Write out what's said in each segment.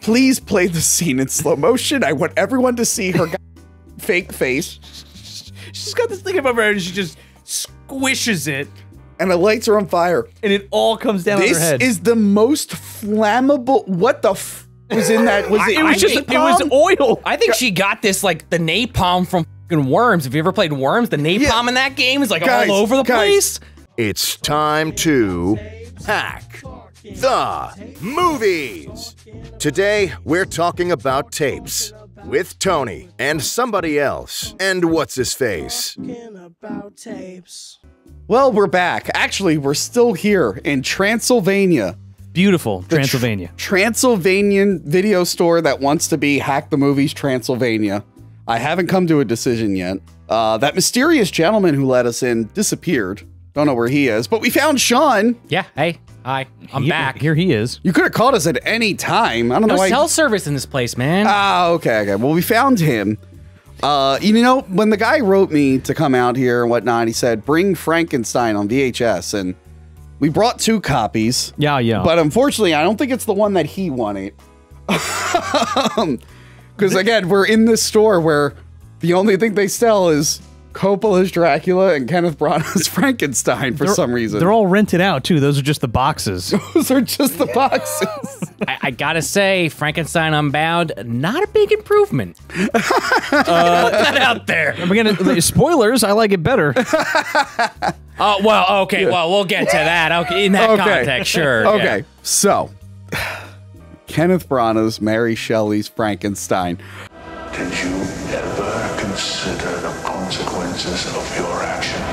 please play the scene in slow motion. I want everyone to see her fake face. She's got this thing above her head and she just squishes it. And the lights are on fire. And it all comes down on her head. This is the most flammable. What the f was in that? Was it? It was oil. I think she got this like the napalm from fucking Worms. Have you ever played Worms? The napalm in that game is like all over the place. It's time to hack the movies. Today we're talking about tapes with Tony and somebody else. And what's his face? Well, we're back. Actually, we're still here in Transylvania. Beautiful Transylvania. Transylvanian video store that wants to be Hack the Movies Transylvania. I haven't come to a decision yet. That mysterious gentleman who let us in disappeared. Don't know where he is, but we found Sean. Yeah, hey, hi, I'm back. Here he is. You could have called us at any time. I don't know why. No cell service in this place, man. Ah, okay. Well, we found him. You know, when the guy wrote me to come out here and whatnot, he said, bring Frankenstein on VHS. And we brought 2 copies. Yeah. But unfortunately, I don't think it's the one that he wanted. Because again, we're in this store where the only thing they sell is Coppola's Dracula and Kenneth Branagh's Frankenstein for some reason. They're all rented out too. Those are just the boxes. Those are just the boxes. I gotta say, Frankenstein Unbound, not a big improvement. Put that out there. We're gonna spoilers. I like it better. Oh well, okay. Well, we'll get to that. Okay, in that context, sure. Okay, so Kenneth Branagh's Mary Shelley's Frankenstein. Did you ever consider the consequences of your actions?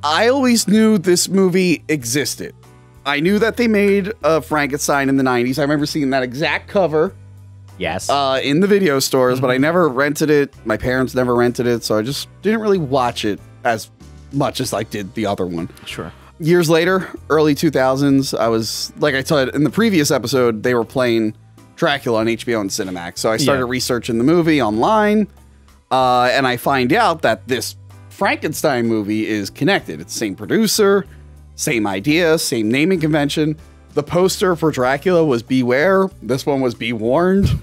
I always knew this movie existed. I knew that they made Frankenstein in the 90s. I remember seeing that exact cover. Yes. In the video stores, but I never rented it. My parents never rented it, so I just didn't really watch it as much as I did the other one. Sure. Years later, early 2000s, I was, like I said in the previous episode, they were playing Dracula on HBO and Cinemax. So I started researching the movie online, and I find out that this Frankenstein movie is connected. It's the same producer, same idea, same naming convention. The poster for Dracula was Beware. This one was Be Warned.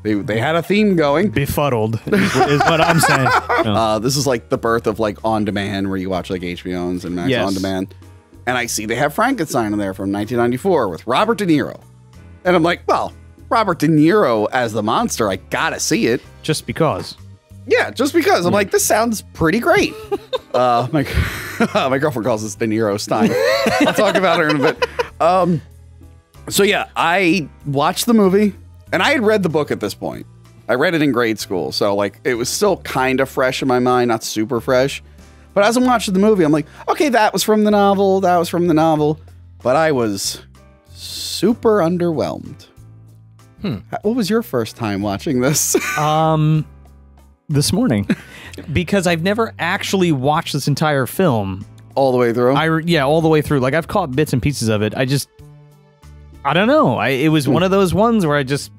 They had a theme going. Befuddled is what I'm saying. This is like the birth of like On Demand, where you watch like HBO and Max On Demand. And I see they have Frankenstein in there from 1994 with Robert De Niro. And I'm like, well, Robert De Niro as the monster, I gotta see it. Just because. Yeah, just because. I'm like, this sounds pretty great. My girlfriend calls this De Niro Stein. I'll talk about her in a bit. So yeah, I watched the movie, and I had read the book at this point. I read it in grade school, so like it was still kind of fresh in my mind, not super fresh. But as I'm watching the movie, I'm like, okay, that was from the novel, that was from the novel. But I was super underwhelmed. What was your first time watching this? This morning. Because I've never actually watched this entire film. All the way through? Yeah, all the way through. Like, I've caught bits and pieces of it. I don't know. It was one of those ones where I just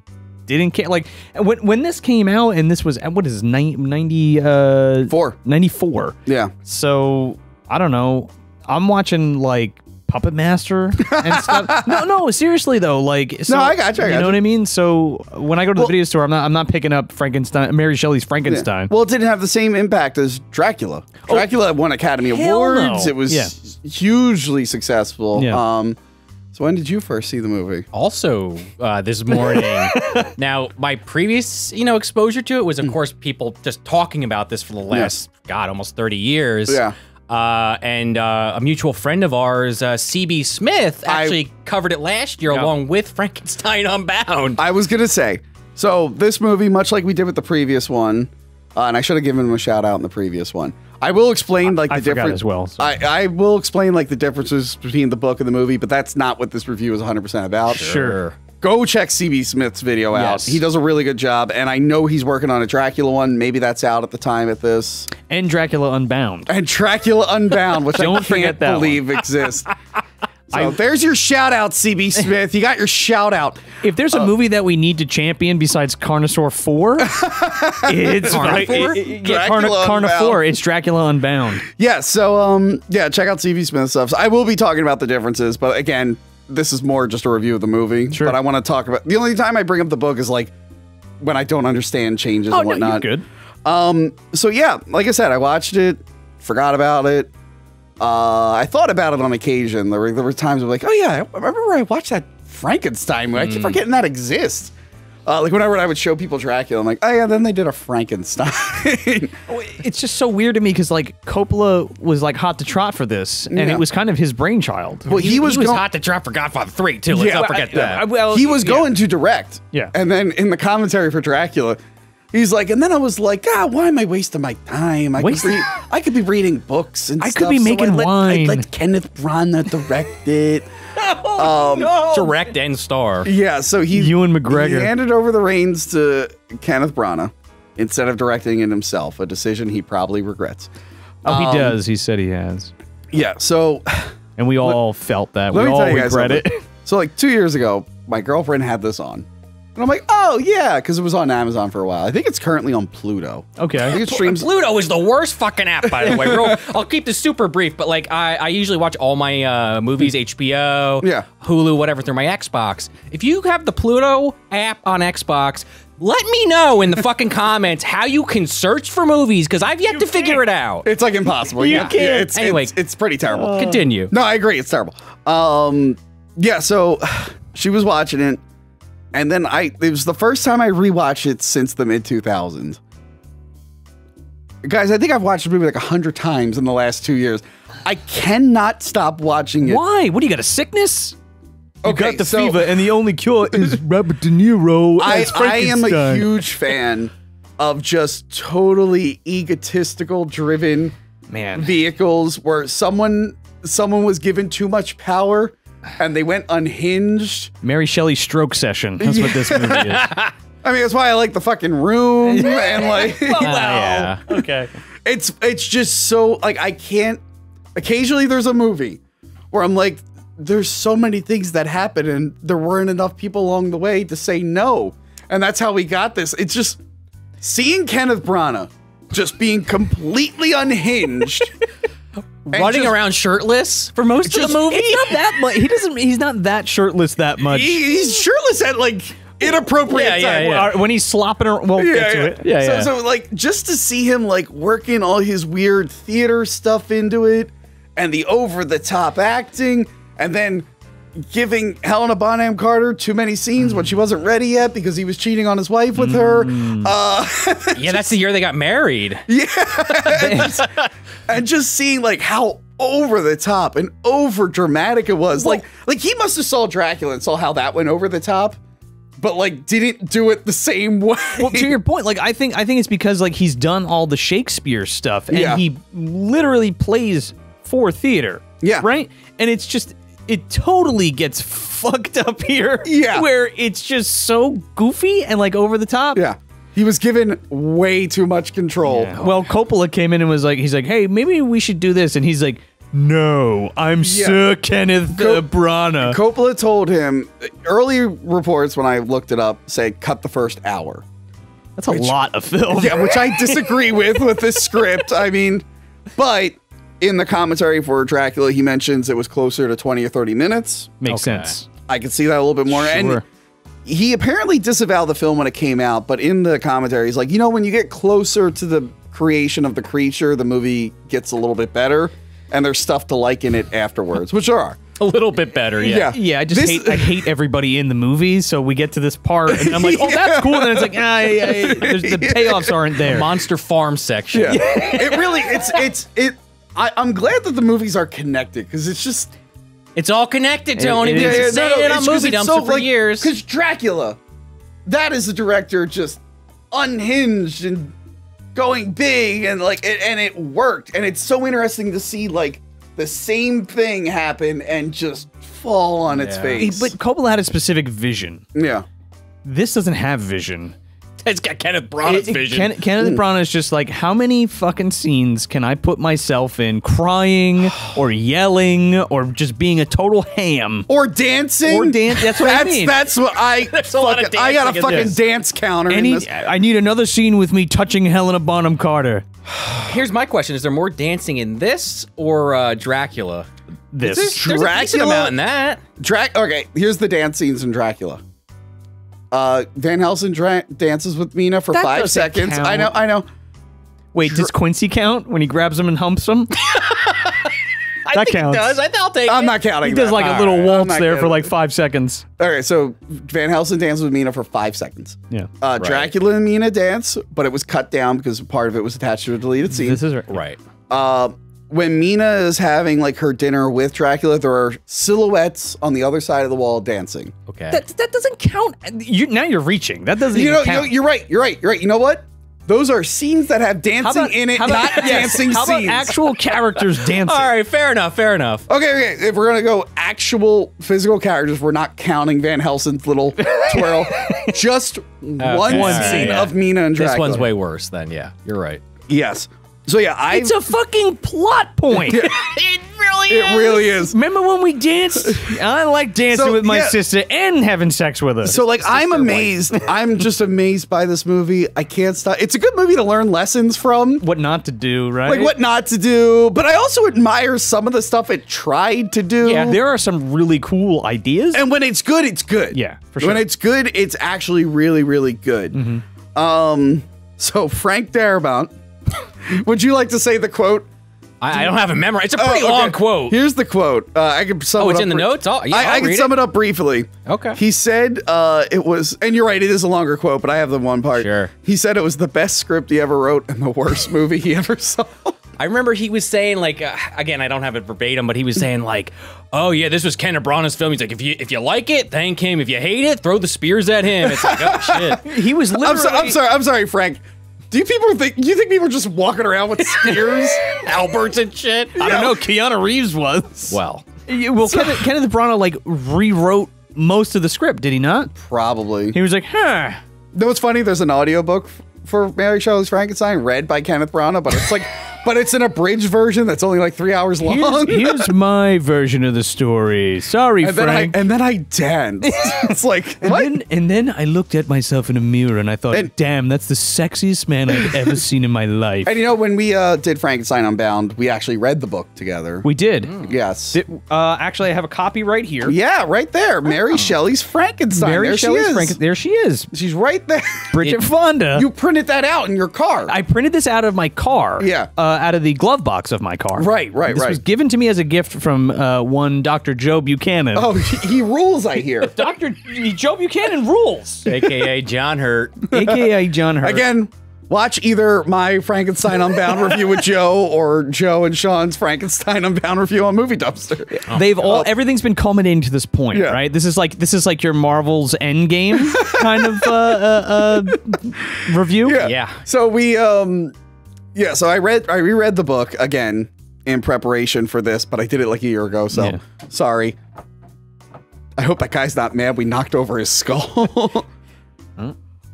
didn't care. Like, when this came out, and this was, what is it, 94. 94. Yeah. So, I don't know. I'm watching, like, Puppet Master and stuff. No, seriously though. Like, so, no, I got you. You know what I mean? So when I go to the video store, I'm not picking up Frankenstein, Mary Shelley's Frankenstein. Yeah. Well, it didn't have the same impact as Dracula. Dracula won Academy Awards. No. It was hugely successful. Yeah. So when did you first see the movie? Also, this morning. Now, my previous, exposure to it was, of course, people just talking about this for the last, almost 30 years. Yeah. And a mutual friend of ours, CB Smith, actually covered it last year along with Frankenstein Unbound. I was gonna say, so this movie, much like we did with the previous one, and I should have given him a shout out in the previous one. I will explain like the difference as well. So. I will explain like the differences between the book and the movie, but that's not what this review is 100% about. Sure. Go check CB Smith's video out. He does a really good job, and I know he's working on a Dracula one. Maybe that's out at the time at this. And Dracula Unbound. And Dracula Unbound, which Don't I forget can't that believe exists. So there's your shout out, CB Smith. You got your shout out. If there's a movie that we need to champion besides Carnosaur 4, it's Carnosaur. It's Dracula Unbound. Yeah, so yeah, check out CB Smith's stuff. So I will be talking about the differences, but again, this is more just a review of the movie. Sure. But I want to talk about the only time I bring up the book is like when I don't understand changes and whatnot. No, you're good. So yeah, like I said, I watched it, forgot about it. I thought about it on occasion. There were times I'm like, oh yeah, I remember I watched that Frankenstein movie. I keep forgetting that exists. Like whenever I would show people Dracula, I'm like, oh yeah, then they did a Frankenstein. It's just so weird to me because like Coppola was like hot to trot for this, and it was kind of his brainchild. Well, he was hot to trap for Godfather 3 too. Let's not forget that. Well, he was going to direct. Yeah. And then in the commentary for Dracula, he's like, and then I was like, God, why am I wasting my time? I could be reading books and I stuff. could be making wine. I let Kenneth Branagh direct it. Direct and star. Yeah, so Ewan McGregor. He handed over the reins to Kenneth Branagh instead of directing it himself, a decision he probably regrets. Oh, he does. He said he has. Yeah, so And we all felt that. We let me all tell you guys regret it. something. So like 2 years ago, my girlfriend had this on. And I'm like, oh yeah, because it was on Amazon for a while. I think it's currently on Pluto. I think Okay. it streams. Pluto is the worst fucking app, by the way. I'll keep this super brief, but like I usually watch all my movies, HBO, Yeah. Hulu, whatever, through my Xbox. If you have the Pluto app on Xbox, let me know in the fucking comments how you can search for movies, because I've yet to figure it out. It's like impossible. You Yeah, can't. Anyway. it's pretty terrible. Continue. No, I agree. It's terrible. Yeah, so she was watching it, and then it was the first time I rewatched it since the mid-2000s. Guys, I think I've watched the movie like 100 times in the last 2 years. I cannot stop watching it. Why? What do you got? A sickness? You Okay, got the so- fever, and the only cure is Robert De Niro as I am a Frankenstein. huge fan of just totally egotistical driven Man. vehicles where someone was given too much power and they went unhinged. Mary Shelley stroke session. That's what this movie is. I mean, that's why I like The Fucking Room and like Yeah. Okay. it's just so like I can't. Occasionally there's a movie where I'm like, there's so many things that happen and there weren't enough people along the way to say no. And that's how we got this. It's just seeing Kenneth Branagh just being completely unhinged. Running just- around shirtless for most of the movie? It's not that much. He's not that shirtless that much. He's shirtless at like inappropriate Yeah, time. When he's slopping around, we'll get to it. Yeah, so, yeah. so like just to see him like working all his weird theater stuff into it and the over the top acting and then giving Helena Bonham Carter too many scenes when she wasn't ready yet because he was cheating on his wife with her. Yeah, that's the year they got married. And just seeing like how over the top and over dramatic it was. Like he must have saw Dracula and saw how that went over the top, but like didn't do it the same way. Well, to your point, like I think it's because like he's done all the Shakespeare stuff and Yeah. he literally plays for theater. Yeah. Right? And it's just it totally gets fucked up here. Yeah. Where it's just so goofy and like over the top. Yeah. He was given way too much control. Well, Coppola came in and was like, he's like, hey, maybe we should do this. And he's like, no, I'm Sir Kenneth Branagh. Coppola told him, early reports when I looked it up say cut the first hour. That's a lot of film. Yeah, which I disagree with this script. I mean, but in the commentary for Dracula, he mentions it was closer to 20 or 30 minutes. Makes sense. I could see that a little bit more. And Sure. he apparently disavowed the film when it came out, but in the commentary, he's like, you know, when you get closer to the creation of the creature, the movie gets a little bit better, and there's stuff to like in it afterwards, which there are. A little bit better, yeah. Yeah, I hate everybody in the movie, so we get to this part, and I'm like, oh, that's cool, and then it's like, the payoffs aren't there. Monster Farm section. Yeah. It really, I'm glad that the movies are connected, because it's just... It's all connected, Tony. It We've is. been saying it on it's 'cause Movie it's Dumpster for years. Because Dracula, that is the director just unhinged and going big, and like, and it worked. And it's so interesting to see like the same thing happen and just fall on its face. But Coppola had a specific vision. Yeah. This doesn't have vision. It's got Kenneth Branagh's vision. Kenneth Branagh is just like, how many fucking scenes can I put myself in crying or yelling or just being a total ham? Or dancing. Or dance. That's what I mean. That's what I. There's a lot of I got a dancing in fucking this. dance counter in this. I need another scene with me touching Helena Bonham Carter. Here's my question. Is there more dancing in this or Dracula? this. There's a decent amount in that. Okay, here's the dance scenes in Dracula. Van Helsing dances with Mina for That 5 doesn't seconds. count. I know. Wait, does Quincy count when he grabs him and humps him? I think counts. it does. I'll take I'm it. not counting. He does that. like a little I'm waltz not there for counting. like 5 seconds. Okay, so Van Helsing dances with Mina for 5 seconds. Yeah. Dracula and Mina dance, but it was cut down because part of it was attached to a deleted scene. This is right. Right. When Mina is having like her dinner with Dracula, there are silhouettes on the other side of the wall dancing. Okay. That doesn't count. Now you're reaching. That doesn't You even know, count. you're right. You know what? Those are scenes that have dancing in it, not dancing How about scenes. actual characters dancing? All right. Fair enough. Okay. If we're gonna go actual physical characters, we're not counting Van Helsing's little twirl. Just one Okay. scene Yeah. of Mina and Dracula. This one's way worse then. Yeah. You're right. Yes. So yeah, It's a fucking plot point. It really is. Remember when we danced? I like dancing So, with my yeah. sister and having sex with her. So like I'm amazed. I'm just amazed by this movie. I can't stop. It's a good movie to learn lessons from. what not to do, right? Like what not to do, but I also admire some of the stuff it tried to do. Yeah, there are some really cool ideas. And when it's good, it's good. Yeah, for sure. When it's good, it's actually really, really good. So Frank Darabont, would you like to say the quote? I don't have a memory. It's a pretty Oh, okay. long quote. Here's the quote. I can sum it up. it's in the notes? Oh, yeah, I I'll can read sum it. it up briefly. Okay. He said it was, and you're right, it is a longer quote, but I have the one part. Sure. He said it was the best script he ever wrote and the worst movie he ever saw. I remember he was saying like, again, I don't have it verbatim, but he was saying like, oh yeah, this was Kenneth Branagh's film. He's like, if you like it, thank him. If you hate it, throw the spears at him. It's like, oh shit. he was literally. I'm sorry, Frank. Do you think people are just walking around with spears? Alberts and shit. I don't know. Keanu Reeves was. Well, Well, Kenneth Branagh like rewrote most of the script, did he not? Probably. He was like, huh. You know what's funny? There's an audiobook for Mary Shelley's Frankenstein read by Kenneth Branagh, but it's like, but it's an abridged version that's only like 3 hours long. Here's my version of the story. Sorry, and Frank. then I danced. It's like, what? And then I looked at myself in a mirror and I thought, damn, that's the sexiest man I've ever seen in my life. And you know, when we did Frankenstein Unbound, we actually read the book together. We did. Yes. Actually, I have a copy right here. Yeah, right there. Mary Shelley's Frankenstein. Mary there Shelley's she is. Frankenstein. There she is. She's right there. Bridget Fonda. You printed that out in your car. I printed this out of my car. Yeah. Out of the glove box of my car. Right. This was given to me as a gift from one Dr. Joe Buchanan. Oh, he rules, I hear. Dr. Joe Buchanan rules. AKA John Hurt. AKA John Hurt. Again, watch either my Frankenstein Unbound review with Joe or Joe and Sean's Frankenstein Unbound review on Movie Dumpster. They've everything's been culminating to this point, Yeah. right? This is like your Marvel's Endgame kind of review. Yeah. So we so I reread the book again in preparation for this, but I did it like a year ago, so Yeah. sorry. I hope that guy's not mad we knocked over his skull.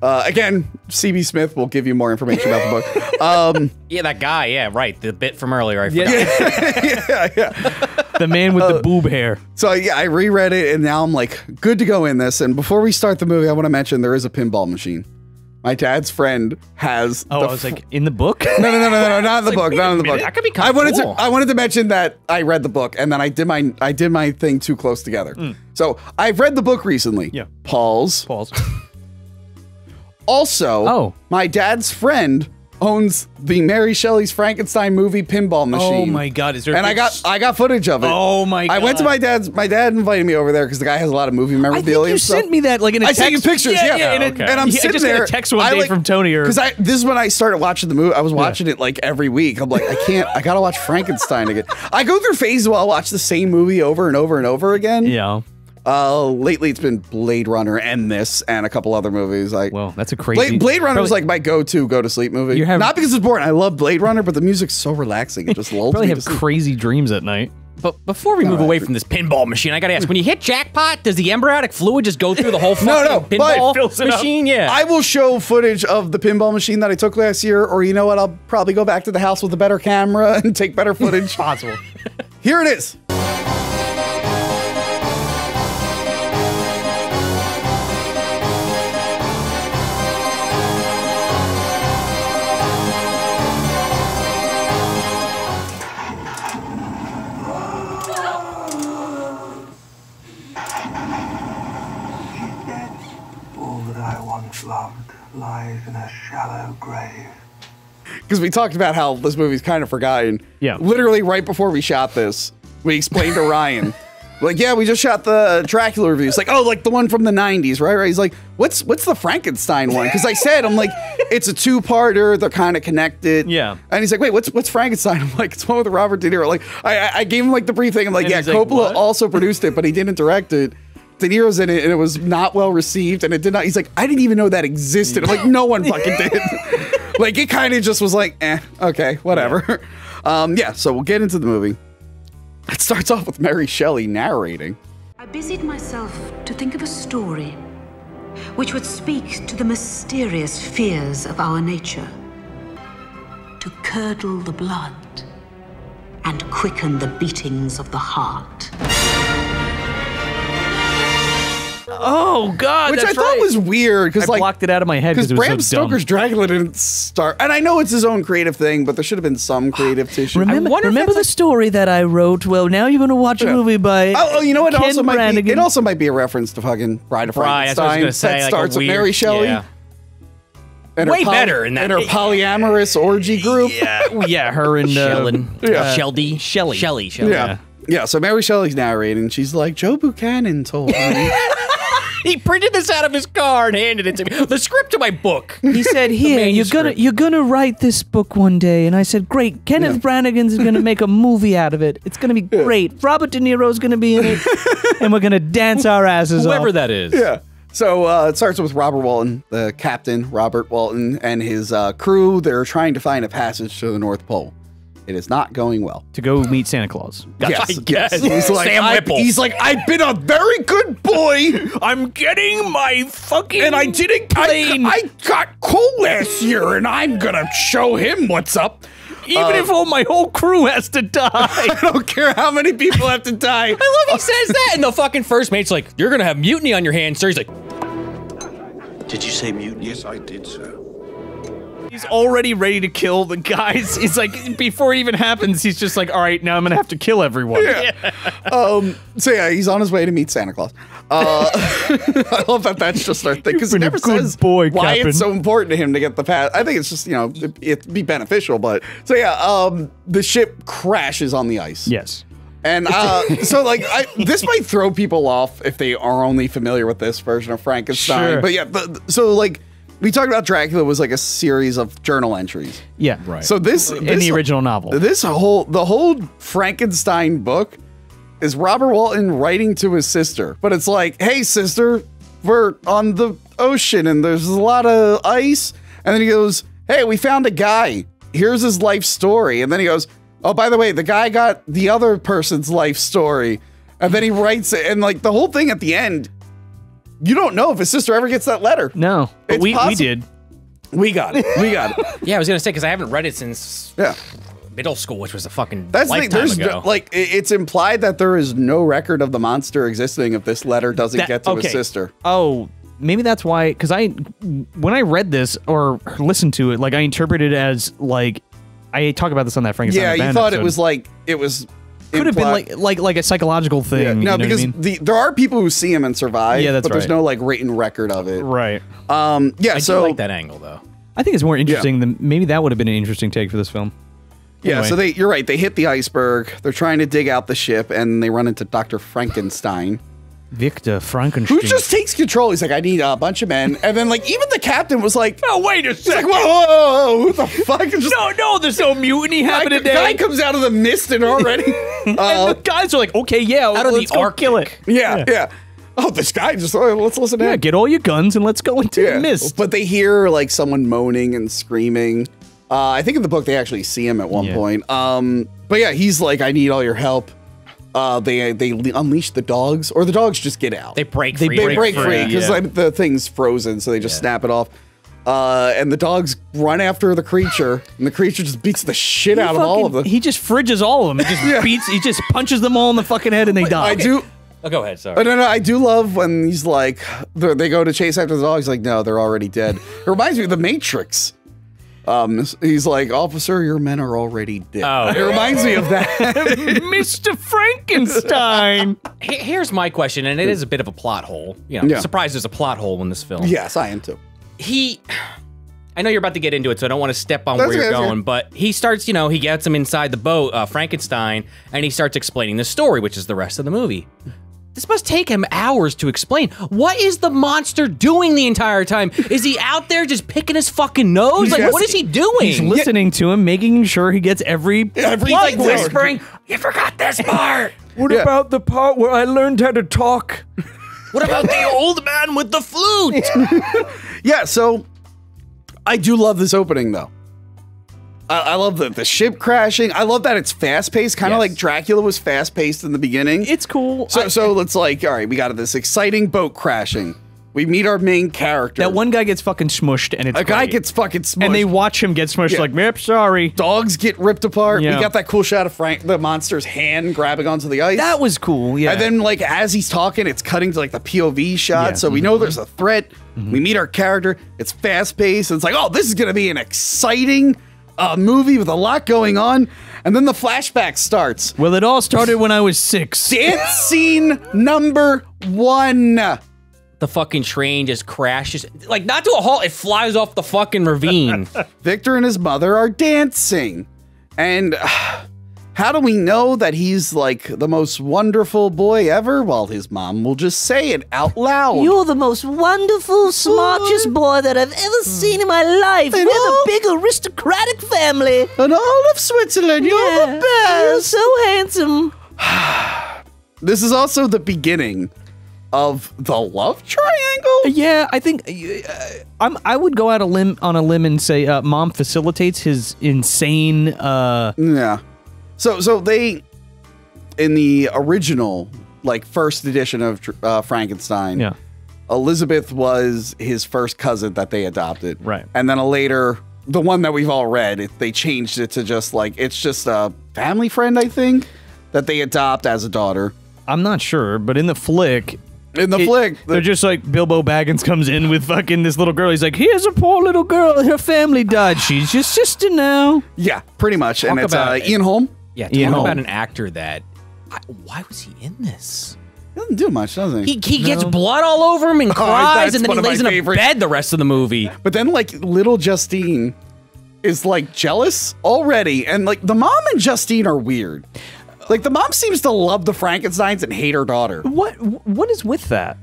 Again, CB Smith will give you more information about the book. Yeah, that guy. Yeah, right. The bit from earlier. I forgot. Yeah. The man with the boob hair. So yeah, I reread it and now I'm like good to go in this. And before we start the movie, I want to mention there is a pinball machine. My dad's friend has. Oh, I was like, in the book? No, not in the book, not in the book. That could be kind I of wanted cool. to. I wanted to mention that I read the book and then I did my thing too close together. So I've read the book recently. Yeah. Pause. Pause. Also, my dad's friend owns the Mary Shelley's Frankenstein movie pinball machine. Oh my God! Is there? And I got footage of it. Oh my God! I went to my dad's. My dad invited me over there because the guy has a lot of movie I memorabilia. think you stuff. sent me that like in a I text. sent you pictures, yeah. And, Okay. And I'm I sitting just there. got a text one day from Tony or because this is when I started watching the movie. I was watching it like every week. I'm like, I gotta watch Frankenstein again. I go through phases where I'll watch the same movie over and over and over again. yeah. Lately it's been Blade Runner and this and a couple other movies. Like, Well, that's a crazy. Blade Runner was probably- like my go to sleep movie. You're having- Not because it's boring. I love Blade Runner, but the music's so relaxing. It just lulls probably me have to sleep. crazy dreams at night. But before we move away from this pinball machine, I gotta ask: when you hit jackpot, does the embryonic fluid just go through the whole fucking but pinball fills it up. machine? Yeah. I will show footage of the pinball machine that I took last year, or you know what? I'll probably go back to the house with a better camera and take better footage. Possible. Here it is. All that I once loved lies in a shallow grave. Because we talked about how this movie's kind of forgotten. Yeah. Literally right before we shot this, we explained to Ryan, like, yeah, we just shot the Dracula review. It's like, oh, like the one from the 90s, right? He's like, what's the Frankenstein one? Because I said, I'm like, it's a two-parter. They're kind of connected. Yeah. And he's like, wait, what's Frankenstein? I'm like, it's one with Robert De Niro. Like, I gave him like the brief thing. I'm like, And yeah, he's like, Coppola what? also produced it, but he didn't direct it. De Niro's in it, and it was not well received, and it did not. He's like, I didn't even know that existed. I'm like, no one fucking did. Like, it kind of just was like, okay, whatever. Yeah, so we'll get into the movie. It starts off with Mary Shelley narrating. I busied myself to think of a story which would speak to the mysterious fears of our nature, to curdle the blood and quicken the beatings of the heart. Oh God, Which that's I thought right. was weird, because I like, blocked it out of my head because because it was Bram so dumb. Stoker's Dracula didn't start, and I know it's his own creative thing, but there should have been some creative tissue. Remember the story that I wrote? Well, now you're going to watch a movie by Oh, you know what? Ken Also might be, Branagh. it also might be a reference to fucking Bride of Right, that's what I Frankenstein. was gonna say, that like a starts with weird- Mary Shelley. yeah. And her Way better in that- and her polyamorous orgy group. Yeah, her and Yeah. Shelley. Shelley. Yeah, so Mary Shelley's narrating. She's like, Joe Buchanan told me. He printed this out of his car and handed it to me. The script to my book. He said, "Here, manuscript. you're gonna write this book one day." And I said, "Great, Kenneth Branagh's gonna make a movie out of it. It's gonna be great. Robert De Niro's gonna be in it, and we're gonna dance our asses off." Whoever that is. Yeah. So it starts with Robert Walton, the captain, Robert Walton, and his crew. They're trying to find a passage to the North Pole. It is not going well. To go meet Santa Claus. Yes, I guess. He's like, Sam Whipple. he's like, I've been a very good boy. I'm getting my fucking And I didn't. I got coal last year, and I'm gonna show him what's up. even if all my whole crew has to die. I don't care how many people have to die. I love he says that, and the fucking first mate's like, "You're gonna have mutiny on your hands, sir." He's like, Did you say mutiny? Yes, I did, sir. He's already ready to kill the guys. It's like, before it even happens, he's just like, all right, now I'm gonna have to kill everyone. Yeah. So yeah, he's on his way to meet Santa Claus. I love that that's just our thing, because he been a never good says boy, why Captain. it's so important to him to get the pass. I think it's just, you know, it'd be beneficial, but so yeah, the ship crashes on the ice. Yes. And so like this might throw people off if they are only familiar with this version of Frankenstein. Sure. But yeah, so like we talked about Dracula was like a series of journal entries. Yeah. Right. So this In the original novel. the whole Frankenstein book is Robert Walton writing to his sister. But it's like, hey sister, we're on the ocean and there's a lot of ice. And then he goes, hey, we found a guy. Here's his life story. And then he goes, oh, by the way, the guy got the other person's life story. And then he writes it. And like the whole thing at the end, you don't know if his sister ever gets that letter. No, but It's we possible. did. We got it. We got it. "Yeah, I was gonna say because I haven't read it since Yeah. middle school, which was a fucking That's the thing. lifetime There's ago." like it's implied that there is no record of the monster existing if this letter doesn't get to his sister. Oh, maybe that's why. Because when I read this or listened to it, like I interpreted it as like I talk about this on that Frankenstein. Yeah, you Band thought it episode. was like it was. Could have been implied- like a psychological thing. Yeah, you no, know what I because mean? there are people who see him and survive. Yeah, that's but there's right. no like written record of it. Right. Yeah. I so do like that angle though. I think it's more interesting than maybe that would have been an interesting take for this film. yeah. Anyway. So you're right. They hit the iceberg. They're trying to dig out the ship, and they run into Dr. Frankenstein, Victor Frankenstein. who just takes control. He's like, I need a bunch of men, and then like even the captain was like, Oh, wait a he's like, second. whoa, whoa, whoa, who the fuck? It's just, No, there's no mutiny happening guy today. comes out of the mist and already. And the guys are like, okay, yeah, Out of let's the go Arctic. kill it. Yeah. Oh, this guy just, let's listen to Yeah, him. get all your guns and let's go into Yeah. the mist. But they hear like someone moaning and screaming. I think in the book they actually see him at one Yeah. point. But yeah, he's like, I need all your help. They unleash the dogs, or the dogs just get out. They break They free. They break free because Yeah. like, the thing's frozen, so they just snap it off. And the dogs run after the creature, and the creature just beats the shit out of all of them. He just fridges all of them. He just he just punches them all in the fucking head and they die. I do. Oh, go ahead. Sorry. No, I do love when he's like, they go to chase after the dogs. Like, no, they're already dead. It reminds me of The Matrix. He's like, officer, your men are already dead. Oh. It reminds me of that. Mr. Frankenstein. Here's my question, and it is a bit of a plot hole. You know, Yeah. surprised there's a plot hole in this film. Yes, I am too. I know you're about to get into it, so I don't want to step on That's where you're okay, that's going, but he starts, you know, he gets him inside the boat, Frankenstein, and he starts explaining the story, which is the rest of the movie. This must take him hours to explain. What is the monster doing the entire time? Is he out there just picking his fucking nose? Like, what is he doing? He's listening to him, making sure he gets every like whispering, you forgot this part. What about the part where I learned how to talk? What about the old man with the flute? Yeah, so I do love this opening, though. I love the ship crashing. I love that it's fast-paced, kind of like Dracula was fast-paced in the beginning. It's cool. So it's like, all right, we got this exciting boat crashing. We meet our main character. That one guy gets fucking smushed, and it's A guy great. gets fucking smushed. And they watch him get smushed, like, yep, sorry. Dogs get ripped apart. Yeah. We got that cool shot of the monster's hand grabbing onto the ice. That was cool, yeah. And then, like, as he's talking, it's cutting to, like, the POV shot, so we know there's a threat. We meet our character. It's fast-paced. It's like, oh, this is going to be an exciting movie with a lot going on. And then the flashback starts. Well, it all started when I was 6. Dance scene number 1. The fucking train just crashes. Like, not to a halt, it flies off the fucking ravine. Victor and his mother are dancing. And how do we know that he's like the most wonderful boy ever? Well, his mom will just say it out loud. You're the most wonderful, smartest boy that I've ever seen in my life. We're the big aristocratic family. And all of Switzerland, you're the best. You're so handsome. This is also the beginning of the love triangle. Yeah, I think I would go out on a limb and say mom facilitates his insane. Yeah. So they, in the original, like, first edition of Frankenstein, Yeah. Elizabeth was his first cousin that they adopted. Right. And then the one that we've all read, they changed it to just like, it's just a family friend, I think, that they adopt as a daughter. I'm not sure, but in the flick. They're just like, Bilbo Baggins comes in with fucking this little girl. He's like, here's a poor little girl. Her family died. She's your sister now. Yeah, pretty much. And it's about Ian Holm. Yeah, Ian talk Holm. about an actor that... why was he in this? He doesn't do much, does he? He gets blood all over him and cries, that's and then one he of my lays in a favorites. bed the rest of the movie. But then, like, little Justine is, like, jealous already. And, like, the mom and Justine are weird. Like, the mom seems to love the Frankensteins and hate her daughter. What is with that?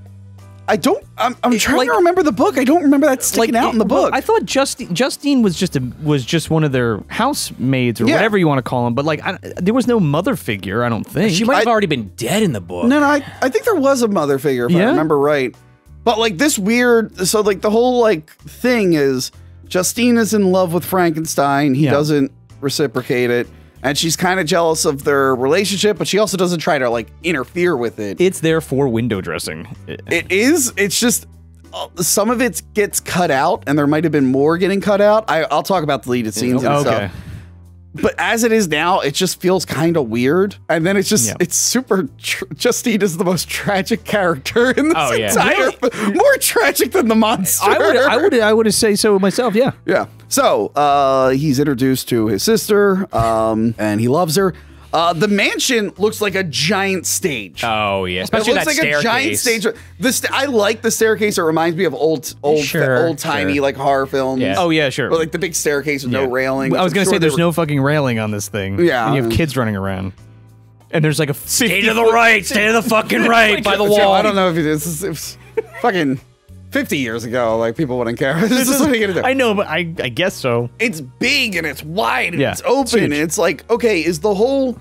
I'm trying to remember the book. I don't remember that sticking out in the book. I thought Justine was just one of their housemaids or whatever you want to call them. But like, there was no mother figure. I don't think She might have already been dead in the book. No, I think there was a mother figure, if I remember right. But like this weird, so like the whole like thing is Justine is in love with Frankenstein. He doesn't reciprocate it. And she's kind of jealous of their relationship, but she also doesn't try to like interfere with it. It's there for window dressing. It is. It's just some of it gets cut out, and there might have been more getting cut out. I'll talk about deleted scenes and stuff. But as it is now, it just feels kind of weird. And then it's just, it's super, Justine is the most tragic character in this entire, more tragic than the monster. I would say so myself, yeah. Yeah. So, he's introduced to his sister, and he loves her. The mansion looks like a giant stage. Oh yeah, especially it looks that like staircase. a giant stage. I like the staircase. It reminds me of old timey like horror films. Yeah. Oh yeah, sure. But like the big staircase with no railing. I was gonna say there's no fucking railing on this thing. Yeah, and you have kids running around, and there's like a stay to the right, stay to the fucking right by the wall. I don't know if it was fucking 50 years ago. Like people wouldn't care. This is what are you gonna do? I know, but I guess so. It's big and it's wide and it's open. Huge. And it's like, okay, is the whole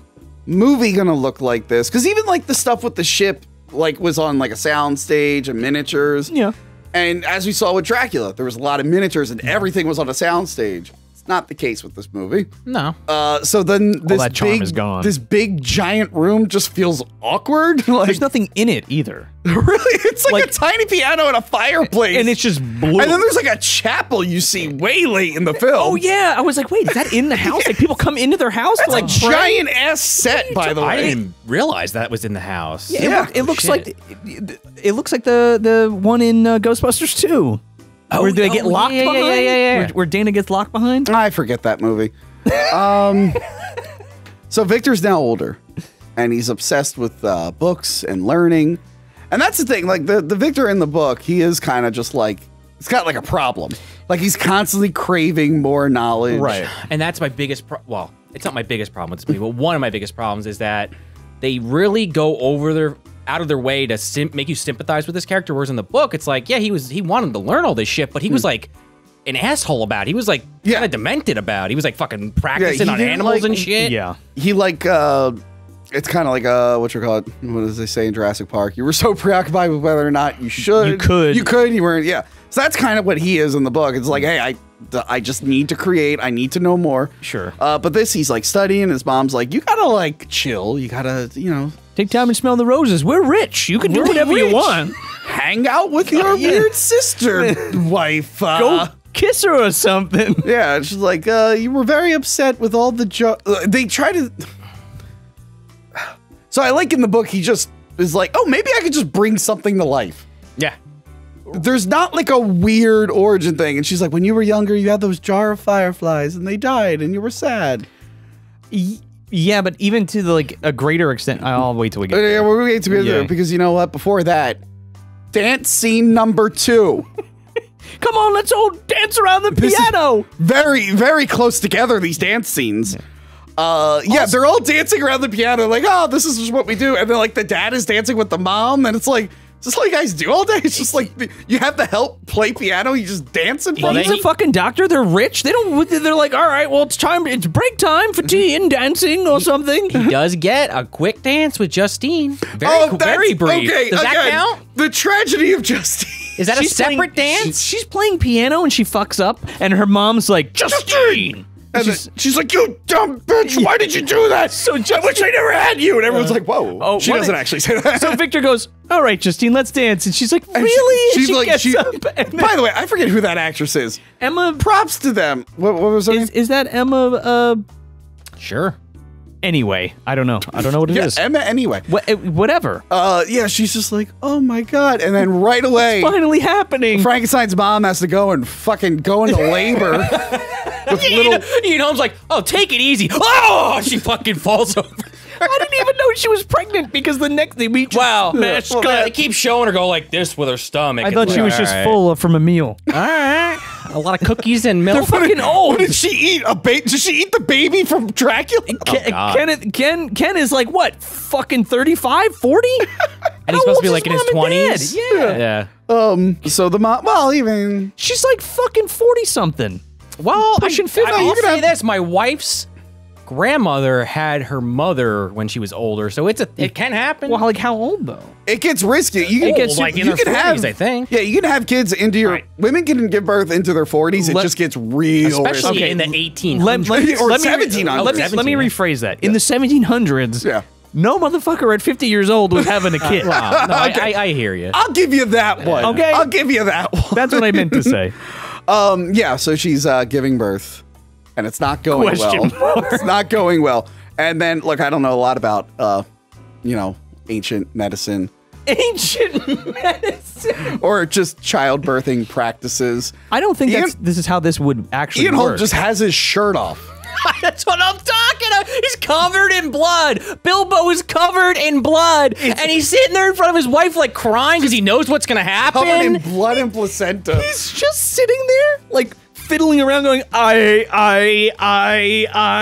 movie gonna look like this? Because even like the stuff with the ship like was on like a sound stage and miniatures. Yeah. And as we saw with Dracula, there was a lot of miniatures and everything was on a sound stage. It's not the case with this movie. No. So then this that charm is gone. This big giant room just feels awkward. Like, there's nothing in it either. Really? It's like a tiny piano and a fireplace. And it's just blue. And then there's like a chapel you see way late in the film. Oh yeah, I was like, wait, is that in the house? Like people come into their house? That's to, like, a giant ass set, by the way. I didn't realize that was in the house. Yeah, it looks like it looks like the one in Ghostbusters 2. where they get locked behind? Where Dana gets locked behind? I forget that movie. So Victor's now older, and he's obsessed with books and learning. And that's the thing, like the Victor in the book, he is kind of just like, he's got like a problem. Like he's constantly craving more knowledge. Right. And that's my biggest well, it's not my biggest problem with this movie, but one of my biggest problems is that they really go out of their way to make you sympathize with this character. Whereas in the book, it's like, yeah, he wanted to learn all this shit, but he was like an asshole about it. He was like kind of demented about it. He was like fucking practicing on animals and shit. Yeah. He like, it's kind of like what you call it? What does they say in Jurassic Park? You were so preoccupied with whether or not you should. You could. You weren't. Yeah. So that's kind of what he is in the book. It's like, hey, I just need to create. I need to know more. Sure. But this, he's like studying. His mom's like, you gotta like chill. You gotta, you know, take time and smell the roses. We're rich. You can do whatever you want. Hang out with your weird sister, wife. Go kiss her or something. Yeah. She's like, you were very upset with all the they try to. So I like in the book, he just is like, oh, maybe I could just bring something to life. Yeah. There's not like a weird origin thing. And she's like, when you were younger, you had those jar of fireflies and they died and you were sad. Yeah, but even to like a greater extent, I'll wait till we get there. Yeah, we'll wait till we get there because you know what? Before that, dance scene number 2. Come on, let's all dance around the piano. Very, very close together, these dance scenes. Yeah, they're all dancing around the piano like, oh, this is just what we do. And then like the dad is dancing with the mom and it's like, is this what you guys do all day? It's just like, you have to help play piano, you just dance in front of He's a fucking doctor, they're rich. They're like, all right, well, it's break time for tea and dancing or something. He does get a quick dance with Justine. Very brief. Okay, does that count? The tragedy of Justine. Is that a separate dance? She's playing piano and she fucks up and her mom's like, Justine! And she's like, you dumb bitch, why did you do that? So I wish I never had you. And everyone's like, whoa. Oh, she doesn't actually say that. So Victor goes, all right, Justine, let's dance. And she's like, really? She's like, gets up and by the way, I forget who that actress is. Emma. Props to them. What was her name? Is that Emma? Sure. Anyway, I don't know. I don't know what it is. Emma anyway. Whatever. Yeah, she's just like, oh my God. And then right away. It's finally happening. Frankenstein's mom has to go and fucking go into labor. Ian Holm's like, oh, take it easy. Oh, she fucking falls over. I didn't even know she was pregnant because the next thing we just they keep showing her go like this with her stomach. I thought she was just full from a meal. All right. A lot of cookies and milk. They're fucking old. What did she eat? Did she eat the baby from Dracula? Ken is like, what, fucking 35, 40? And he's supposed to be like in his 20s? Yeah. So the mom, well, even. She's like fucking 40-something. Well, pushing 50. I'll say this, my wife's grandmother had her mother when she was older, so it can happen. Well, like how old though? It gets risky. It gets like in their 40s, I think. Yeah, you can have kids into your women can give birth into their 40s. It just gets real especially risky. in the 1800s or 1700s. Let me rephrase that. In the 1700s, no motherfucker at 50 years old was having a kid. Wow. No, I hear you. I'll give you that one. Okay, I'll give you that one. That's what I meant to say. Yeah. So she's giving birth, and it's not going well. It's not going well. And then, look, I don't know a lot about, ancient medicine. Ancient medicine. Or just childbirthing practices. I don't think this is how this would actually Ian work. Holm just has his shirt off. That's what I'm talking about. He's covered in blood. Bilbo is covered in blood. And he's sitting there in front of his wife like crying because he knows what's going to happen. Covered in blood and placenta. He's just sitting there like fiddling around going, I.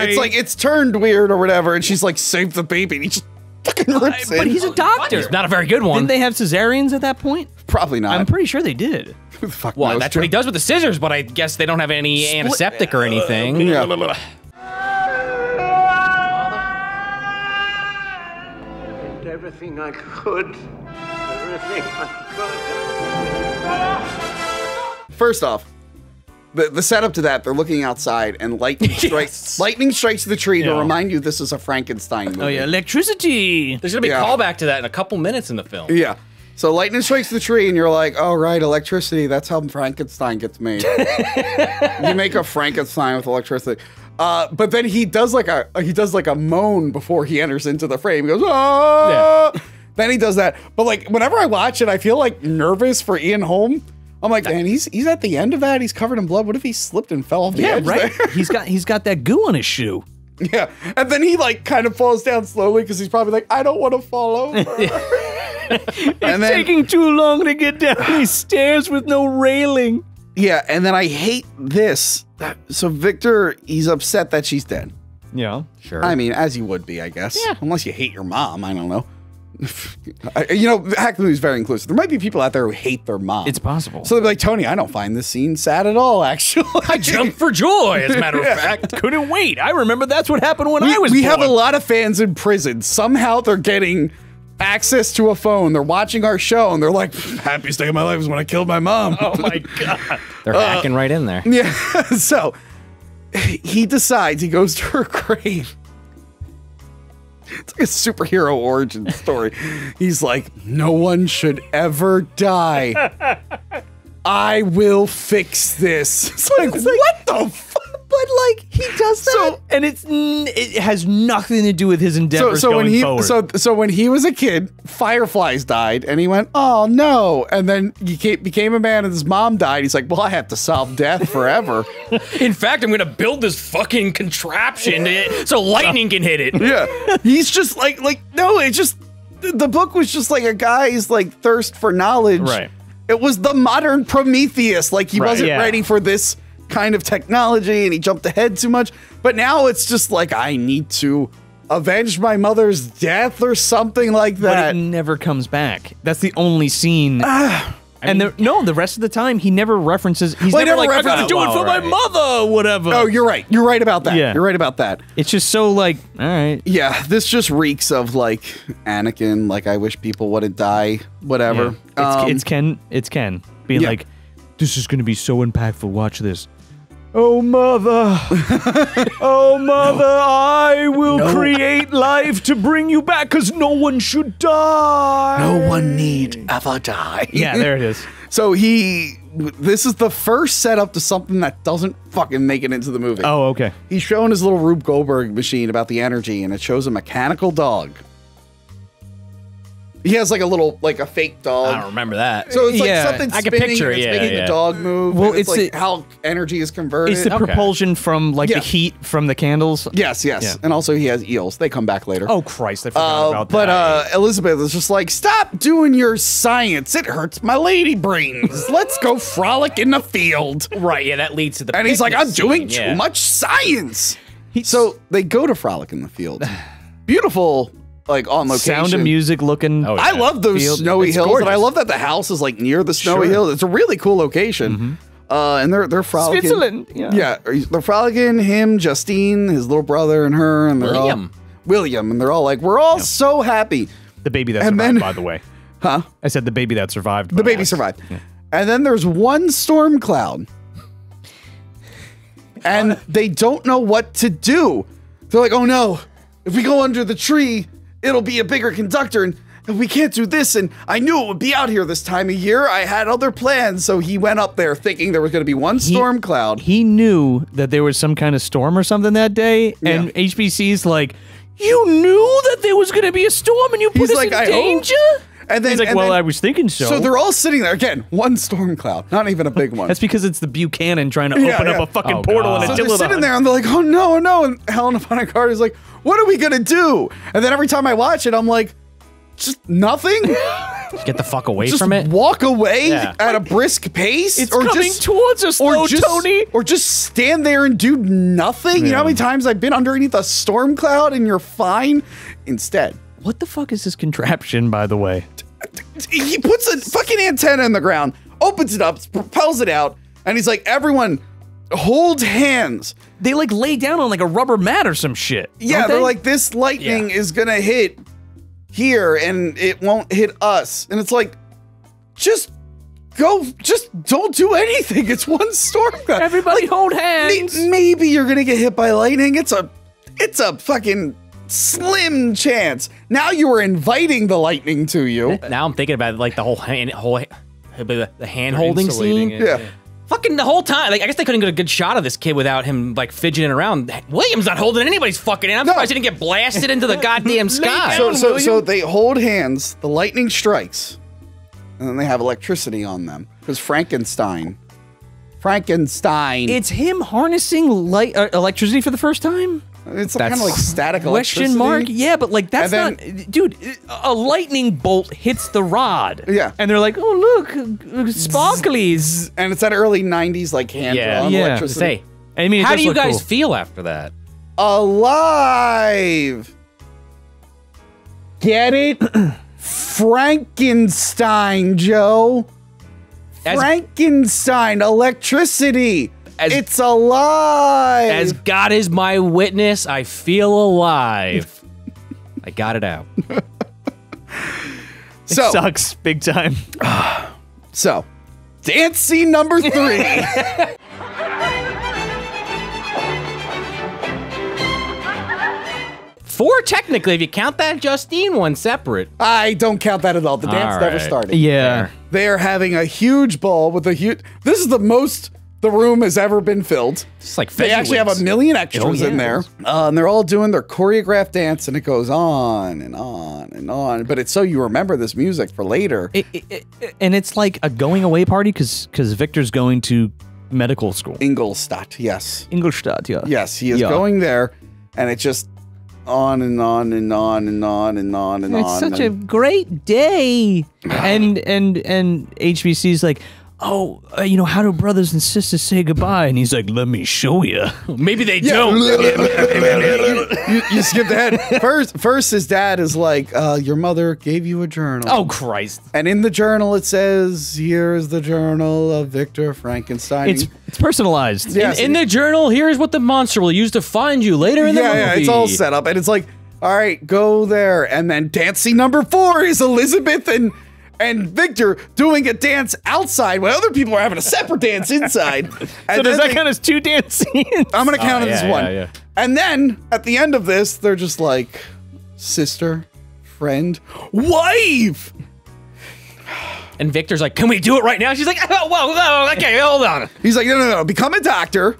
It's like, it's turned weird or whatever. And she's like, save the baby. And he just fucking rips it. But he's a doctor. He's not a very good one. Didn't they have cesareans at that point? Probably not. I'm pretty sure they did. Who the fuck well, knows, that's what he does with the scissors, but I guess they don't have any antiseptic or anything. Yeah. Everything I could. Everything I could. First off, the setup to that, they're looking outside and lightning strikes the tree to remind you this is a Frankenstein movie. Oh yeah, electricity. There's gonna be a callback to that in a couple minutes in the film. Yeah. So lightning strikes the tree and you're like, oh right, electricity, that's how Frankenstein gets made. You make a Frankenstein with electricity. But then he does like a moan before he enters into the frame. He goes, oh! Yeah. Then he does that. But like whenever I watch it, I feel like nervous for Ian Holm. I'm like, man, he's at the end of that. He's covered in blood. What if he slipped and fell off the edge right. there? He's got that goo on his shoe. Yeah, and then he like kind of falls down slowly because he's probably like, I don't want to fall over. It's taking too long to get down these stairs with no railing. Yeah, and then I hate this. So Victor, he's upset that she's dead. Yeah, sure. I mean, as you would be, I guess. Yeah. Unless you hate your mom, I don't know. You know, Hack the Movie is very inclusive. There might be people out there who hate their mom. It's possible. So they'll be like, Tony, I don't find this scene sad at all, actually. I jumped for joy, as a matter of fact. Couldn't wait. I remember that's what happened when I was We born. have a lot of fans in prison. Somehow they're getting access to a phone. They're watching our show, and they're like, happiest day of my life is when I killed my mom. Oh, my God. They're hacking right in there. Yeah. So he decides, he goes to her grave. It's like a superhero origin story. He's like, no one should ever die. I will fix this. It's like, what the fuck? But like he does that, and it has nothing to do with his endeavors going forward. So when he was a kid, fireflies died, and he went, "Oh no!" And then he became a man, and his mom died. He's like, "Well, I have to solve death forever." In fact, I'm gonna build this fucking contraption so lightning can hit it. Yeah, he's just like no. It just the book was just like a guy's like thirst for knowledge. Right. It was the modern Prometheus. Like he wasn't ready for this kind of technology, and he jumped ahead too much. But now it's just like, I need to avenge my mother's death or something like that. But it never comes back. That's the only scene. And the rest of the time he never references. He's never like, I gotta do it for my mother, whatever. Oh, you're right. You're right about that. Yeah. You're right about that. It's just so like, all right. Yeah, this just reeks of like Anakin. Like, I wish people wouldn't die. Whatever. Yeah. It's Ken being like, this is gonna be so impactful. Watch this. Oh, mother. Oh, mother, I will create life to bring you back because no one should die. No one need ever die. Yeah, there it is. So this is the first setup to something that doesn't fucking make it into the movie. Oh, okay. He's showing his little Rube Goldberg machine about the energy, and it shows a mechanical dog. He has like a fake dog. I don't remember that. So it's like something I can spinning picture and it, it's making the dog move. Well, it's like how energy is converted. It's the propulsion from like the heat from the candles. Yes. Yeah. And also he has eels. They come back later. Oh, Christ, I forgot about that. But Elizabeth is just like, stop doing your science. It hurts my lady brains. Let's go frolic in the field. Right, yeah, that leads to the And he's like, I'm doing scene, too much science. So they go to frolic in the field. Beautiful, like on location. Sound of music looking. Oh, yeah. I love those snowy hills, gorgeous. and I love that the house is like near the snowy hill. It's a really cool location. And they're frolicking. Switzerland. Yeah. They're frolicking. Him, Justine, his little brother, and her, and they're William, and they're all like, we're all so happy. The baby that survived, by the way. Huh? I said the baby that survived. The baby survived. Yeah. And then there's one storm cloud, and they don't know what to do. They're like, oh no, if we go under the tree, it'll be a bigger conductor, and we can't do this, and I knew it would be out here this time of year. I had other plans, so he went up there thinking there was going to be one storm cloud. He knew that there was some kind of storm or something that day, and HBC's like, you knew that there was going to be a storm, and you put us in danger? And then he's like, I was thinking so. So they're all sitting there, again, one storm cloud, not even a big one. That's because it's the Buchanan trying to open up a fucking portal in a So they're sitting there, and they're like, oh no, and Helena Bonham Carter is like, what are we gonna do? And then every time I watch it, I'm like, just nothing? Get the fuck away just from it. Walk away at a brisk pace? It's coming towards us, Tony. Or just stand there and do nothing? You know how many times I've been underneath a storm cloud and you're fine? Instead. What the fuck is this contraption, by the way? He puts a fucking antenna in the ground, opens it up, propels it out, and he's like, everyone, hold hands. They like lay down on like a rubber mat or some shit. Yeah, they're like, this lightning is gonna hit here and it won't hit us. And it's like, just don't do anything. It's one storm cloud. Everybody hold hands. Maybe you're gonna get hit by lightning. It's a fucking slim chance. Now you are inviting the lightning to you. Now I'm thinking about like the whole hand holding scene. Yeah. Fucking the whole time. Like, I guess they couldn't get a good shot of this kid without him like fidgeting around. William's not holding anybody's fucking hand. I'm surprised he didn't get blasted into the goddamn sky. So they hold hands. The lightning strikes. and then they have electricity on them because Frankenstein. It's him harnessing light electricity for the first time. It's kind of like static electricity. Question mark? Yeah, but like that's And not, dude. A lightning bolt hits the rod. Yeah. and they're like, oh look, sparklies. And it's that early '90s like hand-drawn Yeah. electricity. Say, I mean, it how does do you look guys cool. feel after that? Alive. Get it? Frankenstein, Joe. Frankenstein, electricity. It's alive. As God is my witness, I feel alive. I got it out. So, Sucks big time. so, dance scene number 3. Four, technically, if you count that Justine one separate. I don't count that at all. The dance All never right. started. Yeah. They are having a huge ball with a huge. This is the most the room has ever been filled. It's like They actually have a million extras in there. And they're all doing their choreographed dance, and it goes on and on and on. But it's so you remember this music for later. And it's like a going away party because Victor's going to medical school. Ingolstadt, yes. Ingolstadt, yeah. Yes, he is Yeah. going there, and it's just on and on and on and on and on and It's on. such a great day. and HBC's like, oh, you know, how do brothers and sisters say goodbye? And he's like, let me show you. Maybe they Yeah. don't. you skipped ahead. First, his dad is like, your mother gave you a journal. Oh, Christ. And in the journal, it says, here's the journal of Victor Frankenstein. It's personalized. Yes. In the journal, here's what the monster will use to find you later in the movie. Yeah, it's all set up. And it's like, all right, go there. And then dance scene number 4 is Elizabeth and Victor doing a dance outside while other people are having a separate dance inside. So does that count as 2 dance scenes? I'm going to count it as yeah, one. yeah. And then at the end of this, they're just like, sister, friend, wife. And Victor's like, can we do it right now? She's like, oh, whoa, okay, hold on. He's like, no, become a doctor.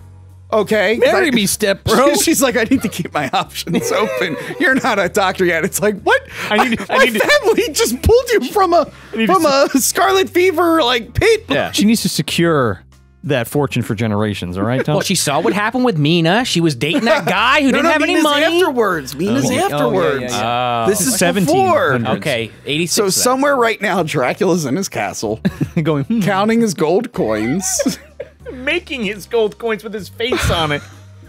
Okay. Marry me, step bro. She's like, I need to keep my options open. You're not a doctor yet. It's like, what? I need my to- family just pulled you from a scarlet fever like pit. Yeah. She needs to secure that fortune for generations, all right, Tom? Well, she saw what happened with Mina. She was dating that guy who didn't have any Mina's money. afterwards. Mina's afterwards. This is 1700s. before. Okay, 86. So then. somewhere right now, Dracula's in his castle, Going, counting his gold coins. making his gold coins with his face on it.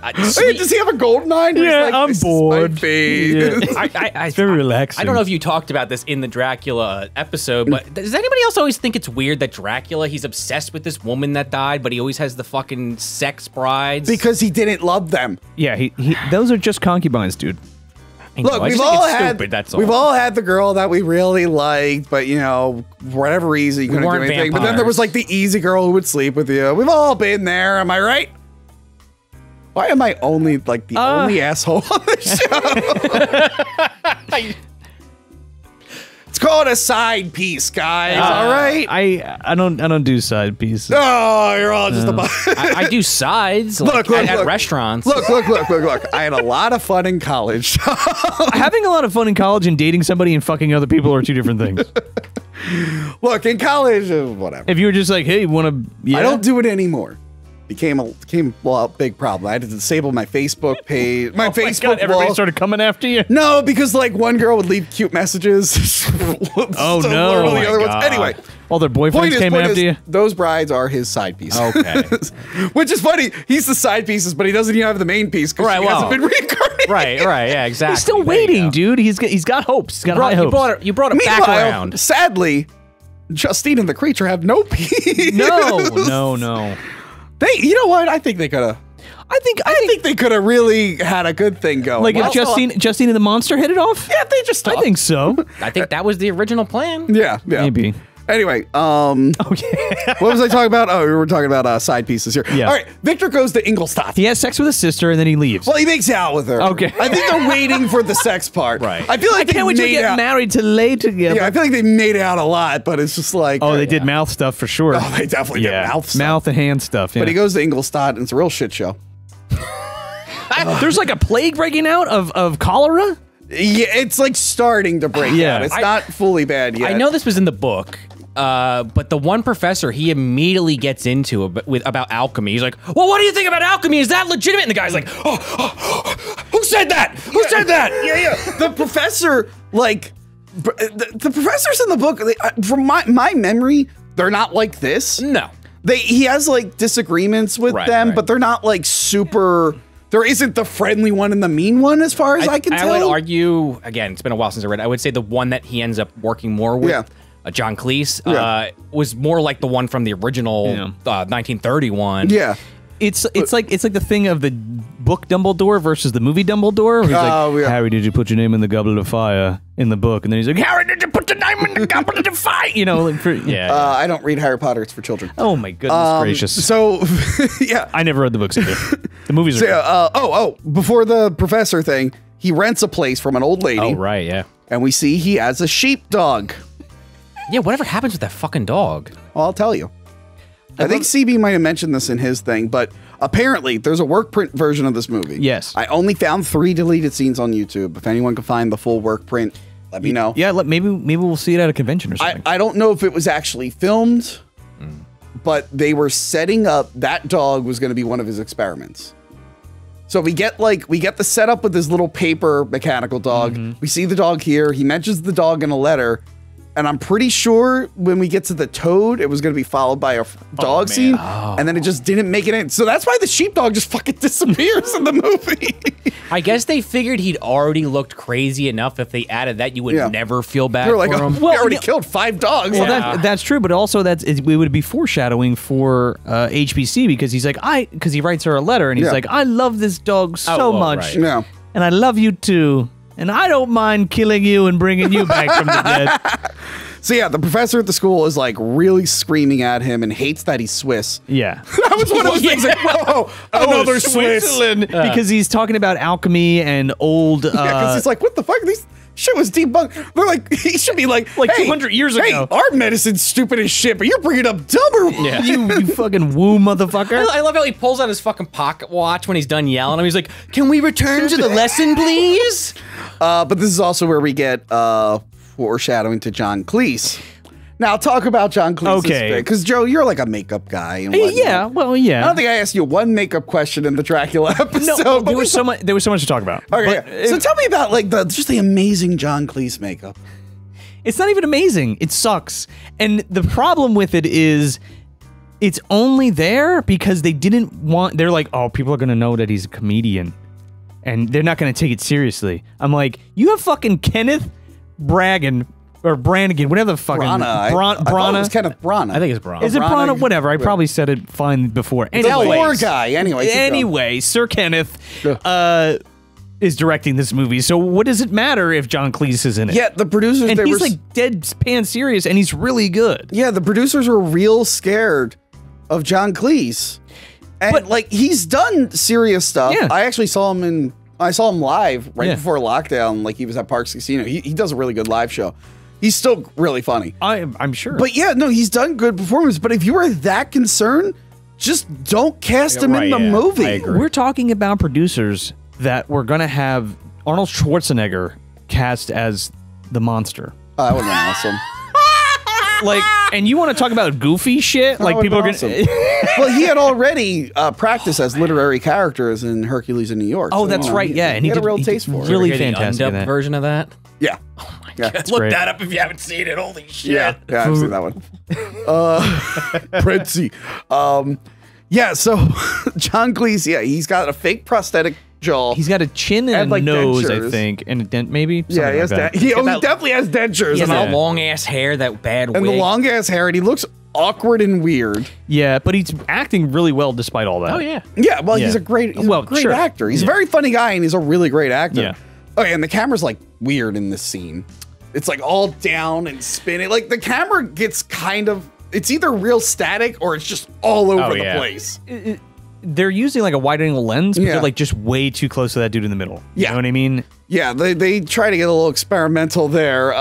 Hey, does he have a gold mine? He's Yeah, like, I'm "This is my bored." face." Yeah. It's very relaxing. I don't know if you talked about this in the Dracula episode, but does anybody else always think it's weird that Dracula, he's obsessed with this woman that died, but he always has the fucking sex brides? Because he didn't love them. Yeah, those are just concubines, dude. I know, Look, I we've just think all it's had stupid, that's all. we've all had the girl that we really liked, but you know, for whatever reason, you couldn't do weren't anything. But then there was like the easy girl who would sleep with you. We've all been there. Am I right? Why am I only like the only asshole on the show? It's called a side piece, guys. All right. I don't do side pieces. Oh, you're all just a bunch. I do sides like, at restaurants. Look. I had a lot of fun in college. Having a lot of fun in college and dating somebody and fucking other people are two different things. Look, in college, whatever. If you were just like, hey, you want to? Yeah? I don't do it anymore. Became a big problem. I had to disable my Facebook page. My Facebook God, everybody wall. started coming after you. No, because like one girl would leave cute messages. Oh So no! literally Oh, the other my ones. God. Anyway, all their boyfriends came after you. those brides are his side pieces. Okay. Which is funny. He's the side pieces, but he doesn't even have the main piece because Right, he hasn't wow. been reincarnated. Right, yeah, exactly. He's still There you waiting, go. dude. He's got hopes. He's got high hopes. You brought it back Meanwhile, around. sadly, Justine and the creature have no piece. No. You know what? I think they could have. I think they could have really had a good thing going. like Well, if Justine and the monster hit it off. yeah, they just. I think so. I think that was the original plan. Yeah. Maybe. Anyway, Okay. what was I talking about? Oh, we were talking about side pieces here. Yeah. All right, Victor goes to Ingolstadt. He has sex with his sister and then he leaves. Well, he makes out with her. Okay. I think they're waiting for the sex part. Right. I feel like Can't wait to made get out. married to lay together. Yeah, I feel like they made out a lot, but it's just like. Oh, they did mouth stuff for sure. Oh, they definitely did mouth stuff. Mouth and hand stuff. Yeah. But he goes to Ingolstadt, and it's a real shit show. There's like a plague breaking out of cholera. Yeah, it's like starting to break Yeah. out. It's not fully bad yet. I know this was in the book. But the one professor, he immediately gets into about alchemy. He's like, well, what do you think about alchemy? Is that legitimate? And the guy's like, who said that? Who said that? Yeah. The professor, like, the professors in the book, from my memory, they're not like this. No. He has like disagreements with them, but they're not like super. There isn't the friendly one and the mean one, as far as I can tell. I would argue, again, it's been a while since I read it. I would say the one that he ends up working more with, John Cleese, was more like the one from the original 1931. Yeah. It's like the thing of the book Dumbledore versus the movie Dumbledore. He's like, Harry, did you put your name in the goblet of fire in the book? And then he's like, Harry, did you put your name in the goblet of fire? You know, like I don't read Harry Potter. It's for children. Oh my goodness gracious! So, yeah, I never read the books either. The movies are. Before the professor thing, he rents a place from an old lady. Oh right, yeah. And we see he has a sheepdog. Yeah, whatever happens with that fucking dog? Well, I'll tell you. I think CB might have mentioned this in his thing, but apparently there's a work print version of this movie. Yes. I only found 3 deleted scenes on YouTube. If anyone can find the full work print, let me know. Yeah, maybe we'll see it at a convention or something. I don't know if it was actually filmed, but they were setting up that dog was going to be one of his experiments. So we get the setup with this little paper mechanical dog. We see the dog here. He mentions the dog in a letter. And I'm pretty sure when we get to the toad, it was going to be followed by a dog scene. And then it just didn't make it in. So that's why the sheepdog just fucking disappears in the movie. I guess they figured he'd already looked crazy enough. If they added that, you would never feel bad They're like, for him. we already killed 5 dogs. Well, that's true, but also we would be foreshadowing for HBC because he's like, because he writes her a letter and he's like, I love this dog so much. Right. Yeah. And I love you too. And I don't mind killing you and bringing you back from the dead. So yeah, the professor at the school is like really screaming at him and hates that he's Swiss. Yeah. That was one of those things like, whoa, another Swiss. Because he's talking about alchemy and old... Yeah, because he's like, what the fuck? These shit was debunked. They're like, he should be like, hey, 200 years ago. Our medicine's stupid as shit, but you're bringing up dumber. Yeah. you fucking woo motherfucker. I love how he pulls out his fucking pocket watch when he's done yelling at him. He's like, can we return to the lesson, please? But this is also where we get foreshadowing to John Cleese. Now, talk about John Cleese. Okay. Because, Joe, you're like a makeup guy. And yeah, well, yeah. I don't think I asked you one makeup question in the Dracula episode. No, there was so much to talk about. Okay, so tell me about like just the amazing John Cleese makeup. It's not even amazing. It sucks. And the problem with it is it's only there because they didn't want... They're like, oh, people are going to know that he's a comedian. And they're not going to take it seriously. I'm like, you have fucking Kenneth Branagh, or Brannigan, whatever the fucking... I thought it was Kenneth Branagh. I think it's Branagh. Is it Branagh? Whatever. I probably said it fine before. The poor guy. Anyway, Sir Kenneth is directing this movie. So what does it matter if John Cleese is in it? Yeah, the producers... And he's like deadpan serious, and he's really good. Yeah, the producers were real scared of John Cleese. And but like he's done serious stuff. Yeah. I actually saw him live right before lockdown. Like he was at Parks Casino. He does a really good live show. He's still really funny. I'm sure. But yeah, no, he's done good performance. But if you were that concerned, just don't cast him in the movie. I agree. We're talking about producers that were going to have Arnold Schwarzenegger cast as the monster. That would have been awesome. Like, and you want to talk about goofy shit? Like people are gonna. Awesome. Well, he had already practiced as literary characters in Hercules in New York. Oh, so, that's right. Yeah, and he had a real taste for it. Really fantastic. The version of that. Yeah. Oh my god! Look that up if you haven't seen it. Holy shit! Yeah, I've seen that one. Pretzi. Yeah. So John Cleese. Yeah, he's got a fake prosthetic jaw. He's got a chin and a nose, dentures. I think, and a dent maybe. Yeah, he has he definitely has dentures. He has that long ass hair, that bad wig. And the long ass hair, and he looks awkward and weird. Yeah, but he's acting really well despite all that. Oh yeah. Yeah, well, he's a great actor. He's a very funny guy, and he's a really great actor. Yeah. Okay, and the camera's like weird in this scene. It's like all down and spinning. Like the camera gets kind of, it's either real static or it's just all over the place. They're using like a wide angle lens, but they're like just way too close to that dude in the middle. You know what I mean? Yeah, they try to get a little experimental there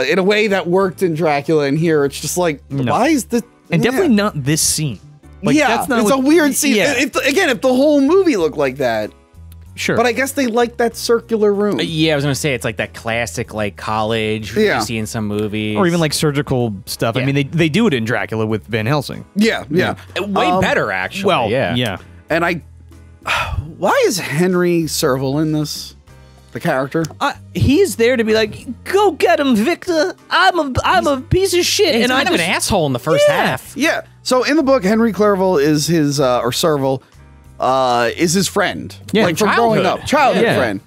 in a way that worked in Dracula, and here it's just like, why is this? And definitely not this scene. Like, that's not it's a weird scene. Yeah. If the whole movie looked like that, Sure. But I guess they like that circular room. Yeah, I was gonna say it's like that classic like college Yeah. you see in some movies, or even like surgical stuff. I Yeah. mean, they do it in Dracula with Van Helsing. Yeah. way better actually. Well, yeah. yeah. And why is Henry Serval in this? The character? He's there to be like, go get him, Victor. I'm a piece of shit, He's and kind I of just an asshole in the first half. Yeah. So in the book, Henry Clerval is his, or Serval, is his friend. Yeah, like from growing childhood. up. Childhood Yeah. friend.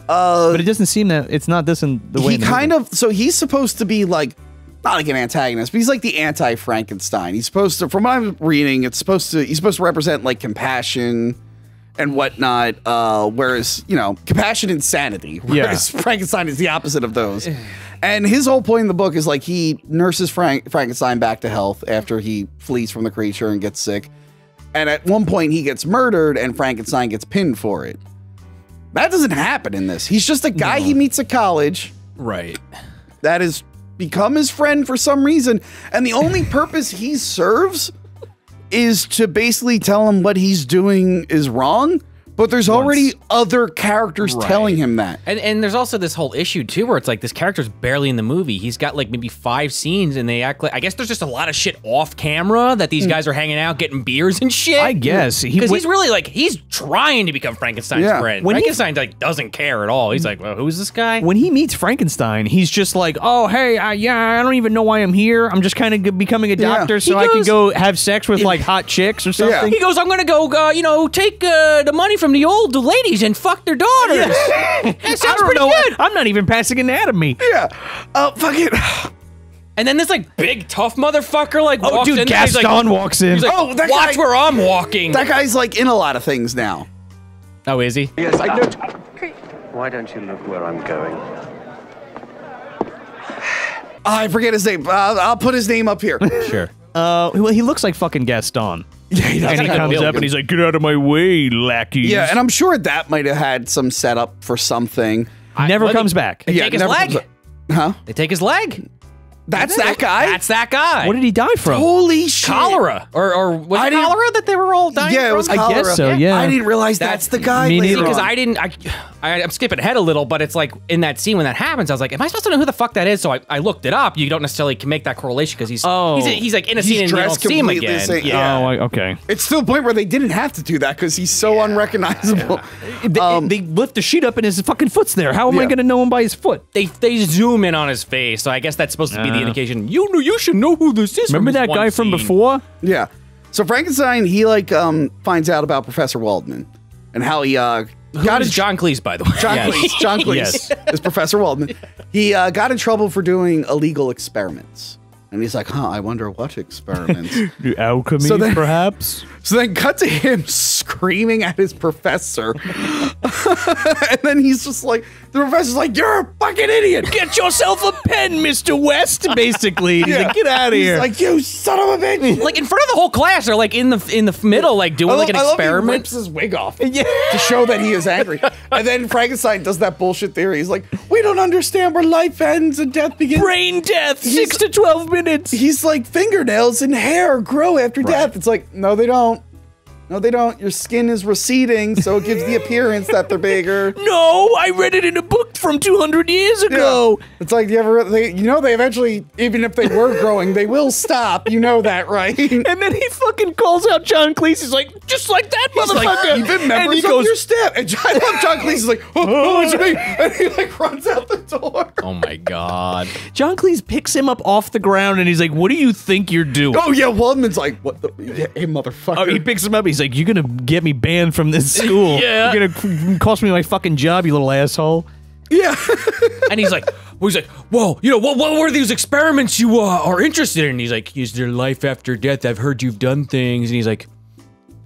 but it doesn't seem that it's not this in the way He in the kind movie. of, so he's supposed to be like, not like an antagonist, but he's like the anti-Frankenstein. He's supposed to, from what I'm reading, he's supposed to represent like compassion and whatnot, whereas, you know, compassion and sanity, whereas Frankenstein is the opposite of those. And his whole point in the book is like he nurses Frankenstein back to health after he flees from the creature and gets sick. And at one point he gets murdered and Frankenstein gets pinned for it. That doesn't happen in this. He's just a guy he meets at college. Right. That has become his friend for some reason. And the only purpose he serves is to basically tell him what he's doing is wrong. But there's already other characters telling him that. And there's also this whole issue too where it's like this character's barely in the movie. He's got like maybe 5 scenes and they act like, I guess there's just a lot of shit off camera that these guys are hanging out getting beers and shit. I guess. Because he's really like, he's trying to become Frankenstein's friend. When Frankenstein like doesn't care at all. He's like, well, who's this guy? When he meets Frankenstein, he's just like, oh, hey, I don't even know why I'm here. I'm just kind of becoming a doctor so I can go have sex with like hot chicks or something. He goes, I'm gonna go, you know, take the money from the old ladies and fuck their daughters. That sounds pretty good. I'm not even passing anatomy. Yeah. Fuck it. And then this like big tough motherfucker like walks dude, in. Gaston He's like, walks in. He's like, Oh, that watch guy- where I'm walking. That guy's like in a lot of things now. Oh, is he? Yes, I know. Why don't you look where I'm going? I forget his name. I'll put his name up here. Sure. Well, he looks like fucking Gaston. Yeah, he does. And he got a comes build. up and he's like, get out of my way, lackeys. Yeah, and I'm sure that might have had some setup for something. Never comes back. They take his never leg. comes up. Huh? They take his leg. That's that guy? That's that guy. What did he die from? Holy shit. Cholera. Or was I it didn't- cholera that they were all dying Yeah, it from? was I cholera. guess so, yeah. I didn't realize that's the guy. Me later neither. Because on. I didn't, I'm skipping ahead a little, but it's like in that scene when that happens, I was like, am I supposed to know who the fuck that is? So I looked it up. You don't necessarily can make that correlation because he's like in a scene and you don't dressed see him completely again. the same. Yeah. Oh, okay. It's to the point where they didn't have to do that because he's so unrecognizable. They lift the sheet up and his fucking foot's there. How am I Yeah. going to know him by his foot? They zoom in on his face, so I guess that's supposed to be the indication. You should know who this is. Remember from this that one guy from scene. before? Yeah. So Frankenstein, he like finds out about Professor Waldman and how he got Got his his John Cleese, by the way. John Yes. Cleese. John Cleese Yes. is Professor Waldman. He got in trouble for doing illegal experiments. And he's like, I wonder what experiments. Alchemy, So then- perhaps? So then cut to him screaming at his professor. And then he's just like, the professor's like, you're a fucking idiot. Get yourself a pen, Mr. West, basically. He's Yeah. like, get out of here. He's like, you son of a bitch. Like in front of the whole class, they're like in the middle, like doing like an I love he experiment. rips his wig off to show that he is angry. And then Frankenstein does that bullshit theory. He's like, we don't understand where life ends and death begins. Brain death, 6 to 12 minutes. He's like, fingernails and hair grow after death. It's like, no, they don't. No, they don't. Your skin is receding, so it gives the appearance that they're bigger. No, I read it in a book from 200 years ago. It's like, they eventually, even if they were growing, they will stop. You know that, right? And then he fucking calls out John Cleese. He's like, just like that, He's motherfucker. like, even and members he of goes, your staff. And I love John Cleese is like, oh, what you mean? And he like runs out the door. Oh my god. John Cleese picks him up off the ground and he's like, what do you think you're doing? Oh yeah, Waldman's like, what the, hey motherfucker. Oh, he picks him up. He's like, "You're gonna get me banned from this school. Yeah. You're gonna cost me my fucking job, you little asshole." Yeah. And he's like, whoa, you know, what were these experiments you are interested in? And he's like, is there life after death? I've heard you've done things. And he's like,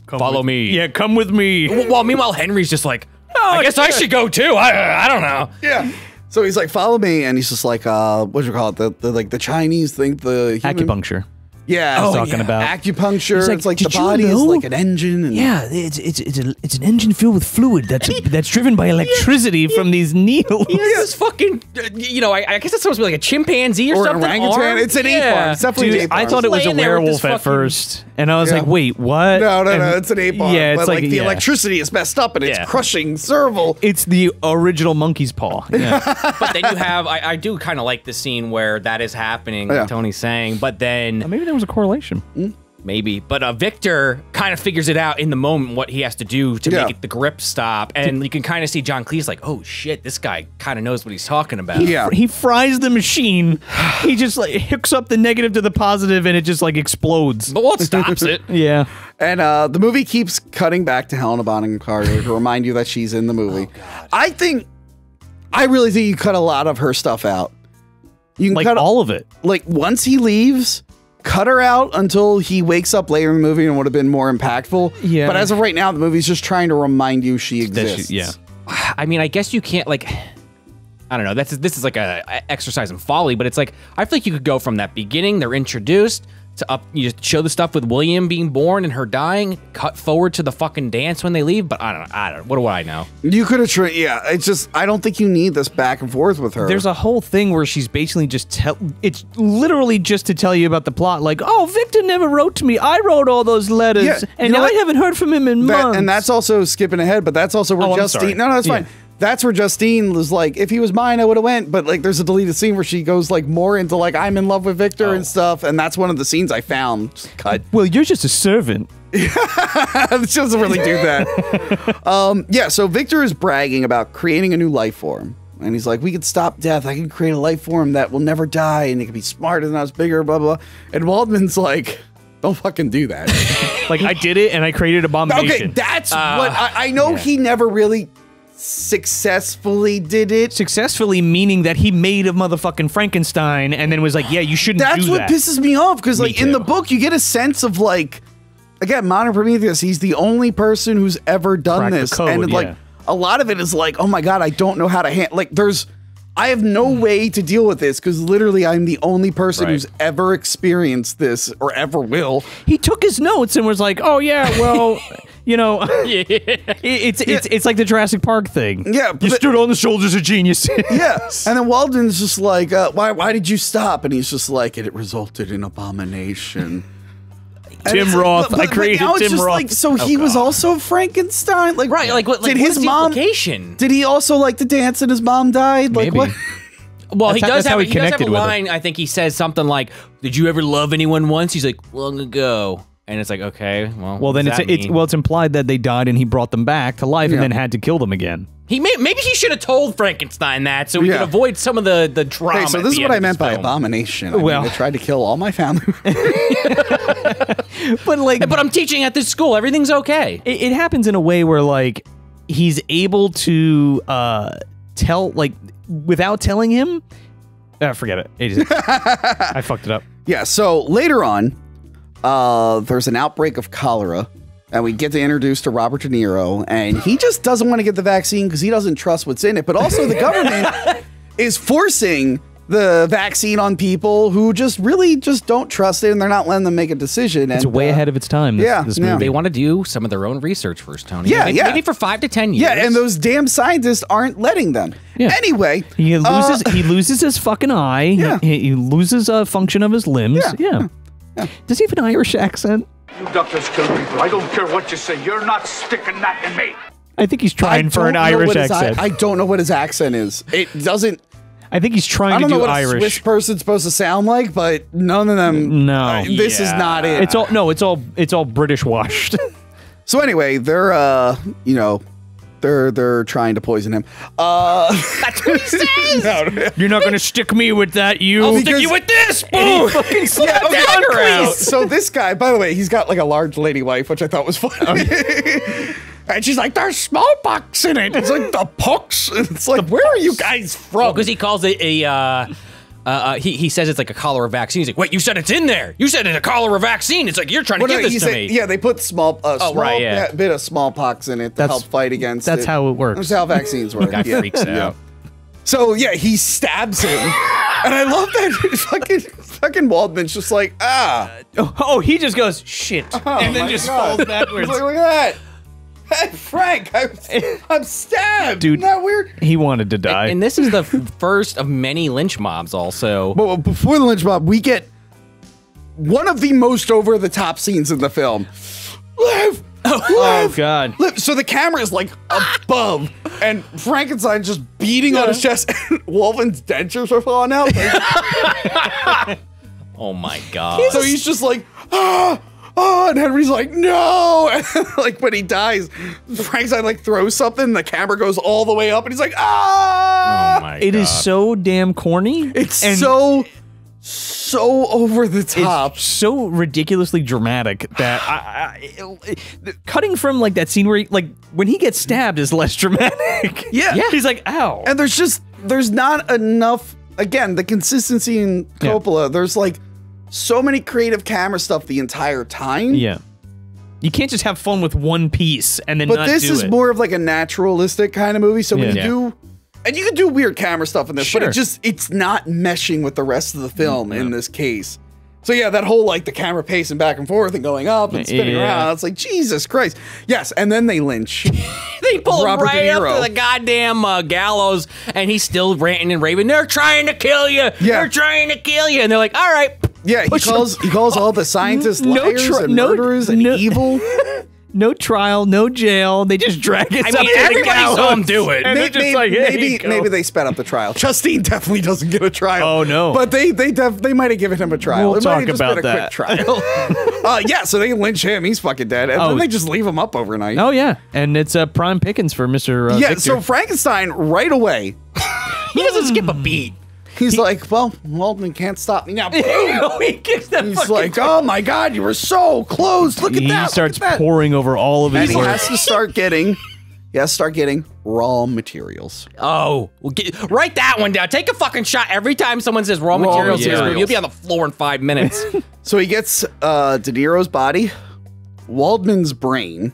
follow me. Yeah, come with me. Well, meanwhile, Henry's just like, I guess I should go too. I don't know. Yeah. So he's like, follow me, and he's just like, what do you call it? The Chinese think the human, Acupuncture. Yeah, was talking about. acupuncture. He's like, it's like the "Did you body is know?" like an engine. And Yeah, it's an engine filled with fluid that's driven by electricity from these needles. He has this fucking, I guess it's supposed to be like a chimpanzee or, Or an something. orangutan. arm. It's an ape arm. It's definitely an Dude, ape I arm. thought it was a Laying there with werewolf this at fucking- first, and I was Yeah. like, "Wait, what?" No, And- it's an ape arm. Yeah, it's but like the electricity is messed up and it's Yeah. crushing serval. It's the original monkey's paw. Yeah. But then you have, I do kind of like the scene where that is happening, Yeah. like Tony's saying, but then Maybe there was a correlation. maybe, but Victor kind of figures it out in the moment what he has to do to Yeah. make the grip stop, and you can kind of see John Cleese like, oh shit, this guy kind of knows what he's talking about. Yeah. He fries the machine. He just like hooks up the negative to the positive, and it just like explodes. But what stops it? Yeah. And the movie keeps cutting back to Helena Bonham Carter to remind you that she's in the movie. I really think you cut a lot of her stuff out. You can Like cut all of it. Like once he leaves, cut her out until he wakes up later in the movie and would have been more impactful. Yeah. But as of right now, the movie's just trying to remind you she exists. Yeah. I mean, I guess you can't like. I don't know. This is like a exercise in folly, but it's like I feel like you could go from that beginning. They're introduced to up. You just show the stuff with William being born and her dying. Cut forward to the fucking dance when they leave. But I don't know. What do I know? You could have tried. Yeah. It's just I don't think you need this back and forth with her. There's a whole thing where she's basically just it's literally just to tell you about the plot. Like, oh, Victor never wrote to me. I wrote all those letters, Yeah, and you know I what? haven't heard from him in months. And that's also skipping ahead, but that's also where Oh, I'm Justine. sorry. No, that's Yeah. fine. That's where Justine was like, if he was mine, I would have went. But like, there's a deleted scene where she goes like more into like I'm in love with Victor and stuff, and that's one of the scenes I found. Just cut. Well, you're just a servant. She doesn't really do that. Yeah. So Victor is bragging about creating a new life form, and he's like, we could stop death. I can create a life form that will never die, and it can be smarter than us, bigger, blah blah. And Waldman's like, don't fucking do that. Like, I did it, and I created Abomination. Okay, that's what I know. He never really successfully did it. Successfully meaning that he made a motherfucking Frankenstein, and then was like, yeah, you shouldn't That's do what that. pisses me off, because Me like in the too. book you get a sense of like, again, modern Prometheus, he's the only person who's ever done Cracked the this, code, and like yeah. a lot of it is like, oh my god, I don't know how to handle. Like I have no way to deal with this because literally I'm the only person Right. who's ever experienced this or ever will. He took his notes and was like, oh yeah, well, you know, it's like the Jurassic Park thing. Yeah, You but- stood on the shoulders of genius. Yeah, and then Walden's just like, why did you stop? And he's just like, it resulted in abomination. And Tim it's Roth. like, I created now it's Tim just Roth. Like, so he was also Frankenstein, like Right, like what? Like, did what his is the mom? implication? Did he also like to dance and his mom died? Like Maybe. what? Well, That's how he he does have connected a with her. line. I think he says something like, "Did you ever love anyone once?" He's like, "Long ago," and it's like, okay, well, Well, then what does that mean? it's implied that they died and he brought them back to life Yeah. and then had to kill them again. Maybe he should have told Frankenstein that so he Yeah. could avoid some of the drama. Okay, so at this is the what end I of meant this by film. abomination. I Well- mean, they tried to kill all my family. But like, But I'm teaching at this school. Everything's okay. it happens in a way where like he's able to tell, like, without telling him. Forget it. I fucked it up. Yeah, so later on, there's an outbreak of cholera, and we get to introduce to Robert De Niro, and he just doesn't want to get the vaccine because he doesn't trust what's in it. But also the government is forcing the vaccine on people who just really just don't trust it, and they're not letting them make a decision. It's and, way ahead of its time. This, yeah, this yeah. movie. They want to do some of their own research first, Tony. Yeah, maybe, yeah. Maybe for 5 to 10 years. Yeah, and those damn scientists arenn't letting them. Yeah. Anyway, He loses his fucking eye. Yeah. He loses a function of his limbs. Yeah. Yeah. Does he have an Irish accent? You doctors kill people. I don't care what you say. You're not sticking that in me. I think he's I trying for an don't know Irish what his accent. I don't know what his accent is. It doesn't. I think he's trying I to don't know do what a Irish. Swiss person's supposed to sound like, but none of them. No. This is not it. It's all British washed. So anyway, they're they're trying to poison him. That's what he says. You're not gonna stick me with that, you. I'll stick you with this. Boom. fucking slapped okay, dagger out. So this guy, by the way, he's got like a large lady wife, which I thought was funny. And she's like, "There's smallpox in it." It's like the pox. It's like, where are you guys from? Because he calls it he says it's like a cholera vaccine. He's like, wait, you said it's in there. You said it's a cholera vaccine. It's like you're trying to Well, give no, this he to said- me. Yeah, they put small right, yeah. bit of smallpox in it to That's- help fight against that's it. how it works. That's how vaccines work. Guy yeah. freaks out. So yeah, he stabs him, and I love that fucking. fucking Waldman's just like, Oh, he just goes, shit. And then just falls backwards. He's like, look at that. Hey, Frank, I'm stabbed. Dude, isn't that weird? He wanted to die. And this is the first of many lynch mobs also. But before the lynch mob, we get one of the most over-the-top scenes in the film. Live! Oh, God. Live! So the camera is like above, and Frankenstein's just beating on his chest, and Wolven's dentures are falling out. Like, Oh my God. so he's just like, and Henry's like, no! And like when he dies, Frankenstein like throws something, and the camera goes all the way up, and he's like, Oh my God. It is so damn corny. It's so over the top. It's so ridiculously dramatic that cutting from like that scene where like when he gets stabbed is less dramatic. Yeah. He's like, ow. And there's not enough, again, the consistency in Coppola, there's like so many creative camera stuff the entire time. Yeah. You can't just have fun with one piece and then But not this do is it. more of like a naturalistic kind of movie. So when Yeah. you do, and you can do weird camera stuff in this, Sure. but it's not meshing with the rest of the film in this case. So yeah, that whole like the camera pacing back and forth and going up and spinning around. It's like, Jesus Christ. Yes, and then they lynch. They pull him Robert right De up Niro. to the goddamn gallows, and he's still ranting and raving. They're trying to kill you. Yeah. They're trying to kill you. And they're like, all right. Yeah, he calls all the scientists liars and no- murderers and no- evil. No trial, no jail. They just drag us I up mean, to the everybody saw gallows. him do it. And they're just like, here you go. Maybe they sped up the trial. Justine definitely doesn't get a trial. Oh, no. But they might have given him a trial. We'll It might talk have just about been a that. quick trial. Yeah, so they lynch him. He's fucking dead. And then they just leave him up overnight. Oh, yeah. And it's prime pickings for Mr. Yeah, Victor. so Frankenstein right away, He doesn't skip a beat. he's like, well, Waldman can't stop me now. he kicks that He's fucking like, oh my God, you were so close. Look at he that. starts look at that. pouring over all of And his he work. has to start getting raw materials. Oh, write that one down. Take a fucking shot every time someone says raw materials in this movie. You'll be on the floor in 5 minutes. So he gets De Niro's body, Waldman's brain,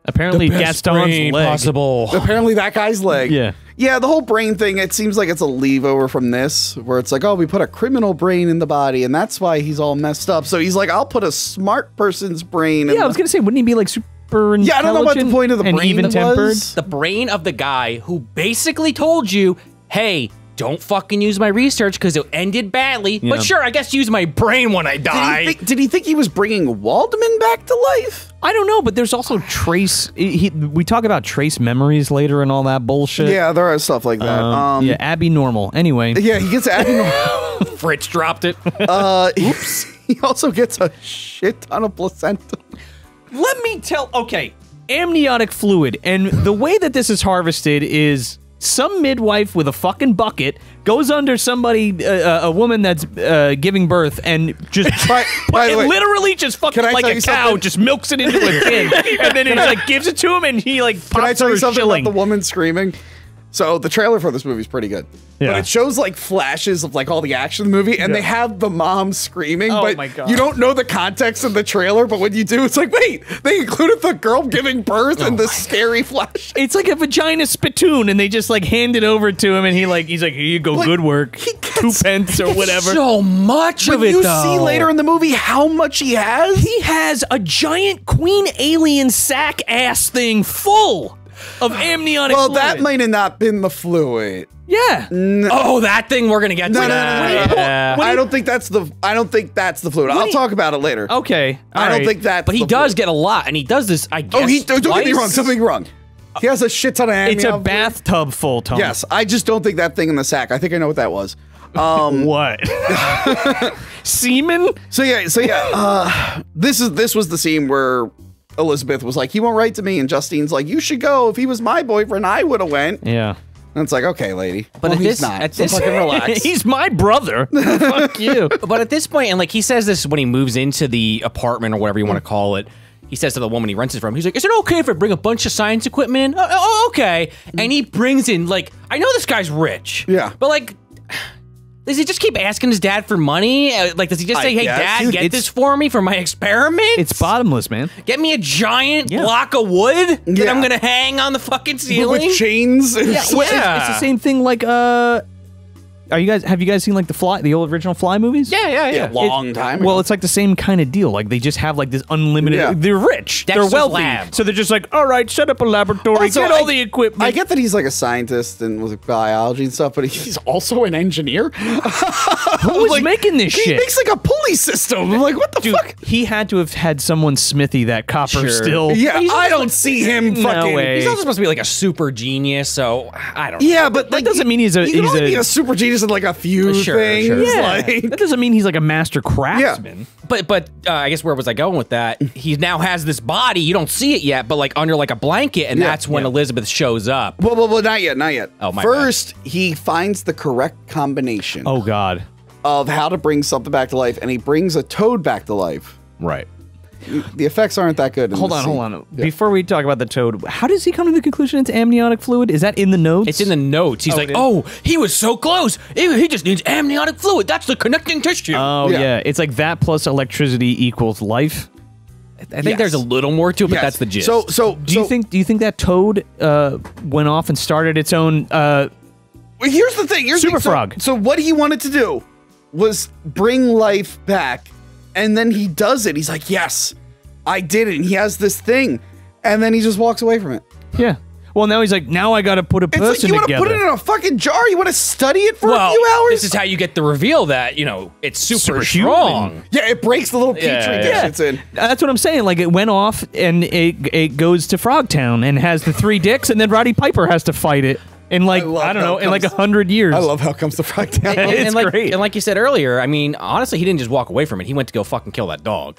Apparently Gaston's leg. possible. apparently that guy's leg. Yeah. Yeah, the whole brain thing, it seems like it's a leave over from this, where it's like, oh, we put a criminal brain in the body, and that's why he's all messed up. So he's like, I'll put a smart person's brain in Yeah, I was going to say, wouldn't he be like super intelligent? Yeah, I don't know what the point of the and brain even-tempered? was. The brain of the guy who basically told you, hey, don't fucking use my research because it ended badly. Yeah. But sure, I guess use my brain when I die. Did he think he was bringing Waldman back to life? I don't know, but there's also trace. We talk about trace memories later and all that bullshit. Yeah, there are stuff like that. Yeah, Abby Normal. Anyway. Yeah, he gets Abby. Fritz dropped it. Oops. He also gets a shit ton of placenta. Let me tell. Okay, amniotic fluid, and the way that this is harvested is some midwife with a fucking bucket goes under somebody, a woman that's giving birth, and just By the way, literally just fucking can I like tell a you cow, something? just milks it into a tin, and then he like gives it to him, and he like Can I pops tell her you a something shilling. about the woman screaming? So the trailer for this movie is pretty good. Yeah. But it shows like flashes of like all the action in the movie, and they have the mom screaming, Oh but my God. you don't know the context of the trailer, but when you do, it's like, wait, they included the girl giving birth in the scary flash. It's like a vagina spittoon, and they just like hand it over to him, and he's like, here you go, Like, good work, he gets- 2 pence or whatever. So much But of it, you though. see later in the movie how much he has. He has a giant queen alien sack ass thing full of amniotic Well, fluid. that might have not been the fluid. Yeah. Oh, that thing. We're gonna get to No, no, that. no, no, no. Yeah. I don't think that's the fluid. I'll talk about it later. Okay. I don't think that's But he the does fluid. get a lot, and he does this. I guess. Oh, don't get me twice. wrong. Something wrong. He has a shit ton of It's a amniotic fluid. bathtub full, Tom. Yes, I just don't think that thing in the sack. I think I know what that was. What? Semen? So yeah. This was the scene where Elizabeth was like, "He won't write to me," and Justine's like, "You should go. If he was my boyfriend, I would have went." Yeah. And it's like, okay, lady, But well, at he's this- not. at So this- fucking relax. He's my brother. Fuck you. But at this point, and like he says this when he moves into the apartment or whatever you want to call it, he says to the woman he rents it from, he's like, "Is it okay if I bring a bunch of science equipment in?" Oh, okay. And he brings in, like, I know this guy's rich. Yeah. But like, does he just keep asking his dad for money? Like, does he just say, "Hey, guess. Dad, Dude, get this for me for my experiment"? It's bottomless, man. Get me a giant Yeah. block of wood that Yeah. I'm gonna hang on the fucking ceiling. with chains. Yeah, It's the same thing like have you guys seen like the old original Fly movies? Yeah. Long time ago. Well, it's like the same kind of deal. Like they just have like this unlimited. Yeah. They're rich. Dexter's they're wealthy. Lab. So they're just like, all right, set up a laboratory, Also, get all the equipment. I get that he's like a scientist and with biology and stuff, but he's also an engineer. Who was making this he shit? makes like a pulley system. I'm like, what the Dude, fuck? he had to have had someone smithy that copper still. Yeah, I don't see him No fucking. way. He's also supposed to be like a super genius, so I don't know. Yeah, but That doesn't mean he's a. He can He's only a be a super genius in like a few Sure, things. sure. yeah, Like, that doesn't mean he's like a master craftsman. But I guess where was I going with that? He now has this body. You don't see it yet, but like under like a blanket, and Yeah. that's when Elizabeth shows up. well, not yet, not yet. Oh, my First, he finds the correct combination Oh God. of how to bring something back to life, and he brings a toad back to life. Right. The effects aren't that good. Hold on. Before we talk about the toad, how does he come to the conclusion it's amniotic fluid? Is that in the notes? It's in the notes. He's like, oh, he was so close. He just needs amniotic fluid. That's the connecting tissue. Oh Yeah. yeah. It's like that plus electricity equals life. I think there's a little more to it, but Yes. that's the gist. So Do you think that toad went off and started its own? Well, here's the thing. Super frog. So what he wanted to do was bring life back, and then he does it. He's like, yes, I did it. And he has this thing, and then he just walks away from it. Yeah. Well, now he's like, now I got to put a It's person like you want to together. put it in a fucking jar. You want to study it for a well, few hours. this is how you get the reveal that, it's super Superhuman. strong. Yeah, it breaks the little petri dish Yeah. it's in. That's what I'm saying. Like it went off and it goes to Frogtown and has the 3 dicks, and then Roddy Piper has to fight it in like love I don't how know it in like comes- 100 years. I love how it comes to Frogtown. It's great. And like you said earlier, I mean, honestly, he didn't just walk away from it. He went to go fucking kill that dog.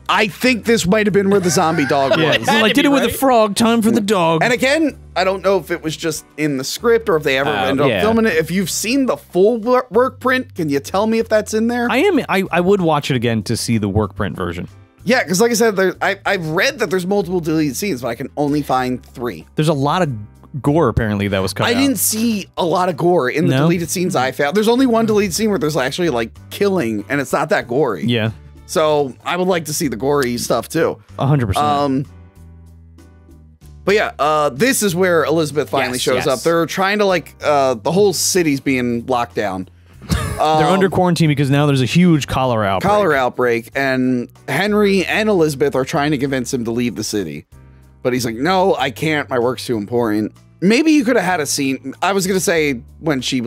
I think this might have been where the zombie dog was. Yeah, Had like to did be, it with a right? frog. Time for the dog. And again, I don't know if it was just in the script or if they ever ended up yeah. filming it. If you've seen the full work print, can you tell me if that's in there? I would watch it again to see the work print version. Yeah, because like I said, I've read that there's multiple deleted scenes, but I can only find 3. There's a lot of gore apparently that was cut I out. didn't see a lot of gore in the No? deleted scenes I found. There's only one deleted scene where there's actually like killing, and it's not that gory. Yeah, So I would like to see the gory stuff too. 100%. But yeah, this is where Elizabeth finally Yes, shows yes. up. They're trying to like the whole city's being locked down. They're under quarantine because now there's a huge cholera outbreak. Cholera outbreak, and Henry and Elizabeth are trying to convince him to leave the city. But he's like, no, I can't. My work's too important. Maybe you could have had a scene. I was going to say when he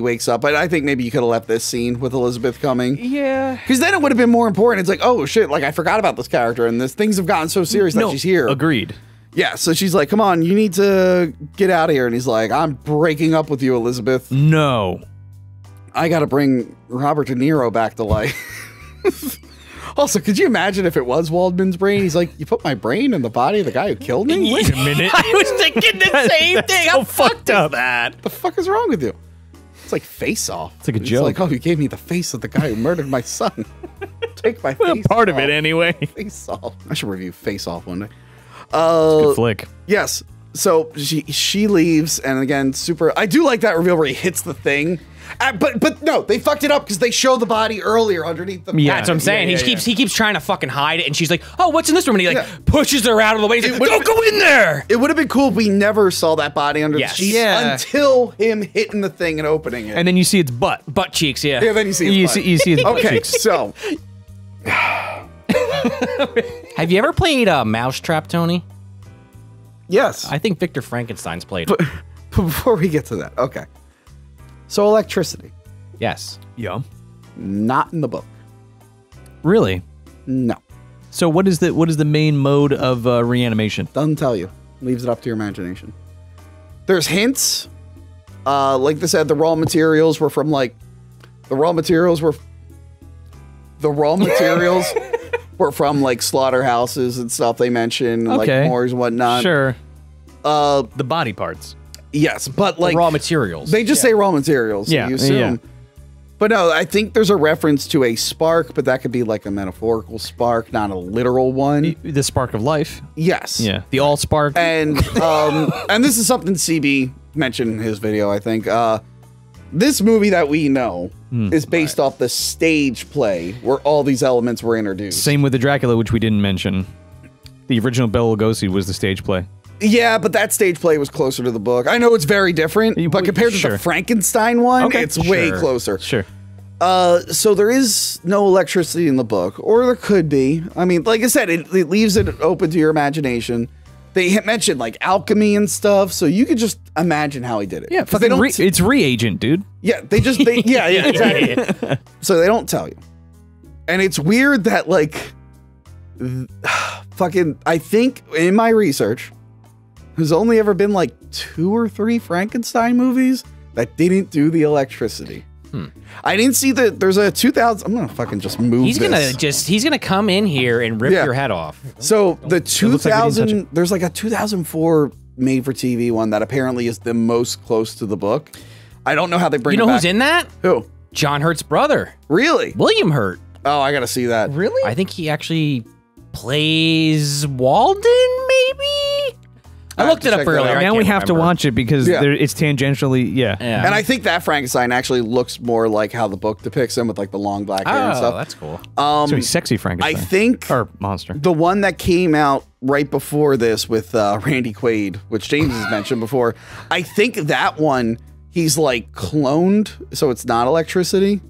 wakes up, but I think maybe you could have left this scene with Elizabeth coming. Yeah. Because then it would have been more important. It's like, oh shit, like I forgot about this character and things have gotten so serious that she's here. Agreed. Yeah, so she's like, come on, you need to get out of here. And he's like, I'm breaking up with you, Elizabeth. No. I got to bring Robert De Niro back to life. Also, could you imagine if it was Waldman's brain? He's like, you put my brain in the body of the guy who killed me? Wait a minute. I was thinking the same thing. How fucked up that? What the fuck is wrong with you? It's like Face Off. It's like a joke. Like, oh, you gave me the face of the guy who murdered my son. Take my face Part of off. it anyway. Face Off. I should review Face Off one day. Good flick. Yes. So she leaves, and again, I do like that reveal where he hits the thing. But no, they fucked it up because they show the body earlier underneath the. Yeah. That's what I'm saying. Yeah, he keeps trying to fucking hide it, and she's like, "Oh, what's in this room?" And he Yeah. pushes her out of the way. He's like, "Don't go in there." It would have been cool if we never saw that body under Yes. the sheets Yeah. until him hitting the thing and opening it. And then you see its butt. Butt cheeks, yeah. yeah, then you see his You butt. see its butt Okay, cheeks. so Have you ever played Mousetrap, Tony? yes. I think Victor Frankenstein's played it. Before we get to that, okay. So electricity, Yes. Yeah. not in the book. Really? No, So what is the main mode of reanimation? doesn't tell you. Leaves it up to your imagination. There's hints. Like they said, the raw materials were from like from like slaughterhouses and stuff they mentioned, like Okay. morgues and whatnot. Sure. The body parts. Yes, but like Raw materials. they just say raw materials. So Yeah, you assume. yeah. But no, I think there's a reference to a spark, but that could be like a metaphorical spark, not a literal one. The spark of life. Yes. Yeah. The all spark. And this is something CB mentioned in his video, I think. This movie that we know is based off the stage play where all these elements were introduced. Same with the Dracula, which we didn't mention. The original Bela Lugosi was the stage play. Yeah, but that stage play was closer to the book. I know it's very different, but compared to the Frankenstein one, it's way closer. Sure. So there is no electricity in the book, or there could be. I mean, like I said, it leaves it open to your imagination. They mentioned like alchemy and stuff, so you could just imagine how he did it. Yeah, it's reagent, dude. Yeah, yeah, exactly. So they don't tell you. And it's weird that like I think in my research, there's only ever been like 2 or 3 Frankenstein movies that didn't do the electricity. I didn't see that there's a 2000. I'm gonna fucking just move. He's gonna come in here and rip your head off. So the 2000, there's like a 2004 made-for-TV one that apparently is the most close to the book. I don't know how they bring. You know it back. who's in that? Who? John Hurt's brother. Really? William Hurt. Oh, I gotta see that. Really? I think he actually plays Walden, maybe? I looked it up earlier. Now we have to watch it because it's tangentially, And I think that Frankenstein actually looks more like how the book depicts him with like the long black hair and stuff. Oh, that's cool. So he's sexy Frankenstein. I think or monster. The one that came out right before this with Randy Quaid, which James has mentioned before. I think that one he's like cloned, so it's not electricity.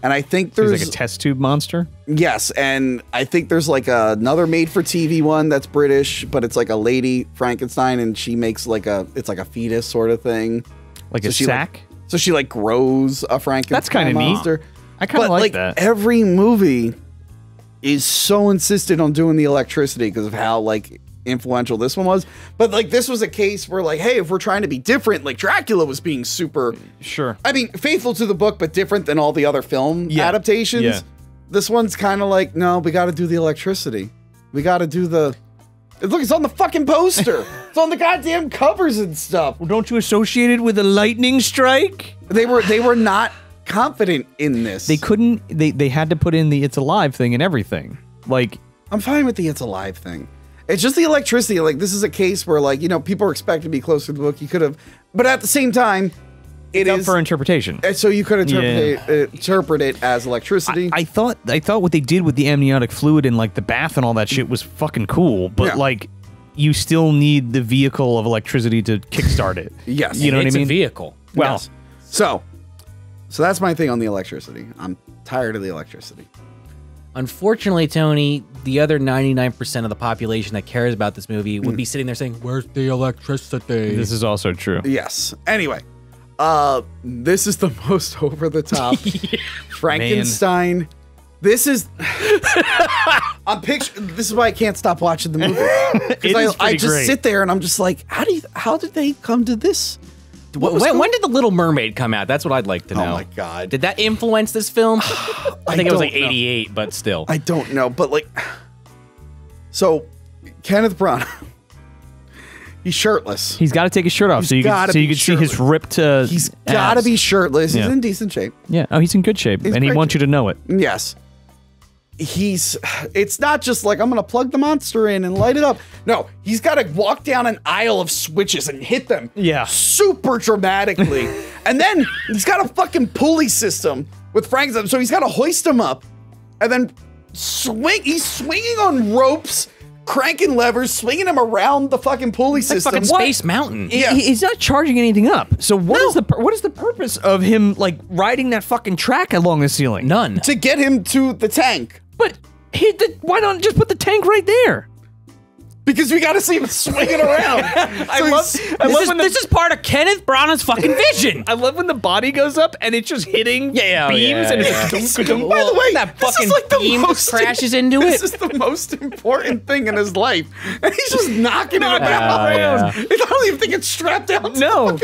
And I think there's like a test tube monster. Yes, and I think there's like another made-for-TV one that's British, but it's like a lady Frankenstein, and she makes like it's like a fetus sort of thing, like a sack. So she like grows a Frankenstein. That's kind of monster. neat. I kind of like that. Every movie is so insistent on doing the electricity because of how like influential this one was. But like this was a case where like, hey, if we're trying to be different, like Dracula was being super I mean, faithful to the book, but different than all the other film adaptations. Yeah. This one's kind of like, no, we got to do the electricity. We got to do the. Look, it's on the fucking poster. It's on the goddamn covers and stuff. Well, don't you associate it with a lightning strike? They were not confident in this. They couldn't. They had to put in the "It's Alive" thing and everything. Like, I'm fine with the "It's Alive" thing. It's just the electricity. Like, this is a case where, like, you know, people are expected to be close to the book. You could have, but at the same time, it is up for interpretation. So you could interpret it as electricity. I thought what they did with the amniotic fluid in like the bath and all that shit was fucking cool. But like, you still need the vehicle of electricity to kickstart it. Yes, you know what I mean. It's a vehicle. Well, yes. So that's my thing on the electricity. I'm tired of the electricity. Unfortunately, Tony, the other 99% of the population that cares about this movie would be sitting there saying, "Where's the electricity?" This is also true. Yes. Anyway, this is the most over the top Frankenstein. Man. This is this is why I can't stop watching the movie. Because I just sit there and I'm just like, how did they come to this? When did The Little Mermaid come out? That's what I'd like to know. Oh my God. Did that influence this film? I think it was like 88, but still. I don't know, but like, so Kenneth Branagh, he's shirtless. He's got to take his shirt off so you can see his ripped He's got to be shirtless. He's in decent shape. Yeah. Oh, he's in good shape. And he wants you to know it. Yes. It's not just like, I'm going to plug the monster in and light it up. No, he's got to walk down an aisle of switches and hit them super dramatically. And then he's got a fucking pulley system with Frankenstein. So he's got to hoist him up and then he's swinging on ropes, cranking levers, swinging him around the fucking pulley system. Fucking Space Mountain. Yeah. He's not charging anything up. So what is the purpose of him like riding that fucking track along the ceiling? None. To get him to the tank. But why not just put the tank right there? Because we got to see him swinging around. This is part of Kenneth Branagh's fucking vision. I love when the body goes up and it's just hitting beams and it's by the way, that fucking beam crashes into it. This is the most important thing in his life, and he's just knocking it around. I don't even think it's strapped down. No.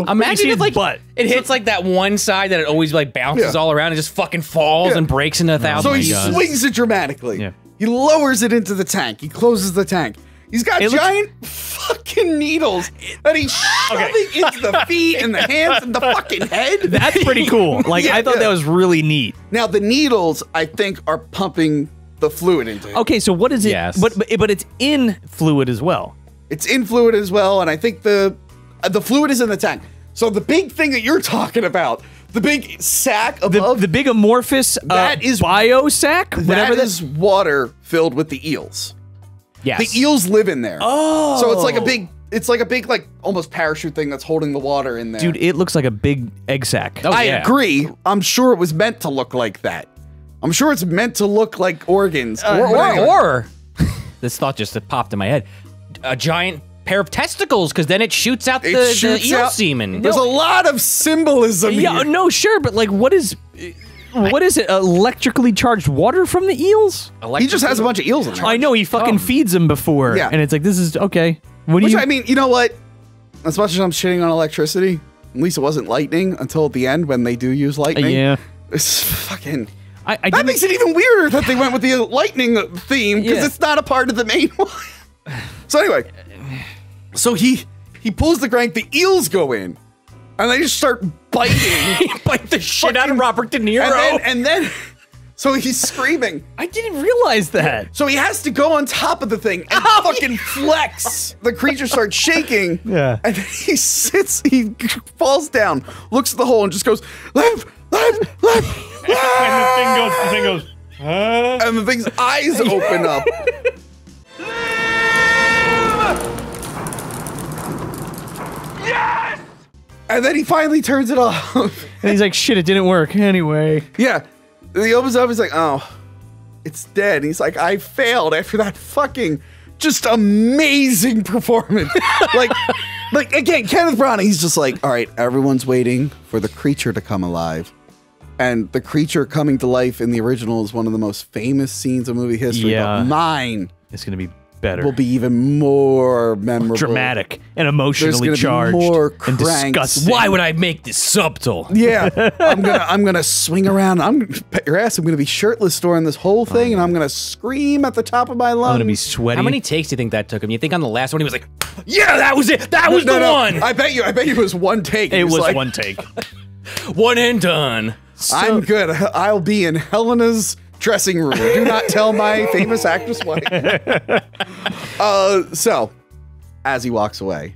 Imagine if like it hits like that one side that it always like bounces all around and just fucking falls and breaks into 1,000. So he swings it dramatically. Yeah. He lowers it into the tank. He closes the tank. He's got giant fucking needles that he's shoving into the feet and the hands and the fucking head. That's pretty cool. Like, I thought that was really neat. Now, the needles, I think, are pumping the fluid into him. Okay, so what is it? Yes. But it's in fluid as well. It's in fluid as well, and I think the fluid is in the tank. So the big thing that you're talking about, the big sack above... The big amorphous bio sack? That is water filled with the eels. Yes. The eels live in there. Oh. So it's like a big it's like a big, like, almost parachute thing that's holding the water in there. Dude, it looks like a big egg sack. Oh, I yeah. agree. I'm sure it was meant to look like that. I'm sure it's meant to look like organs. Or this thought just popped in my head. A giant pair of testicles, because then it shoots out the eel semen. There's a lot of symbolism Yeah, here. no, sure, but like, what is it? Electrically charged water from the eels? He just has a bunch of eels in there. I know, he fucking feeds them before. Yeah. And it's like, this is, okay. What do Which, you... I mean, you know what? As much as I'm shitting on electricity, at least it wasn't lightning until the end when they do use lightning. yeah. It's fucking... I that didn't- makes it even weirder that they went with the lightning theme, because Yeah. it's not a part of the main one. So anyway, so he pulls the crank, the eels go in, and they just start biting. Bite the shit out of Robert De Niro. And then, so he's screaming. I didn't realize that. So he has to go on top of the thing and fucking flex. The creature starts shaking. Yeah. And then he falls down, looks at the hole, and just goes, left, left, left. And the thing goes, And the thing's eyes open up. Yes! And then he finally turns it off. and he's like, shit, it didn't work anyway. Yeah. He opens up, he's like, oh, it's dead. He's like, I failed after that fucking just amazing performance. like again, Kenneth Branagh, he's just like, all right, everyone's waiting for the creature to come alive. And the creature coming to life in the original is one of the most famous scenes of movie history. Yeah. But mine It's going to be better. will be even more memorable. dramatic and There's emotionally gonna charged. be more and cranks. disgusting. Why would I make this subtle? Yeah, I'm gonna swing around. I'm gonna pet your ass. I'm gonna be shirtless during this whole thing, and I'm gonna scream at the top of my lungs. I'm going to be sweaty. How many takes do you think that took him? You think on the last one he was like, yeah, that was it. That was No, the no, one. I bet you it was one take. It was like, one take. One and done. I'm good. I'll be in Helena's dressing room. Do not tell my famous actress wife. So, as he walks away,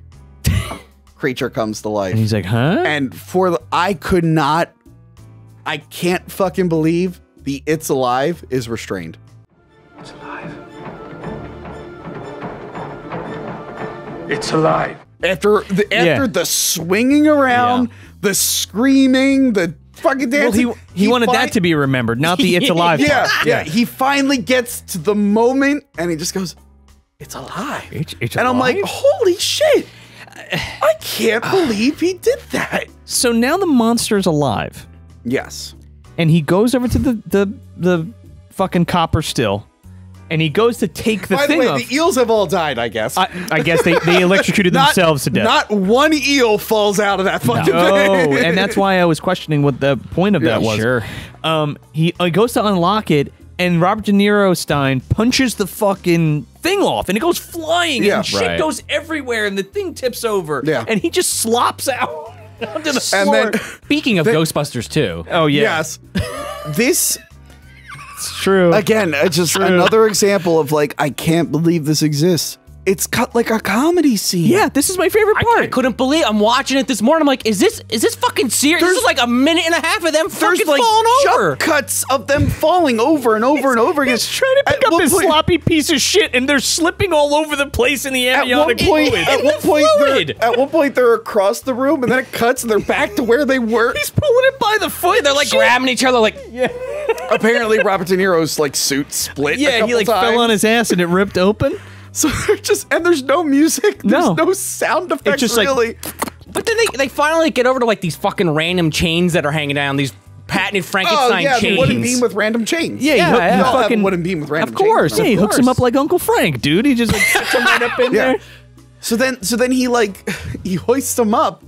creature comes to life. And he's like, huh? And I can't fucking believe the "It's Alive" is restrained. It's alive. It's alive. After the swinging around, the screaming, the fucking dancing. Well, he wanted that to be remembered, not the "It's Alive" Yeah, part. yeah. He finally gets to the moment, and he just goes, "It's alive." It's and I'm like, alive? "Holy shit! I can't believe he did that." So now the monster's alive, Yes. and he goes over to the fucking copper still, and he goes to take the By the thing way, off. the eels have all died, I guess. I guess they electrocuted themselves to death. Not one eel falls out of that fucking Oh, thing. and that's why I was questioning what the point of that was. Sure. He goes to unlock it, and Robert De Niro Stein punches the fucking thing off, and it goes flying, Yeah, and shit right. goes everywhere, and the thing tips over, Yeah. and he just slops out onto the And floor. then- Speaking of Ghostbusters 2. oh yeah, Yes. This it's true. again, just another example of like, I can't believe this exists. It's cut like a comedy scene. Yeah, this is my favorite part. I couldn't believe I'm watching it this morning. I'm like, is this fucking serious? This is like a minute and a half of them There's fucking like falling over. jump cuts of them falling over and over and over again. He's trying to pick At up one this point- sloppy piece of shit, and they're slipping all over the place in the At amniotic one point, fluid. at one point, they're across the room, and then it cuts, and they're back to where they were. He's pulling it by the foot. They're like Shit. grabbing each other like, Apparently, Robert De Niro's like suit split. Yeah, a he like couple fell on times. his ass and it ripped open. So they're just, and there's no music. There's No. no sound effects. just like- really. but then they finally get over to like these fucking random chains that are hanging down, these patented Frankenstein Oh yeah, the chains. wooden beam with random chains. Yeah, Yeah, he, yeah. We all have a fucking wooden beam with random Of course, chains. yeah, he Of hooks him course. up like Uncle Frank, dude. He just like sticks him right up in Yeah. there. So then he like he hoists him up,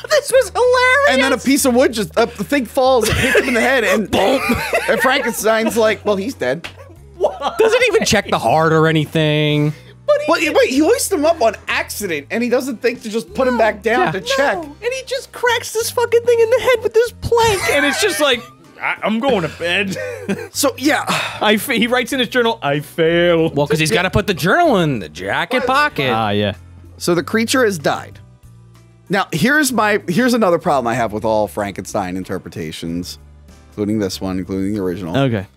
This was hilarious. and then a piece of wood just the thing falls and hits him in the head, and boom. And Frankenstein's like, well, he's dead. doesn't even check the heart or anything. Wait, he hoists him up on accident, and he doesn't think to just put him back down to check. And he just cracks this fucking thing in the head with this plank, and it's just like, I'm going to bed. So yeah, He writes in his journal, I fail. Well, because he's got to put the journal in the jacket pocket. Yeah. so the creature has died. Now here's another problem I have with all Frankenstein interpretations, including this one, including the original. Okay.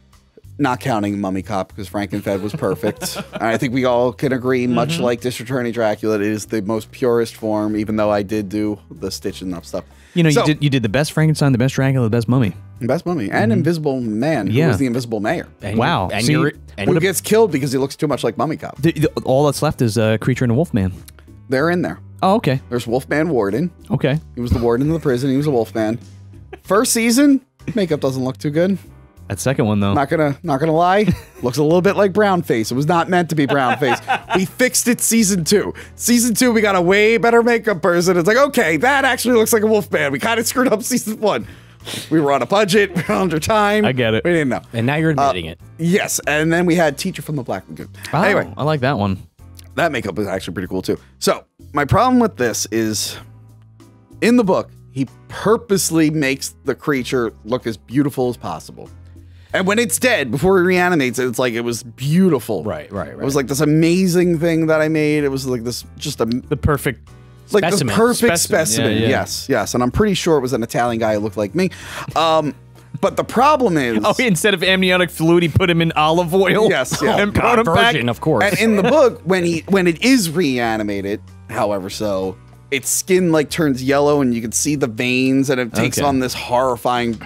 not counting Mummy Cop because Frankenfed was perfect. And I think we all can agree, much like District Attorney Dracula, it is the most purest form, even though I did do the stitching up stuff. You know, So- you did the best Frankenstein, the best Dracula, the best Mummy. Best Mummy. And Invisible Man, who Yeah. was the Invisible Mayor. And Wow. And See, you're, and Who gets killed because he looks too much like Mummy Cop. All that's left is Creature and a Wolfman. They're in there. Oh, okay. There's Wolfman Warden. Okay. He was the warden of the prison. He was a Wolfman. First season, makeup doesn't look too good. That second one, though. Not gonna lie. Looks a little bit like brown face. It was not meant to be brown face. We fixed it season 2. Season 2, we got a way better makeup person. It's like, okay, that actually looks like a Wolfman. We kind of screwed up season 1. We were on a budget, we were under time. I get it. We didn't know. and now you're admitting it. Yes, and then we had Teacher from the Black Lagoon. Oh, Anyway, I like that one. that makeup is actually pretty cool too. So my problem with this is, in the book, he purposely makes the creature look as beautiful as possible. And when it's dead, before he reanimates it, it's like it was beautiful. Right. It was like this amazing thing that I made. It was like this, just The perfect. like Specimen. the perfect Specimen. specimen. Yeah, yeah. Yes. And I'm pretty sure it was an Italian guy who looked like me. But the problem is, Oh, instead of amniotic fluid, he put him in olive oil. Yes, yeah. And brought him back. Virgin, of course. and in the book, when it is reanimated, however, so its skin like turns yellow and you can see the veins, and it takes Okay. on this horrifying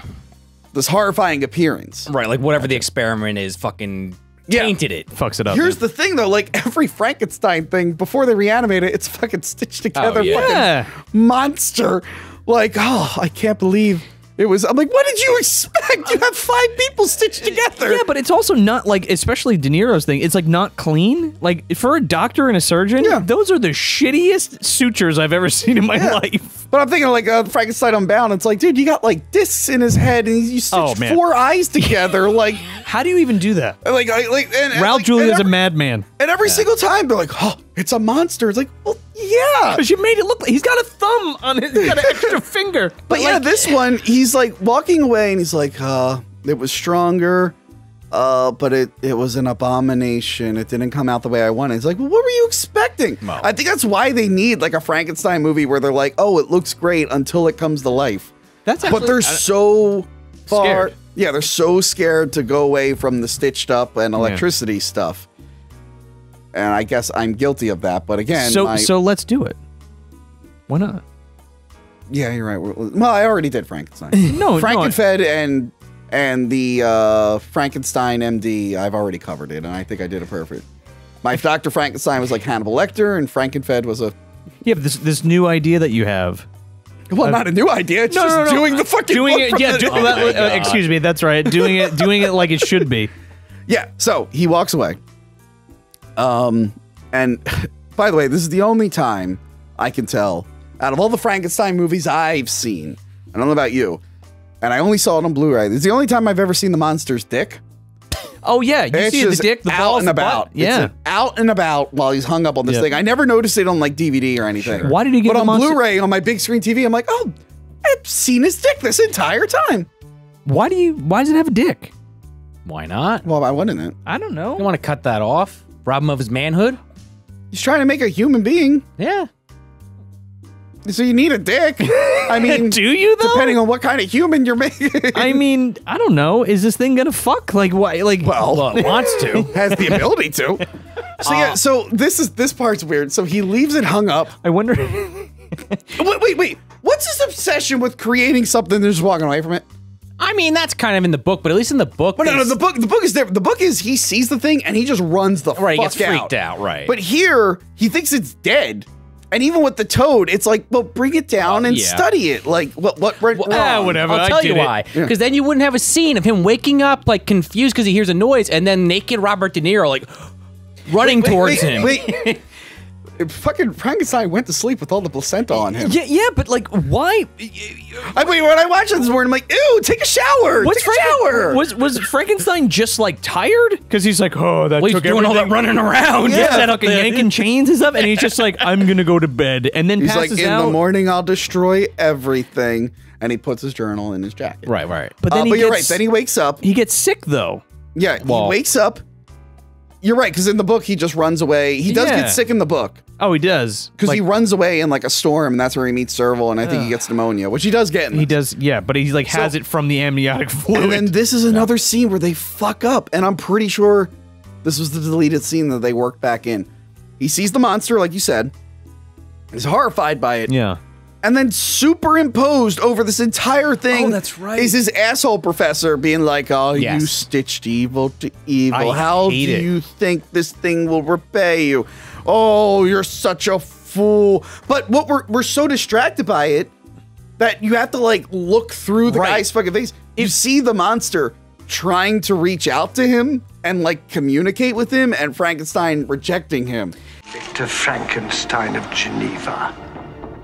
appearance. Right, like whatever the experiment is fucking Yeah. tainted it. Fucks it up. Here's the thing, though, like every Frankenstein thing, before they reanimate it, it's fucking stitched together, yeah. fucking monster. Like, oh, I can't believe it was. I'm like, what did you expect? You have 5 people stitched together. Yeah, but it's also not like, especially De Niro's thing, it's like not clean. Like for a doctor and a surgeon, Yeah. those are the shittiest sutures I've ever seen in my life. But I'm thinking like Frankenstein Unbound. It's like, dude, you got like discs in his head, and you stitched man. 4 eyes together. Like, How do you even do that? and Ralph like, Julia's and a madman. And every single time they're like, oh, it's a monster. It's like, well, yeah. Because you made it look like he's got a thumb on his, he's got an extra finger. But yeah, this one, he's like walking away and he's like, it was stronger, but it was an abomination. It didn't come out the way I wanted. It's like, well, what were you expecting? Well. I think that's why they need like a Frankenstein movie where they're like, oh, it looks great until it comes to life. That's But actually- they're so far. Scared. Yeah, they're so scared to go away from the stitched up and electricity stuff. And I guess I'm guilty of that. But again, So let's do it. Why not? yeah, you're right. Well, I already did Frankenstein. No, Frankenfed and the Frankenstein MD, I've already covered it, and I think I did it perfect. My Dr. Frankenstein was like Hannibal Lecter, and Frankenfed was a Yeah, but this new idea that you have. well, not a new idea. It's just doing the fucking doing book it. from Yeah, the- excuse me. That's right. Doing it like it should be. Yeah. So he walks away. And by the way, this is the only time I can tell out of all the Frankenstein movies I've seen. I don't know about you, and I only saw it on Blu-ray. This is the only time I've ever seen the monster's dick. Oh yeah, you It's see the just dick, the out balls, and the about. butt. Yeah. It's out and about while he's hung up on this Yeah. thing. I never noticed it on like DVD or anything. Sure. Why did he give But the on monster- Blu-ray on my big screen TV, I'm like, oh, I've seen his dick this entire time. Why does it have a dick? Why not? Well, why wouldn't it? I don't know. You want to cut that off? Rob him of his manhood? He's trying to make a human being, Yeah. so you need a dick. I mean, Do you though? depending on what kind of human you're making. I mean, I don't know. Is this thing gonna fuck? Like why? Like Well, it wants to. has the ability to. So yeah, so this part's weird. So he leaves it hung up. I wonder. Wait. What's his obsession with creating something and just walking away from it? I mean, that's kind of in the book, but at least in the book, But no, the book is different. The book is he sees the thing and he just runs the Right, he fuck gets freaked out, right. But here he thinks it's dead, and even with the toad, it's like, well, bring it down and yeah. study it. Like what went wrong? whatever. I'll I tell you did it. why. Because then you wouldn't have a scene of him waking up like confused because he hears a noise, and then naked Robert De Niro like running towards him. Wait. Fucking Frankenstein went to sleep with all the placenta on him. yeah, but like, why? I mean, when I watched it this morning, I'm like, ew, take a shower. Take a shower. Was Frankenstein just like tired? Because he's like, oh, that Well, he's took doing all that everything. running around. Yeah, Fucking yanking chains and stuff, and he's just like, I'm gonna go to bed, and then He's like, passes in out. the morning, I'll destroy everything. And he puts his journal in his jacket. Right. But then But you're right. gets- Then he wakes up. He gets sick though. Yeah, Well- he wakes up. you're right, because in the book, he just runs away. He does get sick in the book. Oh, he does. Because he runs away in like a storm, and that's where he meets Serval, and I think he gets pneumonia, which he does get. He does, yeah, but he like has it from the amniotic fluid. And then this is another scene where they fuck up, and I'm pretty sure this was the deleted scene that they worked back in. He sees the monster, like you said. He's horrified by it. Yeah. And then superimposed over this entire thing that's right. is his asshole professor being like, oh, you stitched evil to evil. How do you think this thing will repay you? Oh, you're such a fool. But what we're so distracted by it that you have to like look through the guy's fucking face. You see the monster trying to reach out to him and like communicate with him, and Frankenstein rejecting him. Victor Frankenstein of Geneva.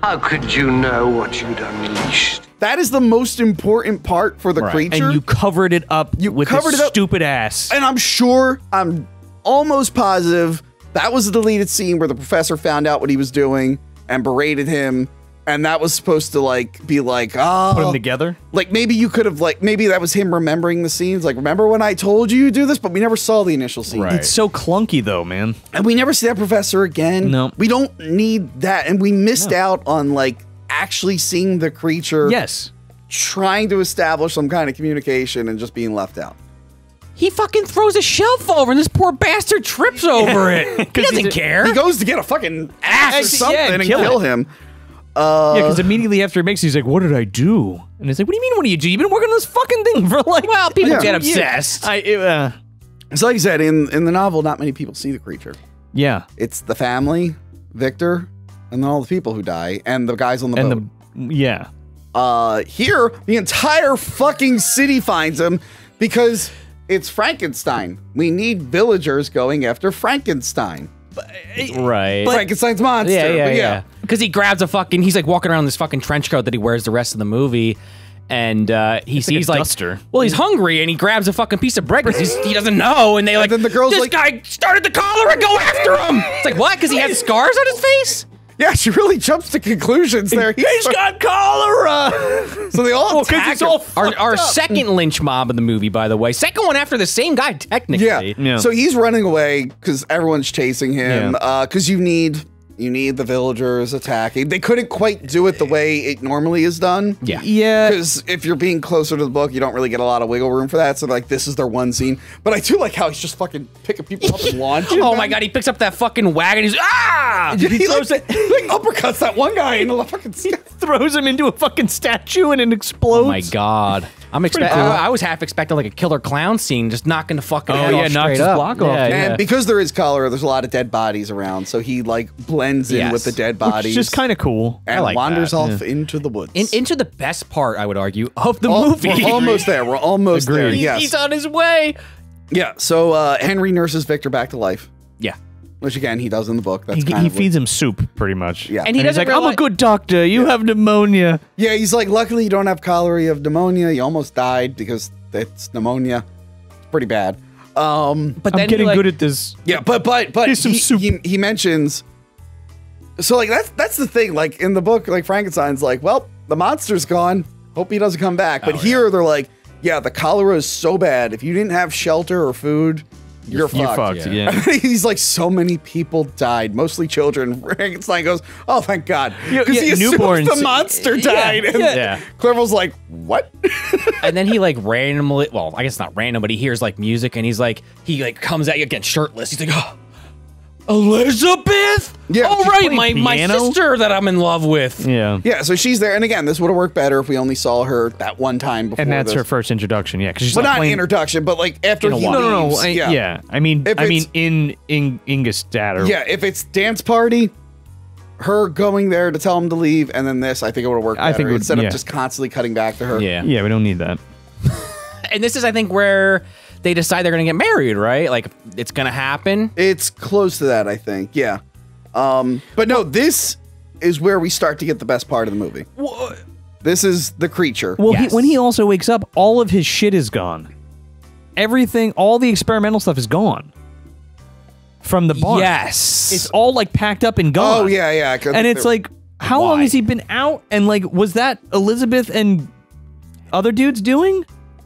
How could you know what you'd unleashed? That is the most important part for the creature. And you covered it up with this stupid ass. And I'm almost positive that was a deleted scene where the professor found out what he was doing and berated him. And that was supposed to like be like, oh, put them together. Like maybe you could have like, maybe that was him remembering the scenes. Like, remember when I told you to do this, but we never saw the initial scene. Right. It's so clunky though, man. And we never see that professor again. No, we don't need that. And we missed out on like actually seeing the creature. Yes. Trying to establish some kind of communication and just being left out. He fucking throws a shelf over and this poor bastard trips over it. He doesn't care. He goes to get a fucking axe or something and kill him. Yeah, because immediately after he makes it, he's like, what did I do? And he's like, what do you mean, what do you do? You've been working on this fucking thing for like... Well, people get obsessed. So like I said, in the novel, not many people see the creature. Yeah. It's the family, Victor, and then all the people who die, and the guys on the boat. Yeah. Here, the entire fucking city finds him because it's Frankenstein. We need villagers going after Frankenstein. Right. Frankenstein's monster. Yeah. Because he grabs a fucking, he's like walking around in this fucking trench coat that he wears the rest of the movie. And he sees like, well, he's hungry and he grabs a fucking piece of bread because he doesn't know. And they like, and then the girl's this like, guy started the cholera, go after him. It's like, what? Because he had scars on his face? Yeah, she really jumps to conclusions there. He's got cholera. So they all attack our second lynch mob in the movie, by the way. Second one after the same guy, technically. Yeah. So he's running away because everyone's chasing him. Because you need the villagers attacking. They couldn't quite do it the way it normally is done. Yeah. Because if you're being closer to the book, you don't really get a lot of wiggle room for that. So like, this is their one scene. But I do like how he's just fucking picking people up and launching Oh them. my god, he picks up that fucking wagon. He's He throws it, like uppercuts that one guy into the fucking throws him into a fucking statue and it explodes. Oh my god. I was half expecting like a killer clown scene, just knocking the fucking head off knock his straight up. block off. And because there is cholera, there's a lot of dead bodies around. So he like blends in with the dead bodies. Which is just kind of cool. And like wanders off into the woods. Into the best part, I would argue, of the movie. We're almost there. We're almost there. Yes. He's on his way. Yeah. So Henry nurses Victor back to life. Yeah. Which again, he does in the book. That's he feeds him soup, pretty much. Yeah. And he's like, I'm a good doctor. You have pneumonia. Yeah, he's like, luckily you don't have cholera, you have pneumonia. You almost died because it's pneumonia. It's pretty bad. But I'm then getting good at this. Yeah, but Here's some soup. He mentions. So like that's the thing. Like in the book, like Frankenstein's like, well, the monster's gone. Hope he doesn't come back. But here they're like, yeah, the cholera is so bad. If you didn't have shelter or food, you're fucked. Yeah. He's like, so many people died, mostly children. Frankenstein goes, oh, thank God. Because he assumes newborns. the monster died. And Clerval's like, what? And then he like randomly, well, I guess not random, but he hears like music and he comes at you again shirtless. He's like, oh, Elizabeth? Yeah. Oh, right, my sister that I'm in love with. Yeah. Yeah, so she's there. And again, this would have worked better if we only saw her that one time before. And that's her first introduction, yeah. She's But like not playing, introduction, but like after he leaves. Yeah. I mean, in Ingolstadt. Or, yeah, if it's dance party, her going there to tell him to leave, and then this, I think it would have worked better. Instead of just constantly cutting back to her. Yeah. Yeah, we don't need that. And this is, I think, where they decide they're going to get married, right? Like, it's going to happen. It's close to that, I think. Yeah. But no, this is where we start to get the best part of the movie. This is the creature. Well, when he also wakes up, all of his shit is gone. Everything, all the experimental stuff is gone. From the barn. Yes. It's all like packed up and gone. Oh, yeah. And it's like, how long has he been out? And like, was that Elizabeth and other dudes doing?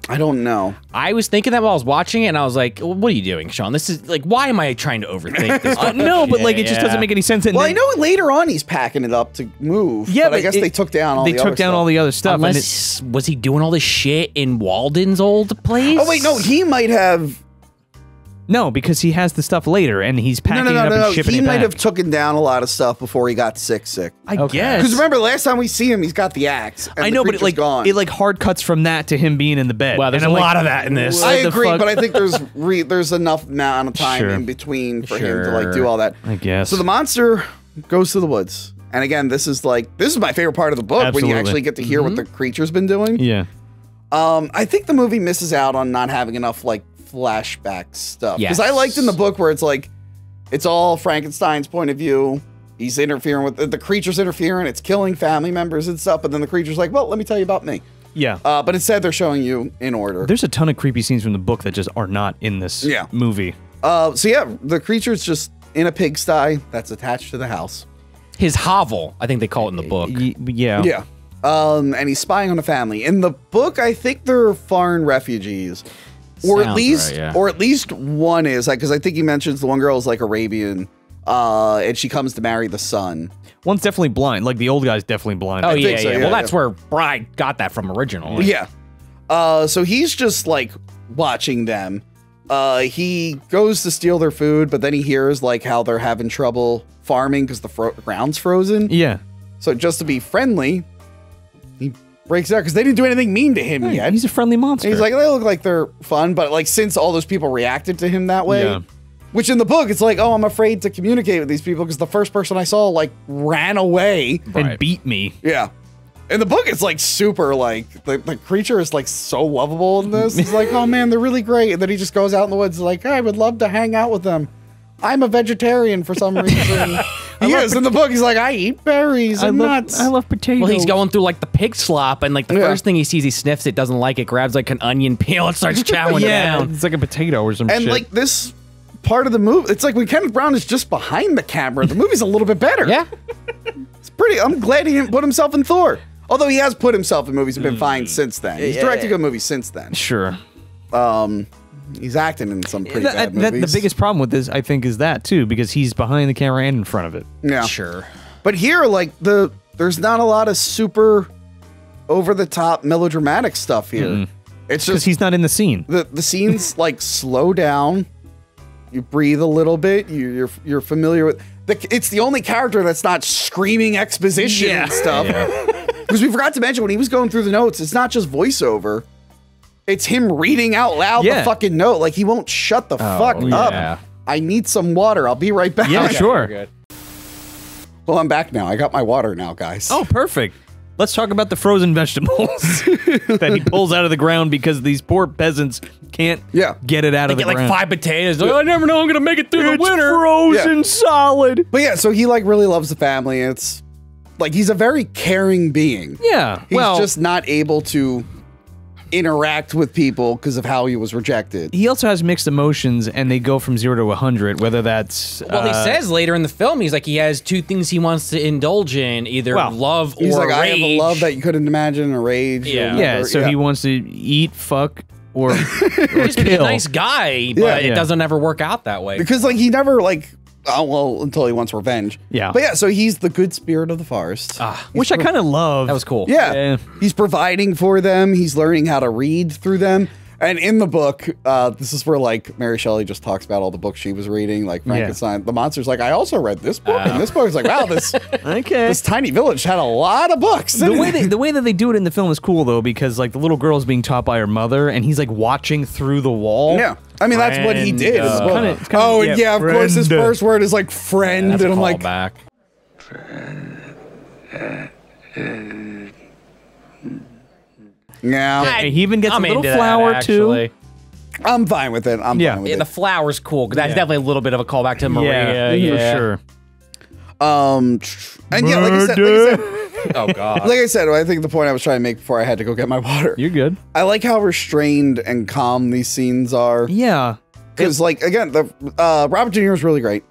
I don't know. I was thinking that while I was watching it, and I was like, well, "What are you doing, Sean? This is like, why am I trying to overthink this?" No, but like it just doesn't make any sense. And Well, I then- know later on he's packing it up to move. Yeah, but I guess they took down all they the took other down stuff. all the other stuff. and Unless was he doing all this shit in Walden's old place? Oh wait, no, he might have. no, because he has the stuff later, and he's packing it up and shipping He it might back. have taken down a lot of stuff before he got sick. I Okay. guess. Because remember, last time we see him, he's got the axe. And I the know, but it creature's like gone. it like hard cuts from that to him being in the bed. Well, there's And a I'm like, lot of that in this. I what the agree, fuck? but I think there's enough amount of time Sure. in between for him to like Sure. do all that. I guess. So the monster goes to the woods, and again, this is my favorite part of the book when Absolutely. you actually get to hear what the creature's been doing. yeah. I think the movie misses out on not having enough like flashback stuff because I Yes. liked in the book where it's like it's all Frankenstein's point of view. He's interfering with the creature's interfering. It's killing family members and stuff. But then the creature's like, well, let me tell you about me. Yeah. But instead, they're showing you in order. There's a ton of creepy scenes from the book that just are not in this movie. So yeah, the creature's just in a pigsty that's attached to the house. His hovel, I think they call it in the book. Yeah. Yeah. And he's spying on a family. In the book, I think they're foreign refugees. Or at Sounds least, right, yeah. or at least one is like, because I think he mentions the one girl is like Arabian, and she comes to marry the son. One's definitely blind. Like the old guy's definitely blind. Oh, yeah, think so, yeah. yeah, Well, that's yeah. where Bride got that from originally. Yeah. So he's just like watching them. He goes to steal their food, but then he hears like how they're having trouble farming because the ground's frozen. Yeah. So just to be friendly, he breaks out because they didn't do anything mean to him yet. He's a friendly monster. And he's like, they look like they're fun, but like since all those people reacted to him that way, Yeah. which in the book it's like, oh, I'm afraid to communicate with these people because the first person I saw like ran away and beat me. Yeah. In the book, it's like super like the creature is like so lovable in this. He's like, oh man, they're really great. And then he just goes out in the woods like, I would love to hang out with them. I'm a vegetarian for some reason. He is in the book. He's like, I eat berries and nuts. I love potatoes. Well, he's going through like the pig slop, and like the first thing he sees, he sniffs it, doesn't like it, grabs like an onion peel and starts chowing yeah, down. it's like a potato or some And shit. like this part of the movie, it's like when Kenneth Branagh is just behind the camera, the movie's a little bit better. Yeah. It's pretty. I'm glad he didn't put himself in Thor. Although he has put himself in movies and been fine since then. He's directed good movies since then. Sure. He's acting in some pretty bad movies. The biggest problem with this, I think, is that too, because he's behind the camera and in front of it. Yeah. Sure. But here, like there's not a lot of super over the top melodramatic stuff here. It's Because just he's not in the scene. the scenes like slow down. You breathe a little bit. You're familiar with it's the only character that's not screaming exposition and stuff. Because we forgot to mention when he was going through the notes, it's not just voiceover. It's him reading out loud the fucking note. Like he won't shut the fuck up. I need some water. I'll be right back. Yeah, sure. Well, I'm back now. I got my water now, guys. Oh, perfect. Let's talk about the frozen vegetables that he pulls out of the ground because these poor peasants can't get it out of the Get like ground. 5 potatoes. Like, I never know I'm gonna make it through the winter. Frozen solid. But yeah, so he like really loves the family. It's like he's a very caring being. Yeah. He's well, just not able to interact with people because of how he was rejected. he also has mixed emotions, and they go from 0 to 100. Whether that's Well, he says later in the film, he's like he has 2 things he wants to indulge in, either love or He's like, rage. I have a love that you couldn't imagine, a rage. Yeah. So he wants to eat, fuck, or Just be a kill. nice guy, but it doesn't ever work out that way. because like he never like until he wants revenge. Yeah. But yeah, so he's the good spirit of the forest. Which I kind of love. That was cool. Yeah. He's providing for them. He's learning how to read through them. And in the book, this is where like Mary Shelley just talks about all the books she was reading, like Frankenstein. The monster's like, I also read this book, and this book is like, wow, this this tiny village had a lot of books. The way that they do it in the film is cool though, because like the little girl's being taught by her mother, and he's like watching through the wall. Yeah. I mean, that's what he did in the book. It's kinda, And yeah, of course, his first word is like friend. That's and I'm a like, callback. yeah, He even gets I'm a little into that, flower too. actually. I'm fine with it. I'm fine with Yeah, it. the flower's cool. That's definitely a little bit of a callback to Maria. Yeah, for sure. And yeah, like I said, Oh god. like I said, I think the point I was trying to make before I had to go get my water. You're good. I like how restrained and calm these scenes are. Yeah. Because, like, again, the Robert De Niro is really great.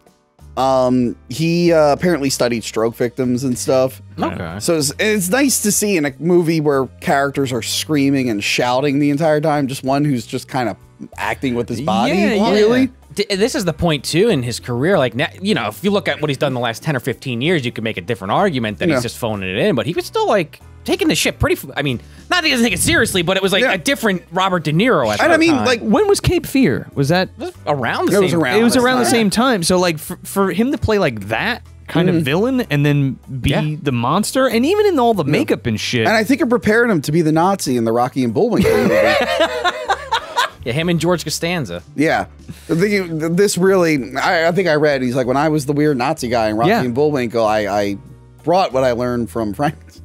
He apparently studied stroke victims and stuff. Okay. So it's nice to see in a movie where characters are screaming and shouting the entire time, just one who's just kind of acting with his body. Really? This is the point too in his career. Like, you know, if you look at what he's done the last 10 or 15 years, you could make a different argument that he's just phoning it in. But he was still like taking the shit pretty. I mean, not that he doesn't take it seriously, but it was like a different Robert De Niro at the time. I mean, like, when was Cape Fear? Was that around the same? It was around the same time. So like for him to play like that kind of villain and then be the monster, and even in all the makeup and shit. And I think it prepared him to be the Nazi in the Rocky and Bullwinkle movie. Yeah, him and George Costanza. Yeah. This really, I think I read, he's like, when I was the weird Nazi guy in Rocky and Bullwinkle, I brought what I learned from Frankenstein.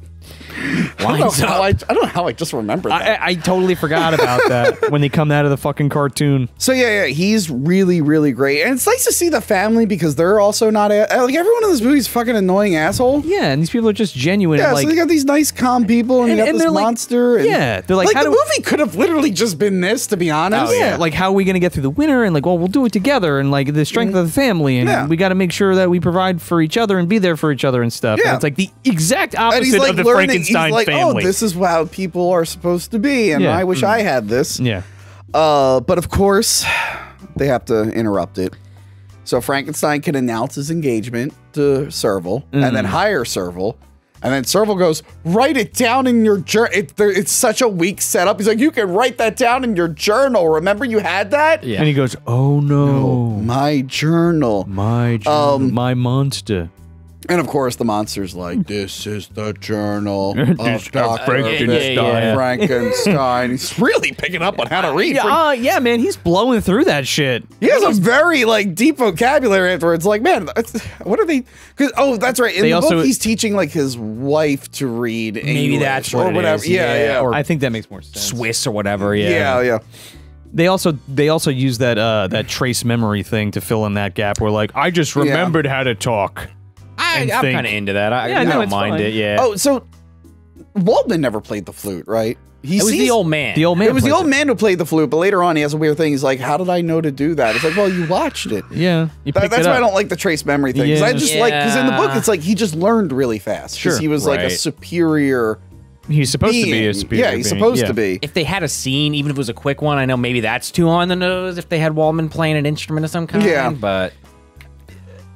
I don't know how I just remembered that. I totally forgot about that when they come out of the fucking cartoon. So yeah, he's really, really great. And it's nice to see the family because they're also not, like everyone in this movie is fucking annoying asshole. Yeah, and these people are just genuine. Yeah, like, so they got these nice, calm people, and you got this monster. Like, yeah, they're like, the movie could have literally just been this, to be honest. Oh, yeah, like how are we going to get through the winter? And like, well, we'll do it together, and like the strength of the family, and we got to make sure that we provide for each other and be there for each other and stuff. Yeah. And it's like the exact opposite of the Frankenstein family. Oh, this is how people are supposed to be, and I wish I had this. Yeah. But of course, they have to interrupt it. So Frankenstein can announce his engagement to Serval, and then hire Serval. And then Serval goes, write it down in your journal. It's such a weak setup. He's like, you can write that down in your journal. Remember you had that? Yeah. And he goes, oh no. My journal. My journal. My monster. And of course, the monster's like, this is the journal of Dr. Frankenstein. He's really picking up on how to read. Yeah, man, he's blowing through that shit. He has a very, like, deep vocabulary afterwards. Like, man, what are they? Oh, that's right. In the book, he's teaching, like, his wife to read English. Maybe that's what or whatever. Yeah. Or I think that makes more sense. Swiss or whatever, Yeah. They also use that trace memory thing to fill in that gap where, like, I just remembered how to talk. I'm kind of into that. I don't mind it. Yeah. Oh, so Waldman never played the flute, right? It was the old man. The old man. It was the old man who played the flute, but later on he has a weird thing. He's like, "How did I know to do that?" It's like, "Well, you watched it." Yeah, that's why I don't like the trace memory thing. Because I just like because in the book it's like he just learned really fast. Because he was like a superior. He's supposed to be a superior. Yeah, he's supposed to be. If they had a scene, even if it was a quick one, I know maybe that's too on the nose. If they had Waldman playing an instrument of some kind, but.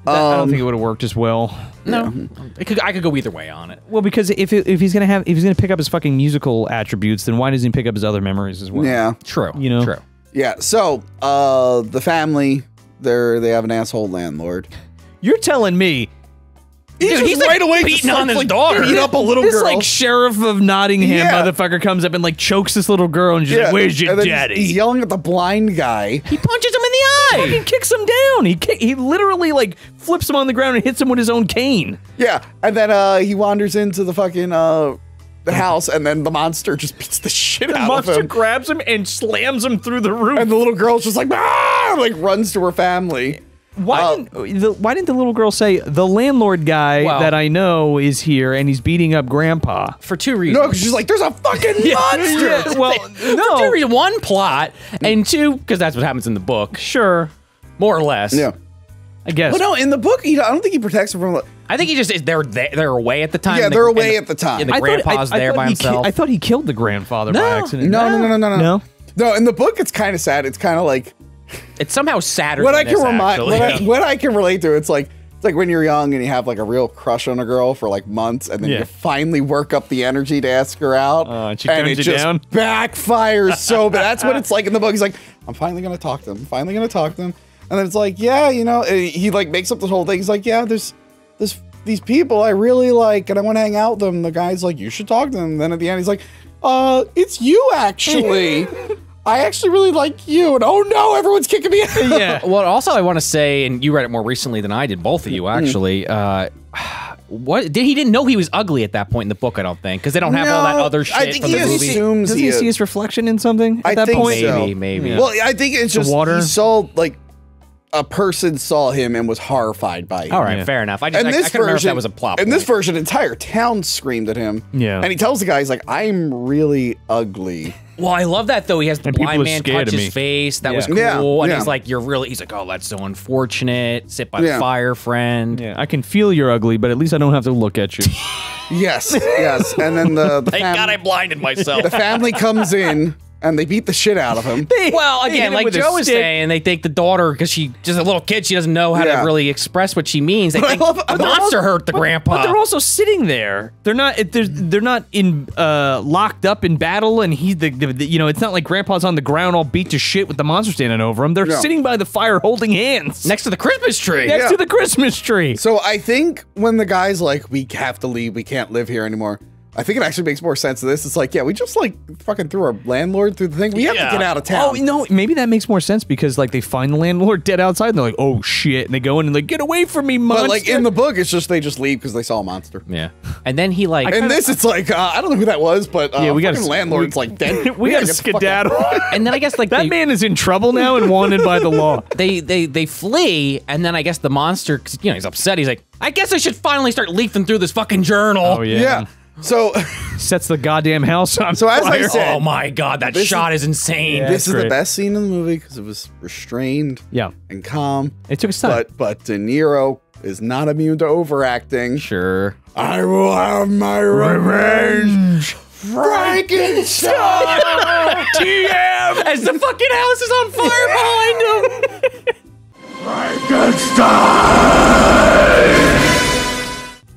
I don't think it would have worked as well. No, I could go either way on it. Well, because if he's gonna pick up his fucking musical attributes, then why doesn't he pick up his other memories as well? Yeah, true. You know, true. Yeah. So, the family, they have an asshole landlord. You're telling me. He's right away beating on his daughter. Beat up a little girl. This like sheriff of Nottingham motherfucker comes up and like chokes this little girl and just like, where's your daddy? He's yelling at the blind guy. He punches him in the eye. Fucking kicks him down. He literally like flips him on the ground and hits him with his own cane. Yeah, and then he wanders into the fucking the house, and then the monster just beats the shit out of him. The monster grabs him and slams him through the roof. And the little girl's just like, ah! Like runs to her family. Why didn't the little girl say, the landlord guy that I know is here and he's beating up grandpa? For two reasons. No, because she's like, there's a fucking monster! Yeah, well, no. For two reasons. One, plot, and two, because that's what happens in the book. Sure. More or less. Yeah. I guess. But no, in the book, I don't think he protects him from... I think he just is. They're away at the time. Yeah, they're away at the time. And the grandpa's there by himself. I thought he killed the grandfather by accident. No. No, in the book, it's kind of sad. It's kind of like... It's somehow sadder what than what I can relate to, it's like when you're young and you have like a real crush on a girl for like months, and then you finally work up the energy to ask her out, and it just backfires so bad. That's what it's like in the book. He's like, I'm finally gonna talk to them. I'm finally gonna talk to them. And then it's like, yeah, you know, he like makes up this whole thing. He's like, yeah, there's these people I really like and I want to hang out with them. The guy's like, you should talk to them. And then at the end he's like, it's you actually. I actually really like you, and oh no, everyone's kicking me out. Yeah. Well, also I want to say, and you read it more recently than I did, both of you actually. He didn't know he was ugly at that point in the book, I don't think, because they don't have all that other shit I think from he the movie. assumes Doesn't he see his reflection in something at that think point? so. Maybe. Well, I think it's just water. he's so like a person saw him and was horrified by him. All right, fair enough. I couldn't remember if that was a plot In point. this version, entire town screamed at him. Yeah. And he tells the guy, he's like, I'm really ugly. Well, I love that though. He has the And people blind are man scared touch of his me. face. That was Yeah. cool. And Yeah. he's like, he's like, oh, that's so unfortunate. Sit by the Yeah. fire, friend. Yeah, I can feel you're ugly, but at least I don't have to look at you. Yes, yes. And then the Thank God I blinded myself. the family comes in and they beat the shit out of him. Well, They hit again, him like with a Joe was stick. saying, they think the daughter, because she's just a little kid, she doesn't know how Yeah. to really express what she means. They But I think love- the but monster hurt the grandpa. But they're also sitting there. They're not. They're not in locked up in battle. And he's the you know. It's not like Grandpa's on the ground all beat to shit with the monster standing over him. They're No. sitting by the fire holding hands next to the Christmas tree. next Yeah. to the Christmas tree. So I think when the guy's like, we have to leave, we can't live here anymore. I think it actually makes more sense to this. It's like, yeah, we just like fucking threw our landlord through the thing. We have to get out of town. Oh no, maybe that makes more sense because like they find the landlord dead outside and they're like, oh shit, and they go in and like, get away from me, monster. But like in the book, it's just they just leave because they saw a monster. Yeah. And then he like, In this, it's like I don't know who that was, but Yeah, we gotta- fucking landlord's like dead. we gotta get the fuck out. skedaddle. and then I guess like That they, man is in trouble now and wanted by the law. they flee, and then I guess the monster, 'cause, you know, he's upset. He's like, I guess I should finally start leafing through this fucking journal. Oh yeah. Yeah. So Sets the goddamn house on So as I fire. said- Oh my god, that This shot is insane. Yeah. this is great. the best scene in the movie because it was restrained Yeah. and calm. It took its time. But De Niro is not immune to overacting. Sure. I will have my revenge. Frankenstein! TM! As the fucking house is on fire behind him.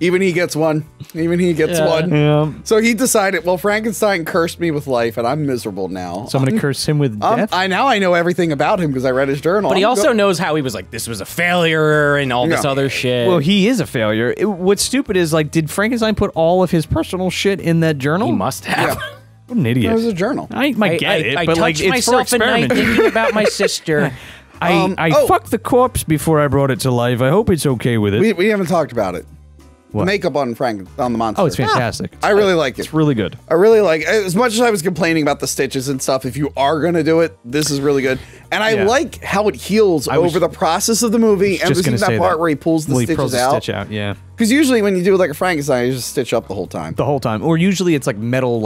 Even he gets one. Even he gets one. Yeah. So he decided, well, Frankenstein cursed me with life, and I'm miserable now. So I'm gonna curse him with death. I know everything about him because I read his journal. But he I'm also knows how he was like, this was a failure and all this Yeah. other shit. Well, he is a failure. What's stupid is like, did Frankenstein put all of his personal shit in that journal? he must have. Yeah. What an idiot. It was a journal. I might get it, I but like touched it's for myself at night experiment. thinking about my sister. I fucked the corpse before I brought it to life. I hope it's okay with it. We haven't talked about it. What? The makeup on the monster. Oh, it's fantastic. I really like it. It's really good. I really like, as much as I was complaining about the stitches and stuff, if you are going to do it, this is really good. And I Yeah. like how it heals I was- over the process of the movie. And Just there's gonna that say part that. where he pulls the Well, he stitches pulls the out. stitch out, yeah. Because usually when you do like a Frankenstein, you just stitch up the whole time. The whole time. Or usually it's like metal,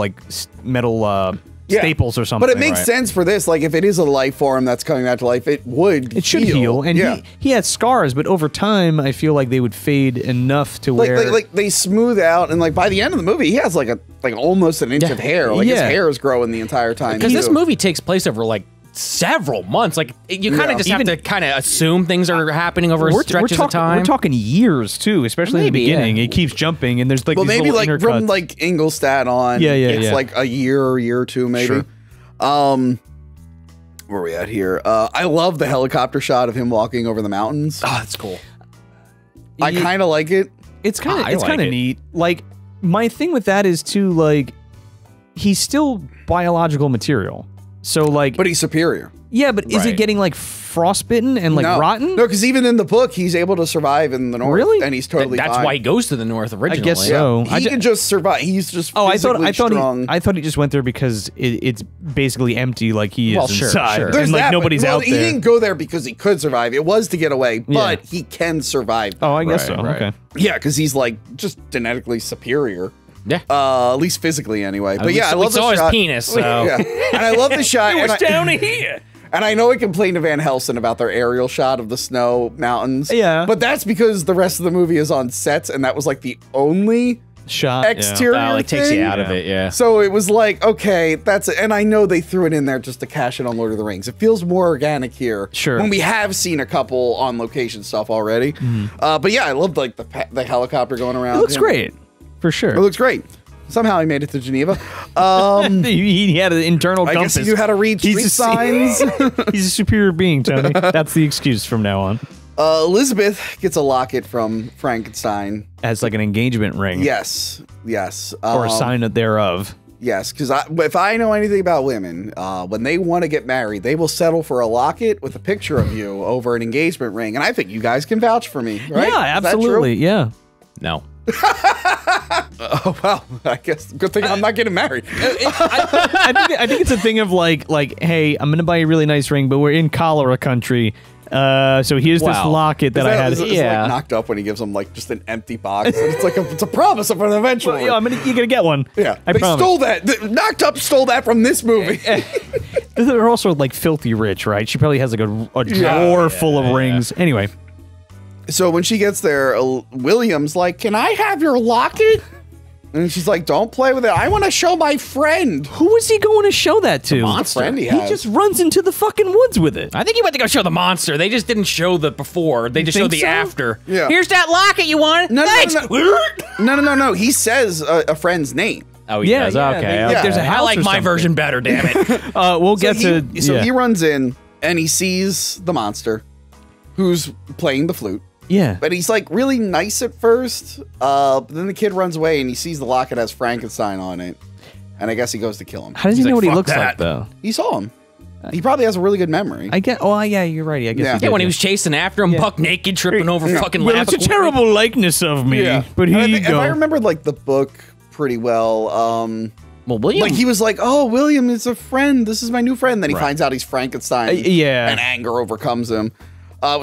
Yeah. staples or something. But it makes right? sense for this. Like if it is a life form that's coming back to life, it would It should heal. And yeah. he had scars, but over time, I feel like they would fade enough to where... Like they smooth out, and like by the end of the movie, he has like almost an inch of hair. Like his Yeah. hair is growing the entire time. Because this too. movie takes place over like several months. Like you kind of Yeah. just have to kind of assume things are happening over stretches of time. We're talking years, too, especially Maybe, in the beginning. yeah. It keeps jumping, and there's like Well, these maybe little like from intercuts. like Ingolstadt on. Yeah, It's yeah. like a year or two, maybe. Sure. Where are we at here? I love the helicopter shot of him walking over the mountains. Oh, that's cool. I kind of like it. It's kind of I it's like kind of it. neat. Like my thing with that is too like he's still biological material. So like But he's superior. yeah, but is it Right. getting like frostbitten and like no. rotten? No, because even in the book, he's able to survive in the north. Really? And he's totally That's fine. why he goes to the north originally. guess so. He can just survive. He's just Oh, I physically thought strong. I thought he just went there because it's basically empty, like he is Well, sure, inside, sure. and There's like that, but- nobody's well, out he there. didn't go there because he could survive. It was to get away, but Yeah. he can survive. Oh, I guess Right, so. right. Okay. Yeah, because he's like just genetically superior. Yeah. At least physically, anyway. But yeah, I we love the saw his shot. penis. So. Yeah, and I love the shot. and I- here. And I know I complained to Van Helsing about their aerial shot of the snow mountains. Yeah. But that's because the rest of the movie is on sets, and that was like the only Shot. exterior That like takes thing. you out of it. Yeah. So it was like, okay, that's it. And I know they threw it in there just to cash in on Lord of the Rings. It feels more organic here. Sure. When we have seen a couple on location stuff already. But yeah, I loved like the helicopter going around. It looks him. great, for sure. It looks great. Somehow he made it to Geneva. he had an internal I compass. guess he knew how to read street He's a- signs. He's a superior being, Tony. That's the excuse from now on. Elizabeth gets a locket from Frankenstein. As like an engagement ring. Yes, yes. Or a sign thereof. Yes, because if I know anything about women, when they want to get married, they will settle for a locket with a picture of you over an engagement ring. And I think you guys can vouch for me, right? Yeah, Is that true? absolutely. Yeah. No. Oh, well, I guess good thing I'm not getting married. I think it's a thing of like, hey, I'm gonna buy you a really nice ring, but we're in cholera country. So here's this locket that I had. Is like knocked up when he gives him like just an empty box. And it's like it's a promise of an eventual. Well, you're gonna get one. Yeah, I they promise. stole that. Knocked Up stole that from this movie. They're also like filthy rich, right? She probably has like a drawer full of rings. Anyway, so when she gets there, William's like, "Can I have your locket?" And she's like, "Don't play with it. I want to show my friend." who is he going to show that to? monster. Friend he He has. just runs into the fucking woods with it. I think he went to go show the monster. They just didn't show the before. They just showed the think so? after. Yeah. Here's that locket you wanted. No, Thanks. No. He says a friend's name. Oh, he Yeah, does? yeah, Okay. they- okay. there's a I house like or my something. version better, damn it. We'll get to. So yeah. he runs in and he sees the monster, who's playing the flute. Yeah. But he's like really nice at first. But then the kid runs away and he sees the locket has Frankenstein on it. And I guess he goes to kill him. How does he He's know like, what he "Fuck looks that." like though? He saw him. He probably has a really good memory. I get. Oh yeah, you're right. I guess. Yeah. he did, Yeah, when he was chasing after him, buck naked, tripping over fucking Well, lap. it's a terrible likeness of me. Yeah. But And here I you think, if go. I remember like the book pretty well, Well, William. like he was like, "Oh, William is a friend. This is my new friend." Then he finds out he's Frankenstein. yeah. And anger overcomes him.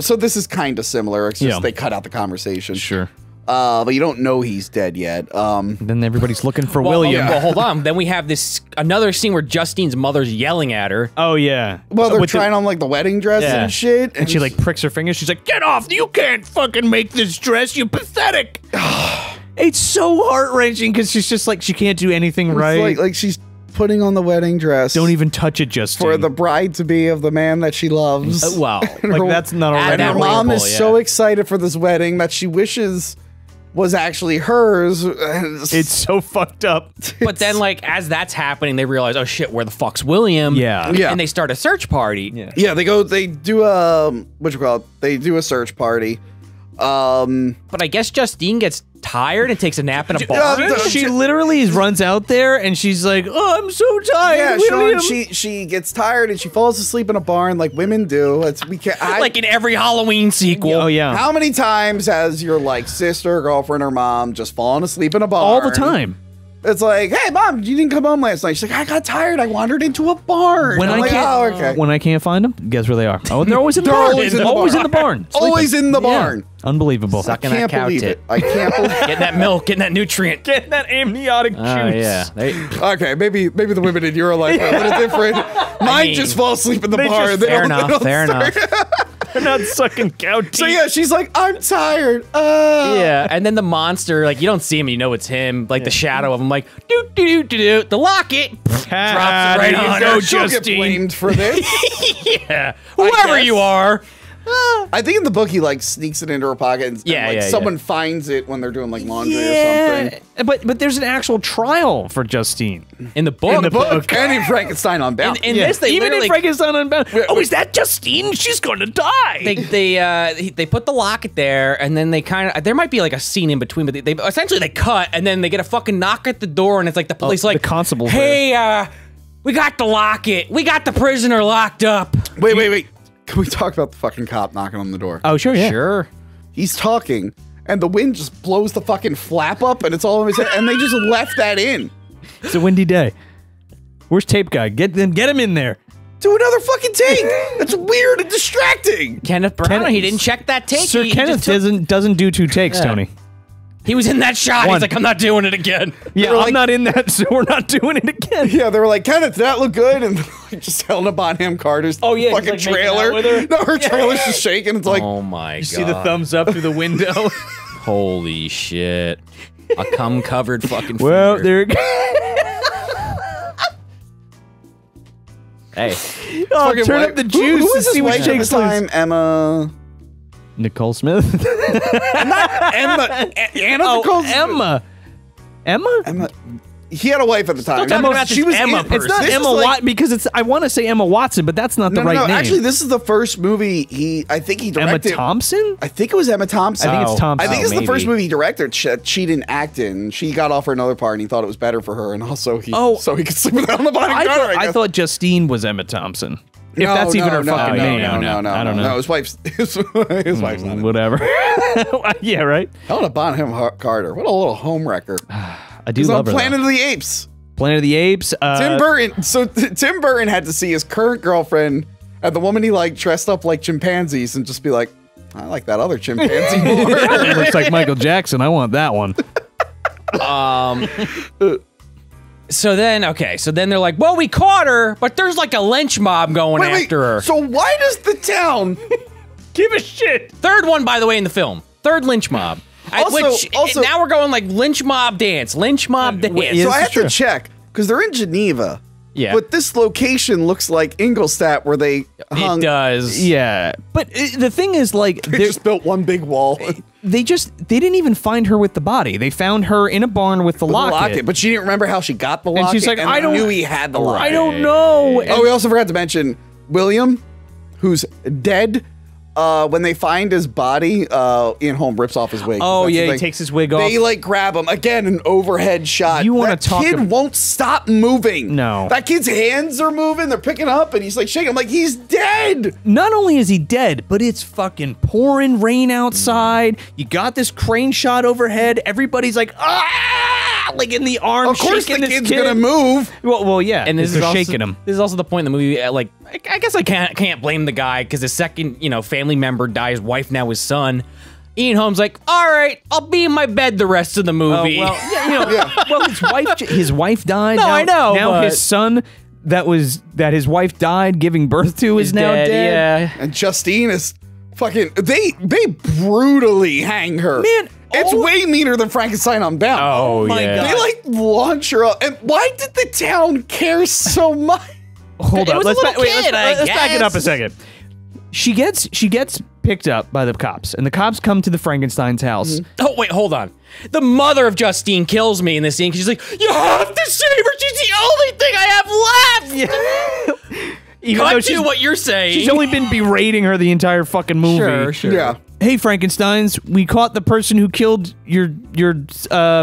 So this is kind of similar. It's just Yeah. they cut out the conversation. Sure. But you don't know he's dead yet. Then everybody's looking for well, William. Well, hold on. Then we have this another scene where Justine's mother's yelling at her. Oh yeah. Well, they're With the- trying on like the wedding dress Yeah. and shit. and she like pricks her fingers. She's like, "Get off! You can't fucking make this dress. You pathetic." It's so heart wrenching because she's just like she can't do anything right. like she's putting on the wedding dress. Don't even touch it, Justin. for the bride to be of the man that she loves. Wow. like that's not Add And already. that her mom label, is yeah. so excited for this wedding that she wishes was actually hers. It's so fucked up. But then, like, as that's happening, they realize, oh shit, where the fuck's William? Yeah. Yeah. And they start a search party. Yeah. yeah, they do what you call it? They do a search party. But I guess Justine gets tired and takes a nap in a barn. She literally runs out there and she's like, "Oh, I'm so tired." Yeah, William." she gets tired and she falls asleep in a barn like women do. Like in every Halloween sequel. Oh yeah. How many times has your like sister, girlfriend, or mom just fallen asleep in a barn? All the time. It's like, hey mom, you didn't come home last night. She's like, I got tired. I wandered into a barn. When I'm I like, can't, oh, okay. when I can't find them, guess where they are? Oh, they're always in the They're barn. always in the always barn. in the barn. Always in the Yeah. barn. Unbelievable. Sucking I that can't cow believe tit. it. I can't believe Getting that milk, getting that nutrient. Getting that amniotic juice. Oh, yeah. Okay, maybe the women in your life are a little different. Mine mean, just fall asleep in the they barn. just- They Fair don't- they enough, don't fair start- enough. They're not sucking cow teeth. So yeah, she's like, I'm tired. Yeah, and then the monster, like, you don't see him, you know it's him. Like, the shadow of him, like, do, the locket, drops it right there you on go, her. She'll get Justine. blamed for this. Yeah, whoever guess. you are. I think in the book he like sneaks it into her pocket and, Yeah, like, yeah, someone finds it when they're doing like laundry or something. But there's an actual trial for Justine. In the book. In the book. And in Frankenstein Unbound. In this, they Even literally... in Frankenstein Unbound. Oh, is that Justine? She's gonna die. They put the locket there, and then they kind of there might be like a scene in between, but they essentially they cut, and then they get a fucking knock at the door, and it's like the police like the constable's hey, we got the locket, we got the prisoner locked up. Wait. Can we talk about the fucking cop knocking on the door? Oh, sure, yeah. Sure. He's talking, and the wind just blows the fucking flap up, and it's all over his head, and they just left that in. It's a windy day. Where's tape guy? Get him in there. Do another fucking take. That's weird and distracting. Kenneth Branagh, he didn't check that take. Sir He Kenneth just took- doesn't do 2 takes, Yeah. Tony. He was in that shot. One. He's like, I'm not doing it again. Yeah, I'm not in that, so we're not doing it again. Yeah, they were like, Kenneth, did that look good? And like, just Helena Bonham Carter's he's, fucking like, making trailer. out with her? No, her trailer's just shaking. It's like, Oh my god! See the thumbs up through the window. Holy shit! A cum covered fucking. Well, finger. there. Hey, Oh, fucking turn wife- up the juice Who to was see his what wife at shakes the loose. time? Emma. Nicole Smith. Anna Nicole Smith. Emma. Emma. He had a wife at the time. talking about this Emma in- person. It's not This is Emma like- Watson because it's. I want to say Emma Watson, but that's not the right name. Actually, this is the first movie I think he Emma directed. Thompson. I think it was Emma Thompson. I think it's Thompson. I think it's the first maybe. movie he directed. She didn't act in. She got off for another part, and he thought it was better for her, and also so he could sleep with Helena Bonham Carter. I guess. thought Justine was Emma Thompson. If No, that's even no, her fucking no, name. No, I don't know. No, his wife's his wife's not. Whatever. Yeah, right. Helena Bonham Carter. What a little home wrecker. I do He's on love her. Planet of the Apes. Planet of the Apes. Tim Burton. So Tim Burton had to see his current girlfriend And the woman he like dressed up like chimpanzees and just be like, I like that other chimpanzee more. It looks like Michael Jackson. I want that one. So then they're like, well, we caught her, but there's like a lynch mob going after her. So why does the town give a shit? Third one, by the way, in the film. Third lynch mob. Also, now we're going like lynch mob dance. Lynch mob dance. So I have to check, because they're in Geneva. Yeah. But this location looks like Ingolstadt where they hung. It does. Yeah. But the thing is, like, They just built one big wall. they didn't even find her with the body. They found her in a barn with the locket. But she didn't remember how she got the locket. And she's like, I don't knew he had the locket. I don't know. Oh, we also forgot to mention William, who's dead. When they find his body, Ian Holm rips off his wig. Oh, That's the yeah, he thing. takes his wig off. They like grab him again, an overhead shot. You wanna That talk kid won't stop moving. No. That kid's hands are moving. They're picking up, and he's like shaking. I'm like, he's dead. Not only is he dead, but it's fucking pouring rain outside. You got this crane shot overhead. Everybody's like, ah, like in the arm. Of course, the shaking this kid's kid. gonna move. Well, yeah. And this they're is also, shaking him. This is also the point in the movie. Like, I guess I can't blame the guy because the second family member dies, wife now his son. Ian Holm's like, all right, I'll be in my bed the rest of the movie. Well, his wife died. No, now, I know, Now but- his son that his wife died giving birth to is now dead. Yeah. And Justine is fucking. They brutally hang her. Man, it's way meaner than Frankenstein on Down. Oh, my yeah. God. They like launch her up. And why did the town care so much? Hold It on. was a Let's little kid, let's back it up a guess. second. She gets picked up by the cops, and the cops come to the Frankenstein's house. Oh, wait, hold on. The mother of Justine kills me in this scene because she's like, you have to save her. She's the only thing I have left. Even Cut though to what you're saying. she's only been berating her the entire fucking movie. Sure. Yeah. Hey, Frankensteins, we caught the person who killed your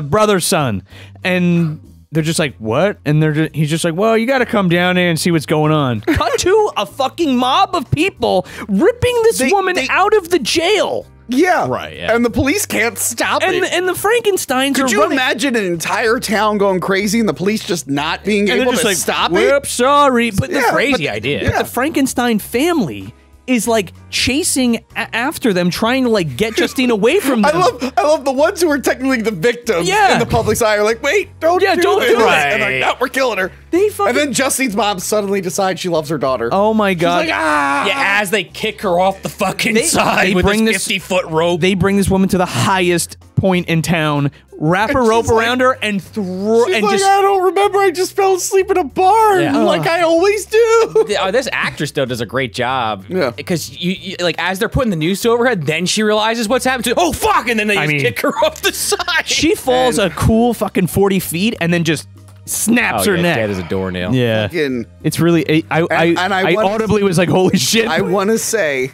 brother's son, and they're just like, what? And he's just like, well, you got to come down there and see what's going on. Cut to a fucking mob of people ripping this woman out of the jail. Yeah. Right, yeah. And the police can't stop it. And the Frankensteins Could are you running. imagine an entire town going crazy and the police just not being And able they're just to like, stop whoops, it? sorry. But Yeah, Crazy idea. But the Frankenstein family is like chasing after them, trying to like get Justine away from them. I love the ones who are technically the victims Yeah. in the public's eye are like, wait, don't do don't this. do it. And they're like, no, we're killing her. They fucking- And then Justine's mom suddenly decides she loves her daughter. Oh my god! She's like, ah. Yeah, as they kick her off the fucking They side with bring this 50-foot rope. They bring this woman to the highest point in town, wrap a And rope she's like- around her, and throw. She's And like, just I don't remember. I just fell asleep in a barn Yeah. like I always do. This actress though does a great job. Yeah. Because you like as they're putting the news to overhead, then she realizes what's happened to. Oh fuck! And then they just mean, kick her off the side. she falls a cool fucking 40 feet, and then just snaps her neck. Dead as a doornail. Yeah, Fucking- it's really. I want- audibly was like, holy shit! I want to say,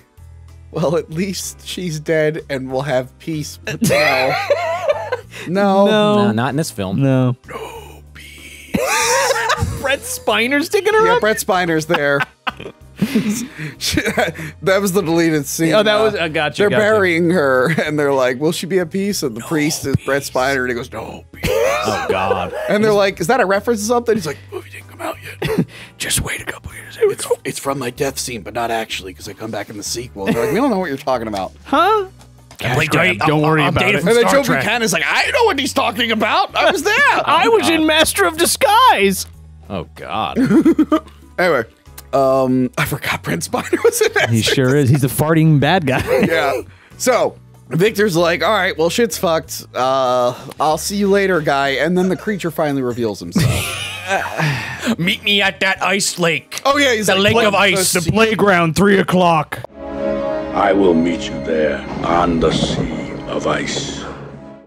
well, at least she's dead and we'll have peace. But no. No. No, not in this film. No. Brett Spiner's sticking her Yeah, up. Brett Spiner's there. That was the deleted scene. Oh, that was- I gotcha, They're gotcha. burying her, and they're like, "Will she be at peace?" And the priest is Brett Spiner, and he goes, "No." Peace. Oh god. And they're like, "Is that a reference to something?" He's like, "Movie didn't come out yet. Just wait a couple years. It's from my death scene, but not actually, because I come back in the sequel." And they're like, "We don't know what you're talking about." Huh? Don't worry about it. And then Joe Buchanan's like, "I know what he's talking about. I was there." I was in Master of Disguise. Oh god. Anyway, I forgot Brent Spiner was in that. He sure is. He's a farting bad guy. Yeah. So Victor's like, all right, well, shit's fucked. I'll see you later, guy. And then the creature finally reveals himself. Meet me at that ice lake. Oh yeah, he's The like, lake of ice. The playground, 3 o'clock. I will meet you there on the sea of ice.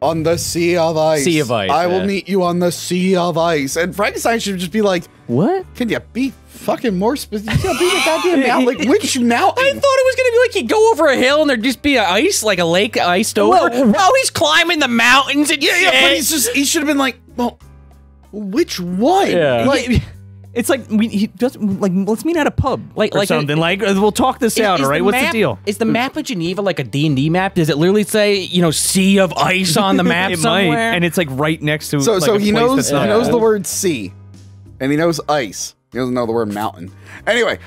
On the sea of ice. Sea of ice, I will yeah. meet you on the sea of ice. And Frankenstein should just be like, What? can you be fucking more specific? You gotta be the goddamn mountain. Like, which mountain? I thought it was gonna be like he'd go over a hill and there'd just be ice, like a lake iced over. Oh, he's climbing the mountains and yeah, but he should have been like, well, which one? Yeah. Like, It's like he doesn't like. Let's meet at a pub, Like- or like something. Like we'll talk this out. All right, what's the deal? Is the map of Geneva like a D&D map? Does it literally say, sea of ice on the map It somewhere? might, and it's like right next to. so like, so a he place knows that's he not- knows the word sea, and he knows ice. He doesn't know the word mountain. Anyway,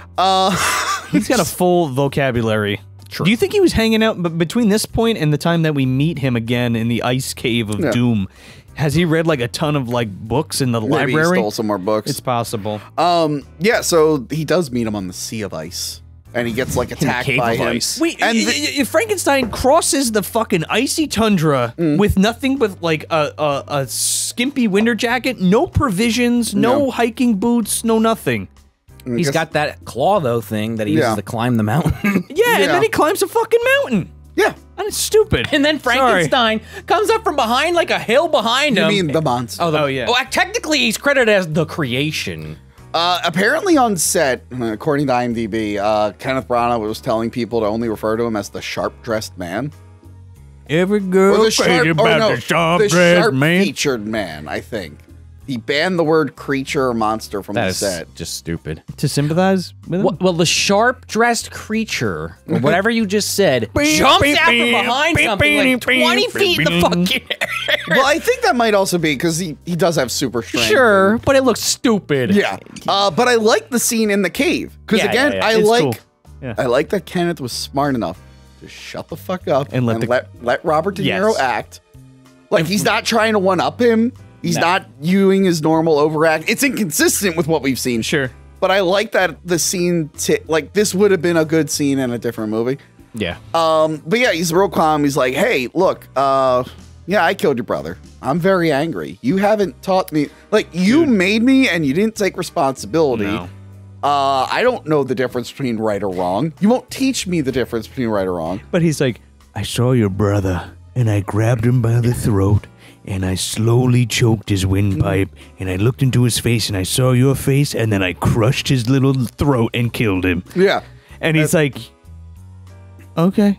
He's got a full vocabulary. True. Do you think he was hanging out between this point and the time that we meet him again in the ice cave of doom? Has he read like a ton of like books in the Maybe library? He stole some more books. It's possible. Yeah. So he does meet him on the Sea of Ice, and he gets like attacked by him. Ice. Wait, and Frankenstein crosses the fucking icy tundra with nothing but like a skimpy winter jacket, no provisions, no hiking boots, no nothing. He's got that claw though thing that he uses to climb the mountain. And then he climbs a fucking mountain. Yeah. And it's stupid. And then Frankenstein comes up from behind like a hill behind him. You mean the monster? Oh, yeah. Oh, technically he's credited as the creation. Apparently on set, according to IMDb, Kenneth Branagh was telling people to only refer to him as the sharp-dressed man. Every girl the sharp-dressed man. Featured man, I think. He banned the word creature or monster from the set. That is just stupid. To sympathize with him? Well, the sharp-dressed creature, or whatever you just said, jumps out from behind something like 20 feet in the fucking air. Well, I think that might also be because he does have super strength. Sure, but it looks stupid. Yeah. But I like the scene in the cave. Because again, I like that Kenneth was smart enough to shut the fuck up and let Robert De Niro act. Like, he's not trying to one-up him. He's not using his normal overact. It's inconsistent with what we've seen. Sure. But I like that the scene, like, this would have been a good scene in a different movie. Yeah. But yeah, he's real calm. He's like, hey, look, yeah, I killed your brother. I'm very angry. You haven't taught me, like, you made me and you didn't take responsibility. No. I don't know the difference between right or wrong. You won't teach me the difference between right or wrong. But he's like, I saw your brother and I grabbed him by the throat. And I slowly choked his windpipe, and I looked into his face, and I saw your face, and then I crushed his little throat and killed him. Yeah. And he's like, okay.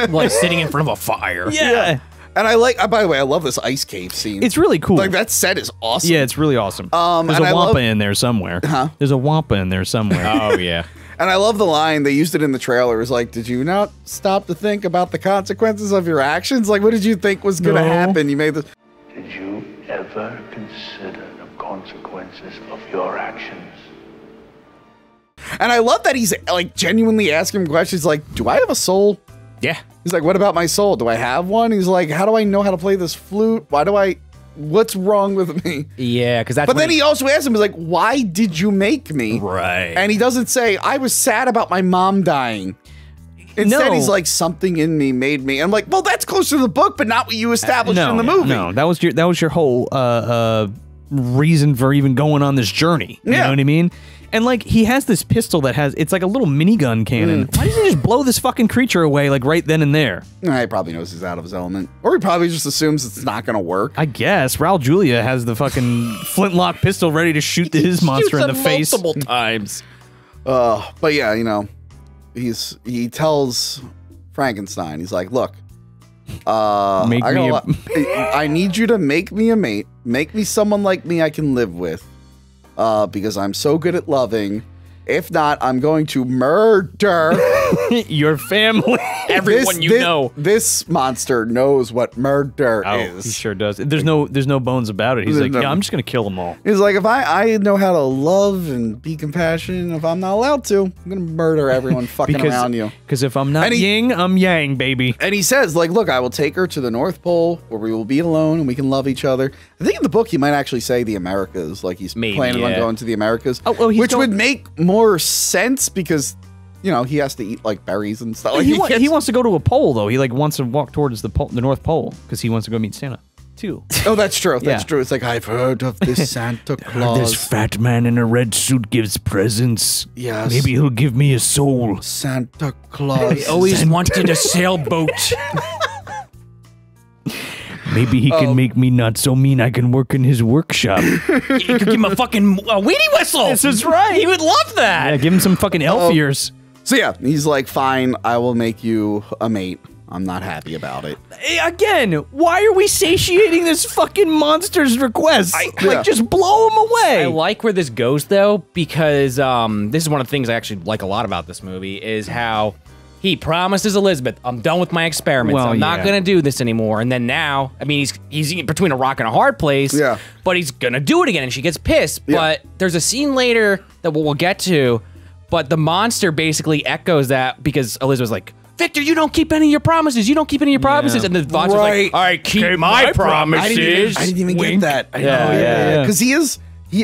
Like sitting in front of a fire. Yeah. And I like, by the way, I love this ice cave scene. It's really cool. Like, that set is awesome. Yeah, it's really awesome. There's a Wampa in there somewhere. Huh? There's a Wampa in there somewhere. Oh, yeah. And I love the line, they used it in the trailer. It was like, did you not stop to think about the consequences of your actions? Like, what did you think was going to happen? You made this. Did you ever consider the consequences of your actions? And I love that he's, like, genuinely asking questions like, do I have a soul? Yeah. He's like, what about my soul? Do I have one? He's like, how do I know how to play this flute? What's wrong with me? Yeah, because that's. But then he also asks him, he's like, why did you make me? Right. And he doesn't say, I was sad about my mom dying. Instead, he's like, something in me made me. And I'm like, well, that's close to the book, but not what you established in the movie. No, that was your whole reason for even going on this journey. You know what I mean? And like, he has this pistol that it's like a little minigun cannon. Why doesn't he just blow this fucking creature away like right then and there? He probably knows he's out of his element. Or he probably just assumes it's not going to work. I guess. Raul Julia has the fucking flintlock pistol ready to shoot his monster in the face. Multiple times. But yeah, you know, he tells Frankenstein, he's like, look, I need you to make me a mate. Make me someone like me I can live with. Because I'm so good at loving. If not, I'm going to murder your family. Everyone you know. This monster knows what murder is. He sure does. There's no bones about it. He's like, yeah, I'm just gonna kill them all. He's like, if I know how to love and be compassionate, if I'm not allowed to, I'm gonna murder everyone fucking around you. Because if I'm not yin, I'm yang, baby. And he says, like, look, I will take her to the North Pole where we will be alone and we can love each other. I think in the book he might actually say the Americas, like he's planning on going to the Americas, which would make more sense because, you know, he has to eat like berries and stuff. Like, he wants to go to a pole though. He like wants to walk towards the North Pole because he wants to go meet Santa too. Oh, that's true. That's true. It's like, I've heard of this Santa Claus. This fat man in a red suit gives presents. Yes. Maybe he'll give me a soul. Santa Claus. I always wanted a sailboat. Maybe he can make me not so mean I can work in his workshop. You could give him a fucking weenie whistle. This is right. He would love that. Yeah, give him some fucking elf ears. So yeah, he's like, fine, I will make you a mate. I'm not happy about it. Again, why are we satiating this fucking monster's request? Just blow him away. I like where this goes though, because this is one of the things I actually like a lot about this movie is how he promises Elizabeth, I'm done with my experiments. I'm not going to do this anymore. And then now, I mean, he's between a rock and a hard place, but he's going to do it again. And she gets pissed. But there's a scene later that we'll get to. But the monster basically echoes that because Elizabeth's like, Victor, you don't keep any of your promises. You don't keep any of your promises. And the monster's like, I keep my promises. I didn't even get that. Yeah. Because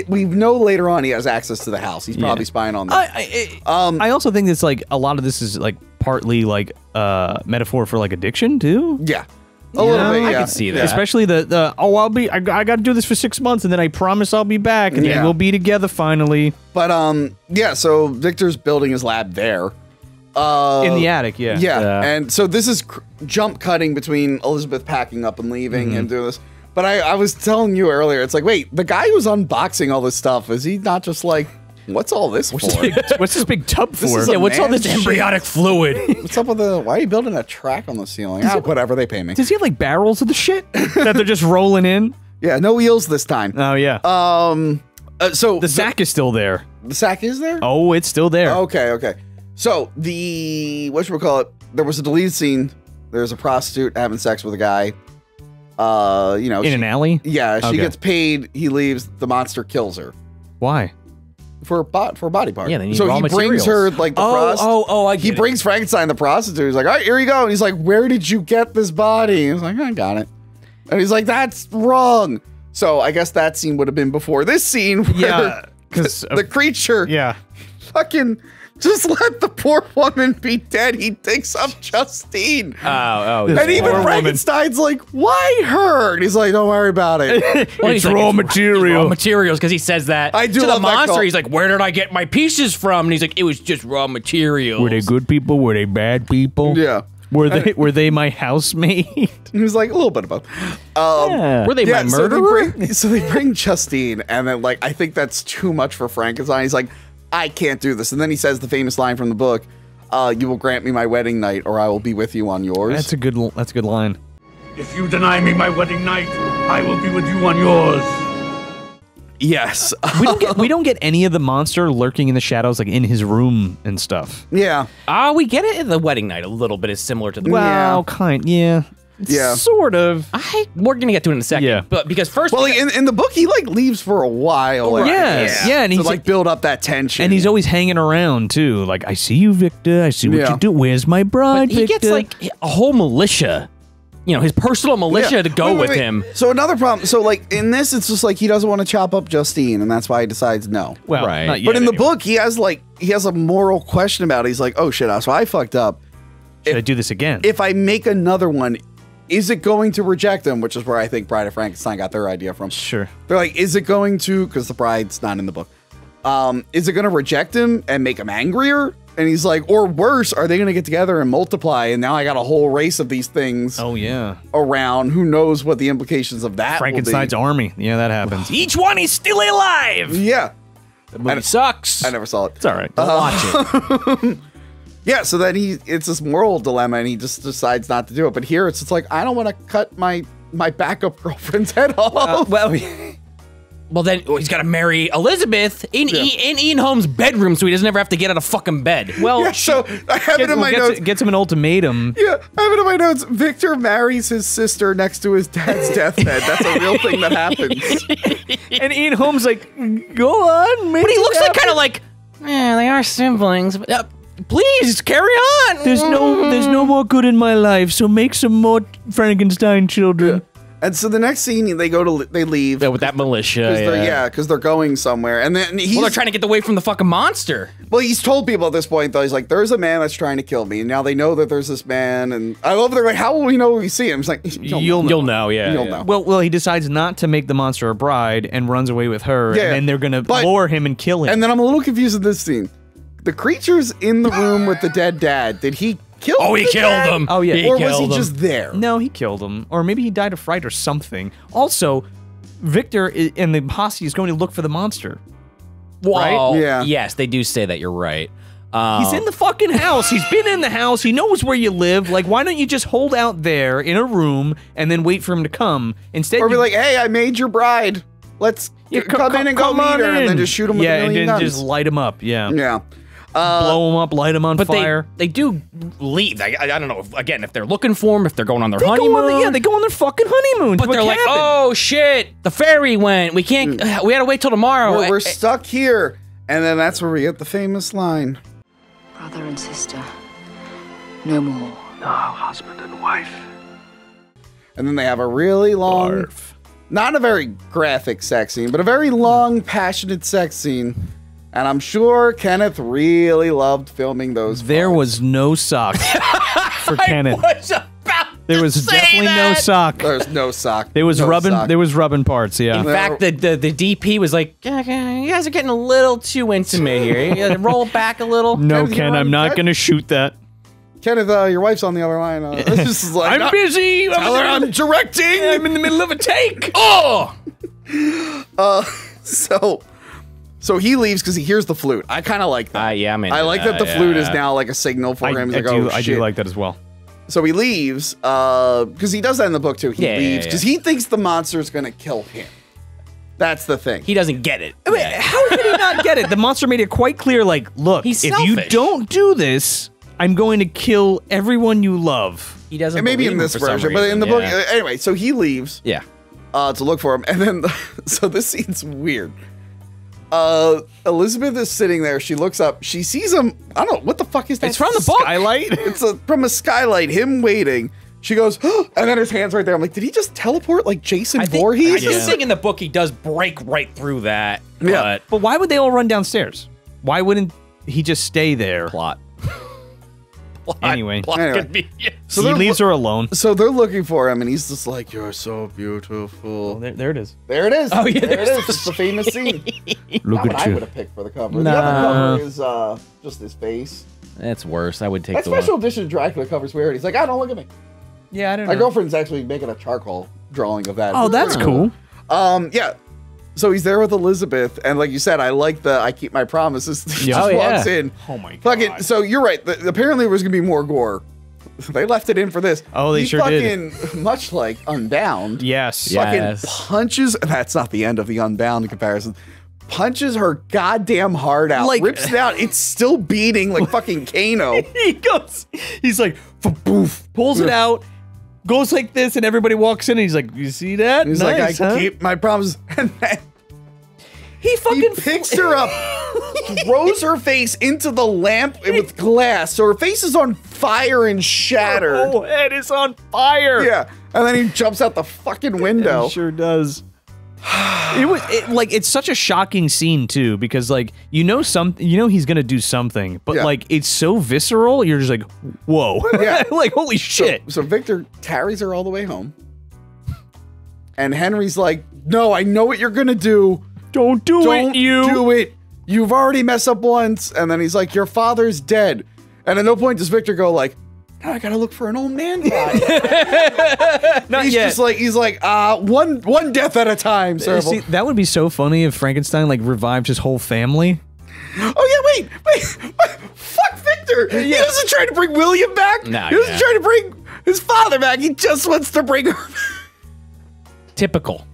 we know later on he has access to the house. He's probably spying on them. I also think it's like a lot of this is like partly like metaphor for like addiction too. Yeah. A little bit, I yeah. can see that. Especially I got to do this for 6 months and then I promise I'll be back and then we'll be together finally. But yeah, so Victor's building his lab there. In the attic, Yeah. And so this is jump cutting between Elizabeth packing up and leaving and doing this. But I was telling you earlier, it's like, wait, the guy who's unboxing all this stuff, is he not just like, what's all this for? What's this big tub for? is a what's all this man's embryonic fluid? What's up with why are you building a track on the ceiling? Whatever, they pay me. Does he have like barrels of the shit that they're just rolling in? Yeah, no wheels this time. Oh yeah. So the sack is still there. The sack is there? Oh, it's still there. Okay. So whatchamacallit, there was a deleted scene. There's a prostitute having sex with a guy. In an alley? Yeah, she gets paid, he leaves, the monster kills her. Why? For a body part. Yeah, they need so raw he materials. brings her like the I get He it. brings Frankenstein the prostitute. He's like, all right, here you go. And he's like, where did you get this body? He's like, I got it. And he's like, that's wrong. So I guess that scene would have been before this scene. Where because the creature fucking just let the poor woman be dead. He takes up Justine. And even Frankenstein's like, why her? And he's like, don't worry about it. Well, it's raw material. Raw materials, because he says that I do to love the that monster. call. He's like, where did I get my pieces from? And he's like, it was just raw materials. Were they good people? Were they bad people? Yeah. Were they my housemate? He was like, a little bit of both. Were they my murderer? So they bring Justine, and then like I think that's too much for Frankenstein. He's like, I can't do this. And then he says the famous line from the book, you will grant me my wedding night or I will be with you on yours. That's a good line. If you deny me my wedding night, I will be with you on yours. Yes. We don't get any of the monster lurking in the shadows, like in his room and stuff. Yeah. We get it in the wedding night a little bit. Is similar to the Well, yeah. Sort of. we're gonna get to it in a second. Yeah. But because first, Well, in the book, he like leaves for a while. Like, Yeah, and to he's like build up that tension. and he's always hanging around too. Like, I see you, Victor. I see what you do. Where's my bride, he Victor? gets like a whole militia. You know, his personal militia to go with him. So another problem. So like in this, it's just like he doesn't want to chop up Justine, and that's why he decides no. well, Right. not yet, But in the anyway. book, he has a moral question about it. He's like, oh shit, so I fucked up. Should I do this again? If I make another one, is it going to reject him? Which is where I think Bride of Frankenstein got their idea from. Sure. They're like, is it going to, because the bride's not in the book, is it going to reject him and make him angrier? And he's like, or worse, are they going to get together and multiply? And now I got a whole race of these things Oh yeah. around. Who knows what the implications of that Frankenstein's will army. Yeah, that happens. Each one is still alive. be. Yeah. The movie sucks. I never saw it. It's all right. Watch it. Yeah, so then it's this moral dilemma and he just decides not to do it. But here it's like, I don't want to cut my backup girlfriend's head off. Well, then he's got to marry Elizabeth in Ian Holm's bedroom, so he doesn't ever have to get out of fucking bed. Well, Yeah, so I have it in my notes. Gets him an ultimatum. Yeah, I have it in my notes. Victor marries his sister next to his dad's deathbed. That's a real thing that happens. And Ian Holm's like, go on, But he looks like kind of like, they are siblings. But, please carry on. There's no more good in my life, so make some more Frankenstein children. And so the next scene, they leave. Yeah, with that militia. Because they're going somewhere. And then Well, they're trying to get away from the fucking monster. Well, he's told people at this point, though. He's like, there's a man that's trying to kill me. And now they know that there's this man. And I love they're like, how will we know when we see him? It's like, You'll know. Yeah. You'll know. Well, he decides not to make the monster a bride and runs away with her. Yeah, and then they're gonna but- lure him and kill him. And then I'm a little confused in this scene. The creature's in the room with the dead dad. Did he kill Oh, he the killed dad? him. Oh, yeah. He Or was killed he him. just there? No, he killed him. Or maybe he died of fright or something. Also, Victor and the posse is going to look for the monster. Well, Yeah. Yes, they do say that. You're right. He's in the fucking house. He's been in the house. He knows where you live. Like, why don't you just hold out there in a room and then wait for him to come? Instead, Or be you- like, hey, I made your bride. Let's come in and go come meet on her. And then in. just shoot him with yeah, a million and then guns. just light him up. Yeah. Yeah. Blow him up, light him on But fire. they do leave. I don't know. If they're looking for him, if they're going on their They go honeymoon. on, they go on their fucking honeymoon. But they're like, oh shit, the ferry went. We can't. We had to wait till tomorrow. We're stuck here. And then that's where we get the famous line. Brother and sister, no more. No, husband and wife. And then they have a really long, not a very graphic sex scene, but a very long, passionate sex scene. And I'm sure Kenneth really loved filming those. There was no sock for Kenneth. There was definitely no sock. There's no sock. There was no rubbing. sock. There was rubbing parts. Yeah. In fact, the DP was like, "Okay, you guys are getting a little too intimate here. You gotta roll back a little." No, Kenneth, Ken, I'm not gonna shoot that. Kenneth, your wife's on the other line. This is like, I'm busy. Tell her I'm directing. I'm in the middle of a take. Oh. So he leaves because he hears the flute. I kind of like that. Yeah, I mean, I like that the flute is now like a signal for him. He's like, oh, I shit. do like that as well. So he leaves because he does that in the book too. He leaves because he thinks the monster is going to kill him. That's the thing. He doesn't get it. I mean, how could he not get it? The monster made it quite clear, like, look, He's if you selfish. don't do this, I'm going to kill everyone you love. He doesn't. And maybe believe in him this for some version, but in reason, the book, yeah. anyway. So he leaves. Yeah. To look for him, and then so this scene's weird. Elizabeth is sitting there. She looks up. She sees him. I don't know what the fuck is that. It's from the book. Skylight? It's from a skylight. Him waiting. She goes, and then his hand's right there. I'm like, did he just teleport like Jason Voorhees? I just think in the book he does break right through that. Yeah. But why would they all run downstairs? Why wouldn't he just stay there? Plot. Anyway. Anyway. So he leaves her alone. So they're looking for him, and he's just like, "You're so beautiful." There it is. There it is. Oh, yeah, there it there's is. It's the famous scene. Look Not what at I you. would have picked for the cover. Nah. The other cover is just his face. That's worse. I would take That the one. special edition Dracula cover's weird. He's like, "Ah, don't look at me." Yeah, I don't My girlfriend's actually making a charcoal drawing of that. Oh, that's cool. Yeah. So he's there with Elizabeth, and like you said, I like the I keep my promises. He just Oh, yeah. walks in. Oh my god. Fucking. So you're right. Apparently there was gonna be more gore. They left it in for this. Oh, they He sure did. fucking, much like Unbound. Yes. Yes. Fucking punches. That's not the end of the Unbound comparison. Punches her goddamn heart out. Like- Rips it out. It's still beating like fucking Kano. He goes, he's like, poof, pulls it out, goes like this, and everybody walks in, and he's like, you see that? He's Nice, like, I huh? keep my promises. And then He he fucking picks her up, throws her face into the lamp with glass, so her face is on fire and shattered. Her whole head is on fire. Yeah, and then he jumps out the fucking window. He sure does. It's such a shocking scene too, because like he's gonna do something, but Yeah. like it's so visceral, you're just like, whoa. Yeah. Like holy shit. So Victor carries her all the way home, and Henry's like, "No, I know what you're gonna do. Don't do Don't it, you. do it. You've already messed up once." And then he's like, "Your father's dead." And at no point does Victor go like, "Now I gotta look for an old man body." Not he's yet. just like, one death at a time, sir. See, that would be so funny if Frankenstein like revived his whole family. Oh yeah, wait. Fuck Victor. He doesn't try to bring William back. No, he doesn't yeah. try to bring his father back. He just wants to bring her. Typical.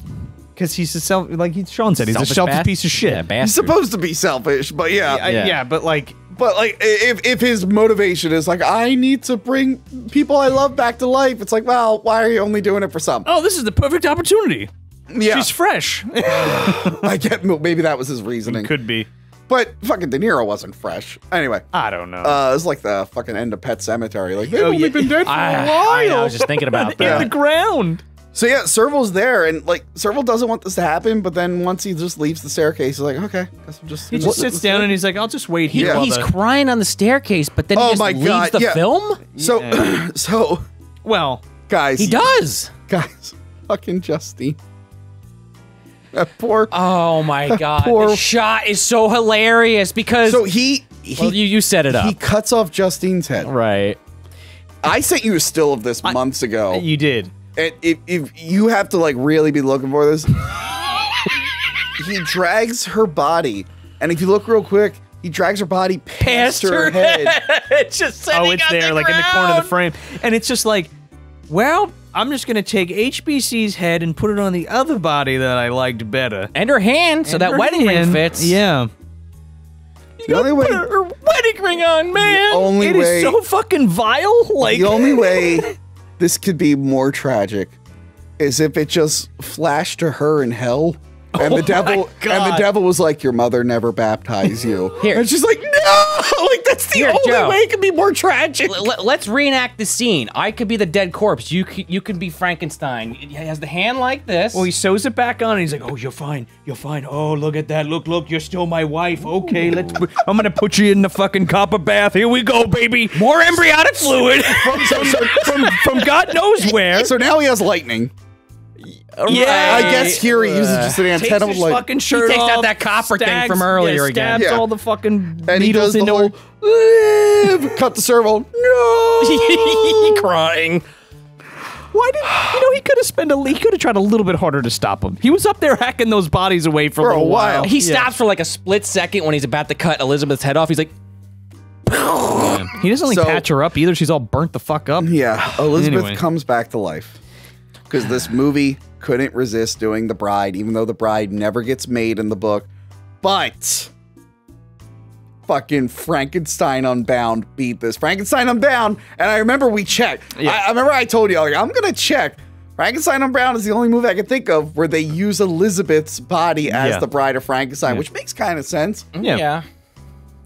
Because he's like Sean said, he's a selfish piece of shit. Yeah, He's bastard. supposed to be selfish, but yeah. Yeah. But like If his motivation is like, I need to bring people I love back to life, it's like, well, why are you only doing it for some? oh, this is the perfect opportunity. Yeah, She's fresh. I get maybe that was his reasoning. Could be. But fucking De Niro wasn't fresh. Anyway, I don't know. it's like the fucking end of Pet Cemetery. Like they've Oh, only yeah. been dead for a I while. was just thinking about In that. the ground. So yeah, Serval's there, and like Serval doesn't want this to happen, but then once he just leaves the staircase, he's like, okay, guess I'm just. He just sits down and he's like, I'll just wait here. Yeah. while He's the- crying on the staircase, but then he Oh just my leaves God, the yeah. film? So, so well, guys, He does. guys, fucking Justine. That poor. Oh my god. Poor- The shot is so hilarious because So he well, you set it up. he cuts off Justine's head. Right. I sent you a still of this months ago. you did. And if you have to like really be looking for this, he drags her body, and if you look real quick, he drags her body past her head. It's just sitting Oh, it's on there, the like in the corner of the ground. frame. And it's just like, well, I'm just going to take HBC's head and put it on the other body that I liked better. And her hand, so And that her wedding ring hand, fits. Yeah. The only way, Put her wedding ring on, man. only It way, is so fucking vile. Like, the only way this could be more tragic is if it just flashed to her in hell, And the devil was like, your mother never baptized you. Here. And she's like, no! Like, that's the only Joe. way it can be more tragic. Let's reenact the scene. I could be the dead corpse. You could be Frankenstein. He has the hand like this. Well, he sews it back on, and he's like, "Oh, you're fine. You're fine. Oh, look at that. Look, you're still my wife. Okay, I'm gonna put you in the fucking copper bath. Here we go, baby. More embryonic fluid from God knows where." So now he has lightning. Yeah, I guess here he uses just an takes antenna his with like, fucking shirt takes out off, that copper thing from earlier again. stabs Yeah. all the fucking and he needles does the into whole her. live, cut the servo. No, Crying. Why did he could have tried a little bit harder to stop him. He was up there hacking those bodies away for a little while. He stops for like a split second when he's about to cut Elizabeth's head off. He's like, He doesn't like So- patch her up either. She's all burnt the fuck up. Yeah, Elizabeth Anyway. comes back to life because this movie couldn't resist doing the bride, even though the bride never gets made in the book. But fucking Frankenstein Unbound beat this. Frankenstein Unbound, and I remember we checked. Yeah. I remember I told you, like, I'm gonna check. Frankenstein Unbound is the only movie I can think of where they use Elizabeth's body as Yeah. the bride of Frankenstein, Yeah. which makes kind of sense. Yeah.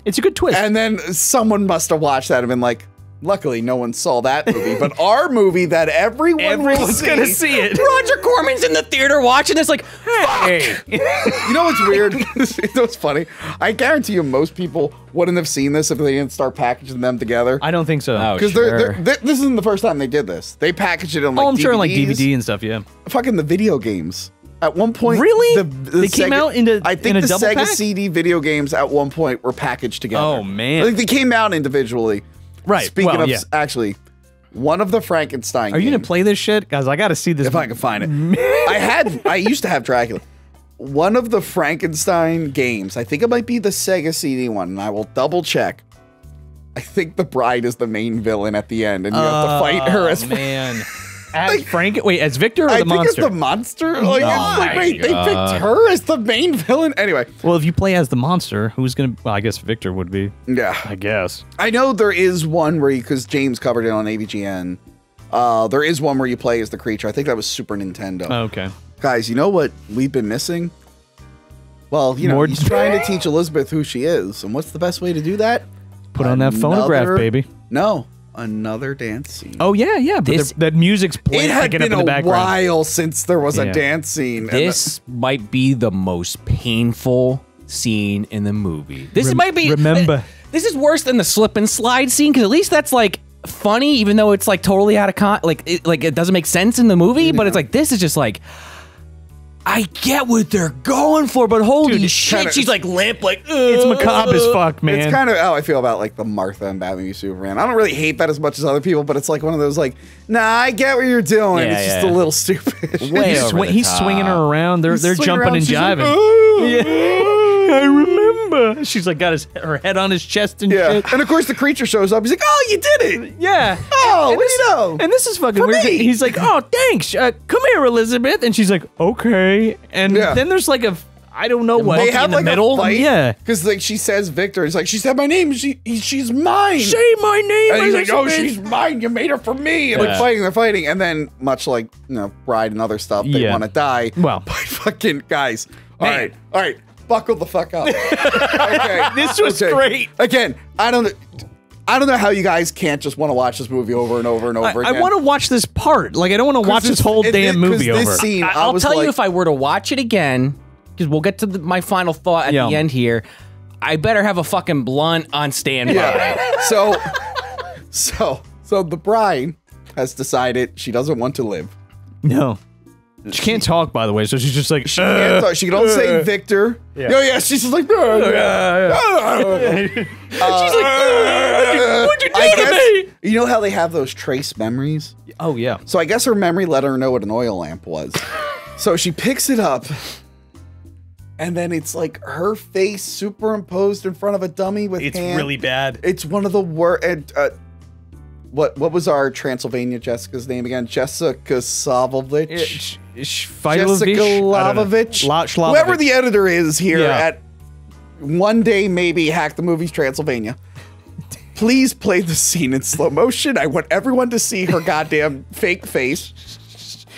It's a good twist. And then someone must have watched that and been like, luckily no one saw that movie, but our movie that everyone's gonna see it. Roger Corman's in the theater watching this like, Hey. You know what's weird? You know what's funny? I guarantee you most people wouldn't have seen this if they didn't start packaging them together. I don't think so. Oh, Because sure. this isn't the first time they did this. They packaged it in like I'm sure in like DVDs. DVD and stuff, yeah. Fucking the video games. At one point, Really? the They came out I think in a the double Sega pack? CD video games at one point were packaged together. Oh, man. I think they came out individually. Right, Speaking well, of, yeah. actually, one of the Frankenstein. Are you gonna games- play this shit? Guys, I gotta see this. If I can find it. I used to have Dracula. One of the Frankenstein games, I think it might be the Sega CD one, and I will double check. I think the bride is the main villain at the end, and you have to fight her as man. As as Victor or I the think monster? it's the monster. Like, it's like, wait, they picked her as the main villain? Anyway. Well, if you play as the monster, who's gonna? Well, I guess Victor would be. Yeah. I guess. I know there is one where because James covered it on AVGN. There is one where you play as the creature. I think that was Super Nintendo. Oh, okay. Guys, you know what we've been missing? Well, you know, More- he's trying to teach Elizabeth who she is. And what's the best way to do that? Put on that phonograph, baby. No, another dance scene. Oh yeah. But that music's playing it had picking up been in the a background. while since there was Yeah. a dance scene. And this might be the most painful scene in the movie. This might be. remember. This is worse than the slip and slide scene because at least that's like funny, even though it's like totally out of it doesn't make sense in the movie. But it's like this is just like. I get what they're going for, but holy Dude, shit, kinda- she's like limp, like It's macabre as fuck, man. It's kind of how I feel about like the Martha and Batman v Superman. I don't really hate that as much as other people, but it's like one of those like, nah, I get what you're doing. Yeah, it's just yeah. a little stupid. Way he's, over the he's top. swinging her around. They're Swing jumping around, and she's like, jiving. "Oh." Yeah, I remember. She's like got her head on his chest and Yeah, shit. and of course the creature shows up. He's like, "Oh, you did it! Yeah. Oh, And what do you know?" And this is fucking For weird. me. He's like, "Oh, thanks. Come here, Elizabeth." And she's like, "Okay." And Yeah. then there's like I don't know what. They have in the like middle. a fight. Yeah. because like she says Victor. He's like, she said my name. She's mine. Say my name. And he's like, "Oh, Elizabeth." she's mine. You made her for me." And they're fighting, and then much like Bride and other stuff, they Yeah. want to die. Well. but fucking guys. All Man. right, buckle the fuck up. Okay, This was great. Again, I don't know how you guys can't just want to watch this movie over and over and over I again. want to watch this part. Like I don't want to watch this whole damn movie this over. Scene, I I'll was tell you like- if I were to watch it again, because we'll get to my final thought at Yeah. the end here. I better have a fucking blunt on standby. Yeah. So the bride has decided she doesn't want to live. No. She can't talk, by the way, so she's just like, She can't talk. She can only say Victor. Yeah. Oh yeah, she's just like. What'd you do I to guess- me? You know how they have those trace memories? Oh, yeah. So I guess her memory let her know what an oil lamp was. So she picks it up, and then it's like her face superimposed in front of a dummy with It's hand. really bad. It's one of the worst. What was our Transylvania Jessica's name again? Jessica Savovich. Jessica Lavovich. Whoever the editor is here Yeah. at One Day Maybe Hack the Movies Transylvania. Please play the scene in slow motion. I want everyone to see her goddamn fake face.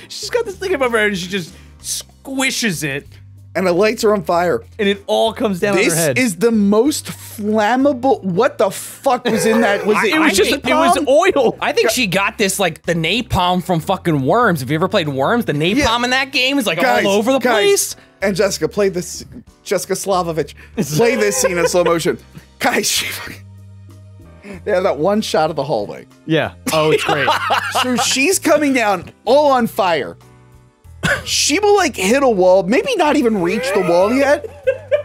She's got this thing above her head and she just squishes it. and the lights are on fire. And it all comes down on her head. This is the most flammable. What the fuck was in that? Was it? It was oil. I think she got this like the napalm from fucking Worms. Have you ever played Worms? The napalm in that game is like all over the place. And Jessica, play this. Jessica Slavovich, play this scene in slow motion. Guys, they have that one shot of the hallway. Yeah. Oh, it's great. So she's coming down all on fire. She will like hit a wall, maybe not even reach the wall yet.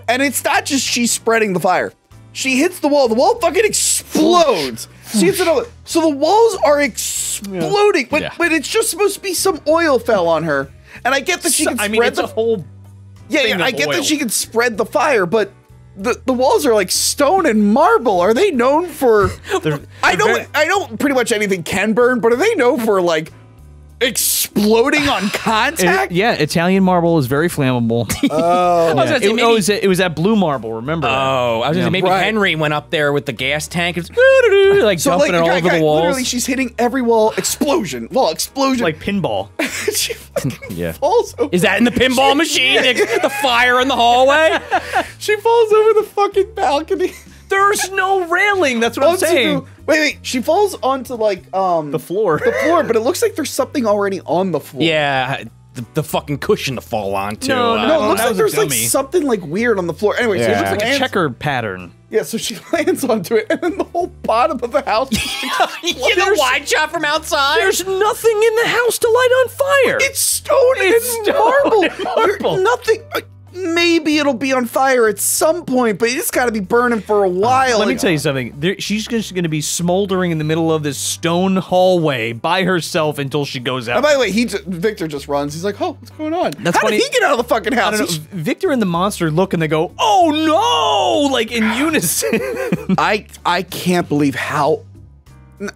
And it's not just she's spreading the fire. She hits the wall fucking explodes. She hits another. So the walls are exploding, but it's just supposed to be some oil fell on her. And I get that she can spread it's a whole I get that she can spread the fire, but the walls are like stone and marble. Are they known for I know pretty much anything can burn, but are they known for like exploding on contact? Italian marble is very flammable. It was that blue marble, remember? Oh, I was gonna say maybe Henry went up there with the gas tank and like jumping it all over the walls. Literally, she's hitting every wall. Explosion. Like pinball. She fucking falls over. Is that in the pinball machine? The fire in the hallway? She falls over the fucking balcony. There's no railing. That's what I'm saying. Wait. She falls onto like the floor. But it looks like there's something already on the floor. Yeah, the fucking cushion to fall onto. No, it looks like there's like something like weird on the floor. Anyway, so it looks like a checker pattern. Yeah, so she lands onto it, and then the whole bottom of the house. The wide shot from outside. There's nothing in the house to light on fire. It's stone and marble. Nothing. Maybe it'll be on fire at some point, but it's got to be burning for a while. Let me tell you something. She's just going to be smoldering in the middle of this stone hallway by herself until she goes out. And by the way, Victor just runs. He's like, "Oh, what's going on? How did he get out of the fucking house?" I don't know. Victor and the monster look and they go, "Oh no!" Like in unison. I can't believe how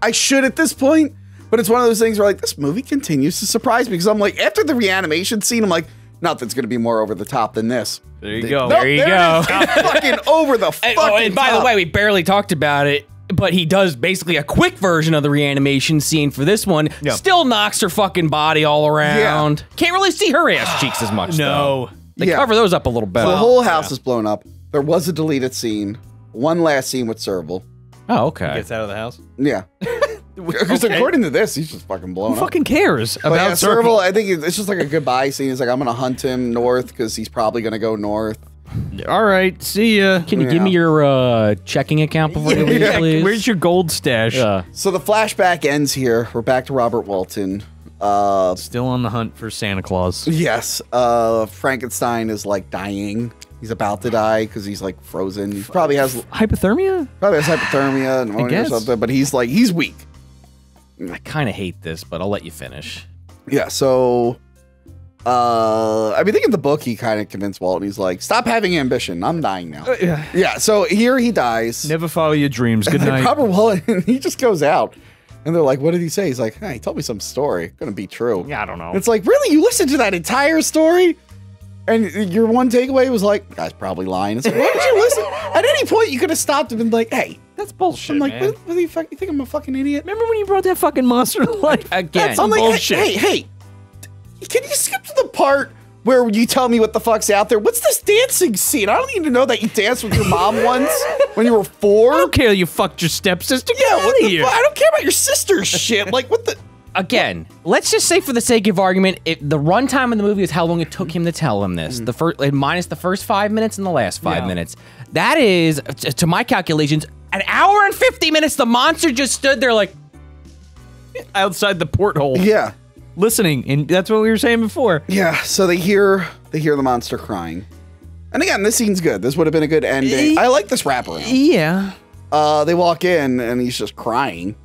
I should at this point, but it's one of those things where like this movie continues to surprise me because I'm like after the reanimation scene, I'm like. Nothing's gonna be more over the top than this. There you go. There you go. Fucking over the fucking and by the way, we barely talked about it, but he does basically a quick version of the reanimation scene for this one. Yep. Still knocks her fucking body all around. Yeah. Can't really see her ass cheeks as much, though. They cover those up a little better. So the whole house is blown up. There was a deleted scene. One last scene with Serval. Oh, okay. He gets out of the house? Yeah. Because according to this, he's just fucking blown up. Who fucking cares about Serval? I think it's just like a goodbye scene. He's like, I'm going to hunt him north because he's probably going to go north. All right, see ya. Can you give me your checking account before you leave, please? Where's your gold stash? So the flashback ends here. We're back to Robert Walton. Still on the hunt for Santa Claus. Yes. Frankenstein is like dying. He's about to die because he's like frozen. He probably has hypothermia. Probably has hypothermia and pneumonia or something. But he's weak. I kind of hate this, but I'll let you finish. Yeah. So, I mean, I think in the book he kind of convinced Walton. He's like, "Stop having ambition. I'm dying now." Yeah. So here he dies. Never follow your dreams. Good night. Robert Walton. He just goes out. And they're like, "What did he say?" He's like, "Hey, he told me some story. Gonna be true." Yeah, I don't know. It's like, really? You listened to that entire story? And your one takeaway was like, "Guy's probably lying." It's like, why did you listen? At any point, you could have stopped him and been like, "Hey, that's bullshit." I'm like, man. what you think I'm a fucking idiot? Remember when you brought that fucking monster to life? Again, that's some bullshit. Hey, can you skip to the part where you tell me what the fuck's out there? What's this dancing scene? I don't even know that you danced with your mom once when you were 4. I don't care you fucked your stepsister. Get out of here. I don't care about your sister's shit. Like, what the... Again, let's just say for the sake of argument, the runtime of the movie is how long it took him to tell him this. The first, minus the first 5 minutes and the last 5 minutes. That is, to my calculations, an hour and 50 minutes. The monster just stood there like... outside the porthole. Yeah. Listening, and that's what we were saying before. Yeah, so they hear the monster crying. And again, this scene's good. This would have been a good ending. I like this wraparound. Yeah. They walk in, and he's just crying.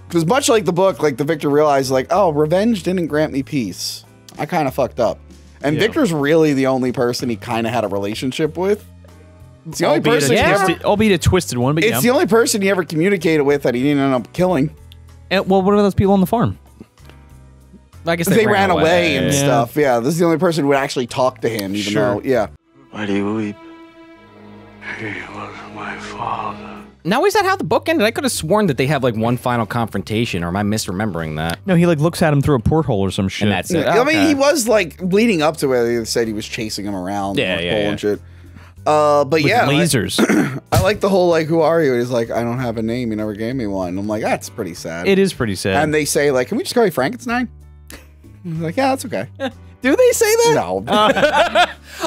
Because much like the book, like the Victor realized, like, oh, revenge didn't grant me peace. I kind of fucked up. And Victor's really the only person he kind of had a relationship with. It's the only person albeit a twisted one, but it's the only person he ever communicated with that he didn't end up killing. And, well, what about those people on the farm? I guess they ran away and stuff. Yeah, this is the only person who would actually talk to him, even though, Why do you weep? He was my father. Now, is that how the book ended? I could have sworn that they have like one final confrontation, or am I misremembering that? No, he like looks at him through a porthole or some shit. And that's it. I mean, Okay. he was like leading up to it. They said he was chasing him around. Yeah, the yeah, pole yeah. and shit. But With yeah, lasers. I like the whole like, who are you? He's like, I don't have a name. You never gave me one. I'm like, that's pretty sad. It is pretty sad. And they say like, can we just call you Frankenstein? He's like, yeah, that's okay. Do they say that? No.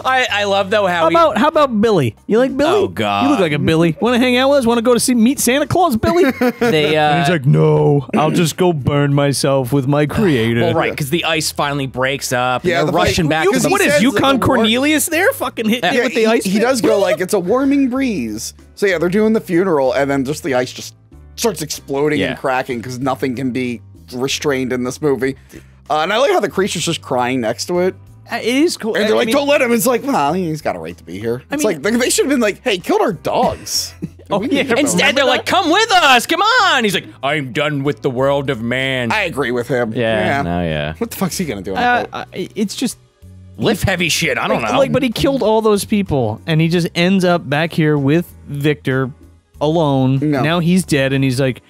I love though how How about Billy? You like Billy? Oh, God. You look like a Billy. Want to hang out with us? Want to go to meet Santa Claus, Billy? they And he's like, no, I'll just go burn myself with my creator. well, right, because the ice finally breaks up. And Yeah, they're the rushing fight- back. you- to the what is What is says, like, Yukon a war- Cornelius there? Fucking hitting it with the ice. He does go like, it's a warming breeze. So yeah, they're doing the funeral, and then just the ice just starts exploding Yeah. and cracking because nothing can be restrained in this movie. And I like how the creature's just crying next to it. It is cool. And they're like, don't let him. It's like, well, he's got a right to be here. It's mean- like, they should have been like, hey, killed our dogs. Oh, yeah. Instead, they're like, come with us. Come on. He's like, I'm done with the world of man. I agree with him. Yeah. What the fuck's he gonna do? On a boat? It's just Lift heavy shit. I don't know. like, but he killed all those people, and he just ends up back here with Victor alone. No. Now he's dead, and he's like,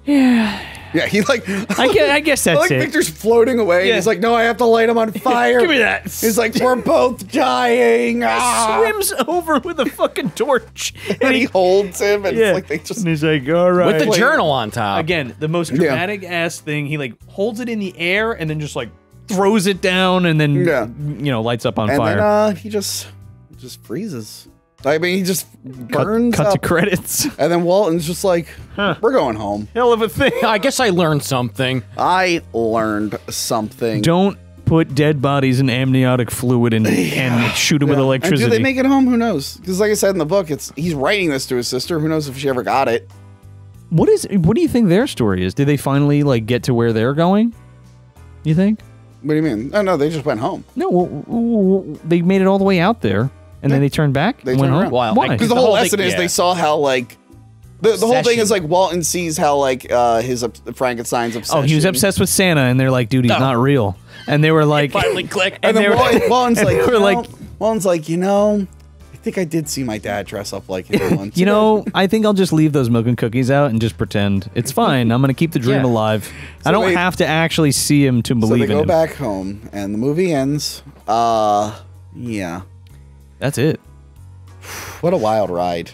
Yeah, he like. I guess that's like it. Victor's floating away. And Yeah. he's like, no, I have to light him on fire. Give me that. He's like, we're both dying. Ah. Swims over with a fucking torch, And he holds him, and it's like they just. and he's like, all right. with the journal on top. Again, the most dramatic ass thing. He like holds it in the air and then just like throws it down and then lights up on And fire. then he just freezes. I mean, he just burns cut up. to credits. And then Walton's just like, we're going home. Hell of a thing. I guess I learned something. I learned something. Don't put dead bodies in amniotic fluid and shoot them with And electricity. do they make it home? Who knows? Because like I said in the book, he's writing this to his sister. Who knows if she ever got it? What do you think their story is? Did they finally like get to where they're going? You think? What do you mean? Oh, no, they just went home. No, they made it all the way out there, and then they turned back. They and went turned home? around. Why? Because the whole lesson is they saw how like the whole thing is like Walton sees how like his Frankenstein's obsession. Oh, he was obsessed with Santa, and they're like, dude, he's not real. And they were like, Finally clicked. And then Walton's and like, they were like, Walton's like, I think I did see my dad dress up like him once. I think I'll just leave those milk and cookies out and just pretend it's fine. I'm gonna keep the dream Yeah. alive. I So don't they- have to actually see him to So believe they in go him. back home, and the movie ends. Yeah. That's it. What a wild ride.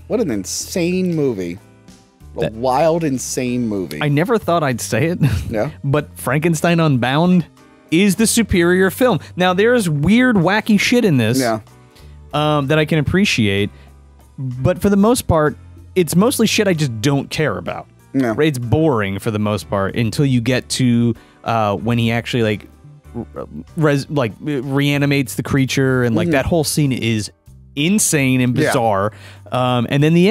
What an insane movie. A wild, insane movie. I never thought I'd say it. Yeah. But Frankenstein Unbound is the superior film. Now there's weird, wacky shit in this. Yeah. That I can appreciate, but for the most part, it's mostly shit I just don't care about. Yeah. Right? It's boring for the most part until you get to when he actually like reanimates the creature, and like that whole scene is insane and bizarre. And then the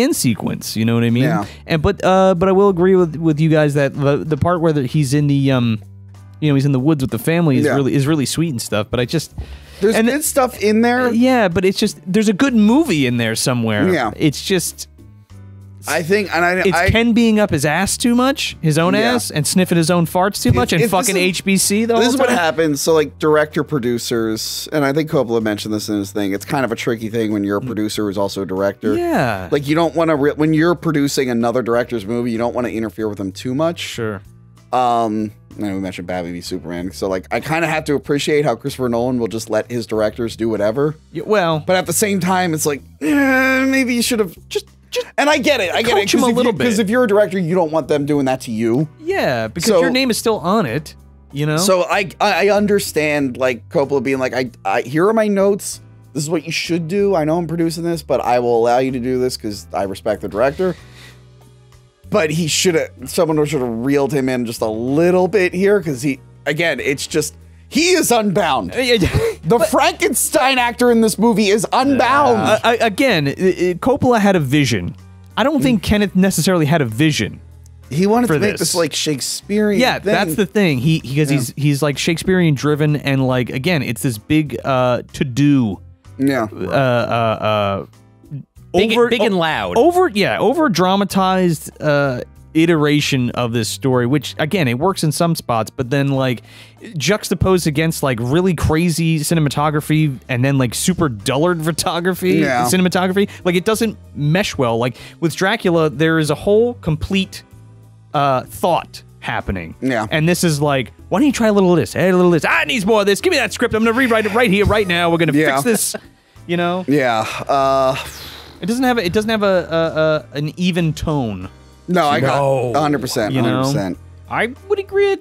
end sequence. You know what I mean? Yeah. And but I will agree with you guys that the part where he's in the he's in the woods with the family is really sweet and stuff. But I just. There's good stuff in there. Yeah, but it's just there's a good movie in there somewhere. Yeah. It's just I think, and it's Ken being up his ass too much, his own Yeah. ass, and sniffing his own farts too much, and this fucking is- HBC the whole This is time. what happens. So, like, director producers, and I think Coppola mentioned this in his thing. It's kind of a tricky thing when you're a producer who's also a director. Yeah. Like, you don't want to when you're producing another director's movie, you don't want to interfere with them too much. Sure. And we mentioned Batman v Superman. So, like, I kind of have to appreciate how Christopher Nolan will just let his directors do whatever. Well, But at the same time, it's like, maybe you should have just. And I get it. I get it. Coach him a little bit. Because if you're a director, you don't want them doing that to you. yeah, because So- your name is still on it. You know. So I understand like Coppola being like, I here are my notes. This is what you should do. I know I'm producing this, but I will allow you to do this because I respect the director. But someone should have reeled him in just a little bit here because he is unbound. The Frankenstein actor in this movie is unbound. Again, Coppola had a vision. I don't think Kenneth necessarily had a vision. He wanted for to make this. this like Shakespearean. Yeah, thing. that's the thing. He's like Shakespearean driven, and like again, it's this big to do. Yeah. Big and loud. Over dramatized iteration of this story, which again, it works in some spots, but then like juxtaposed against like really crazy cinematography and then like super dullard cinematography, like it doesn't mesh well. Like with Dracula, there is a whole complete thought happening. Yeah. And this is like, why don't you try a little of this? Add a little of this. I need more of this. Give me that script. I'm going to rewrite it right here, right now. We're going to fix this, you know? Yeah. It doesn't have an even tone. No, I got 100%. You know? 100%. I would agree.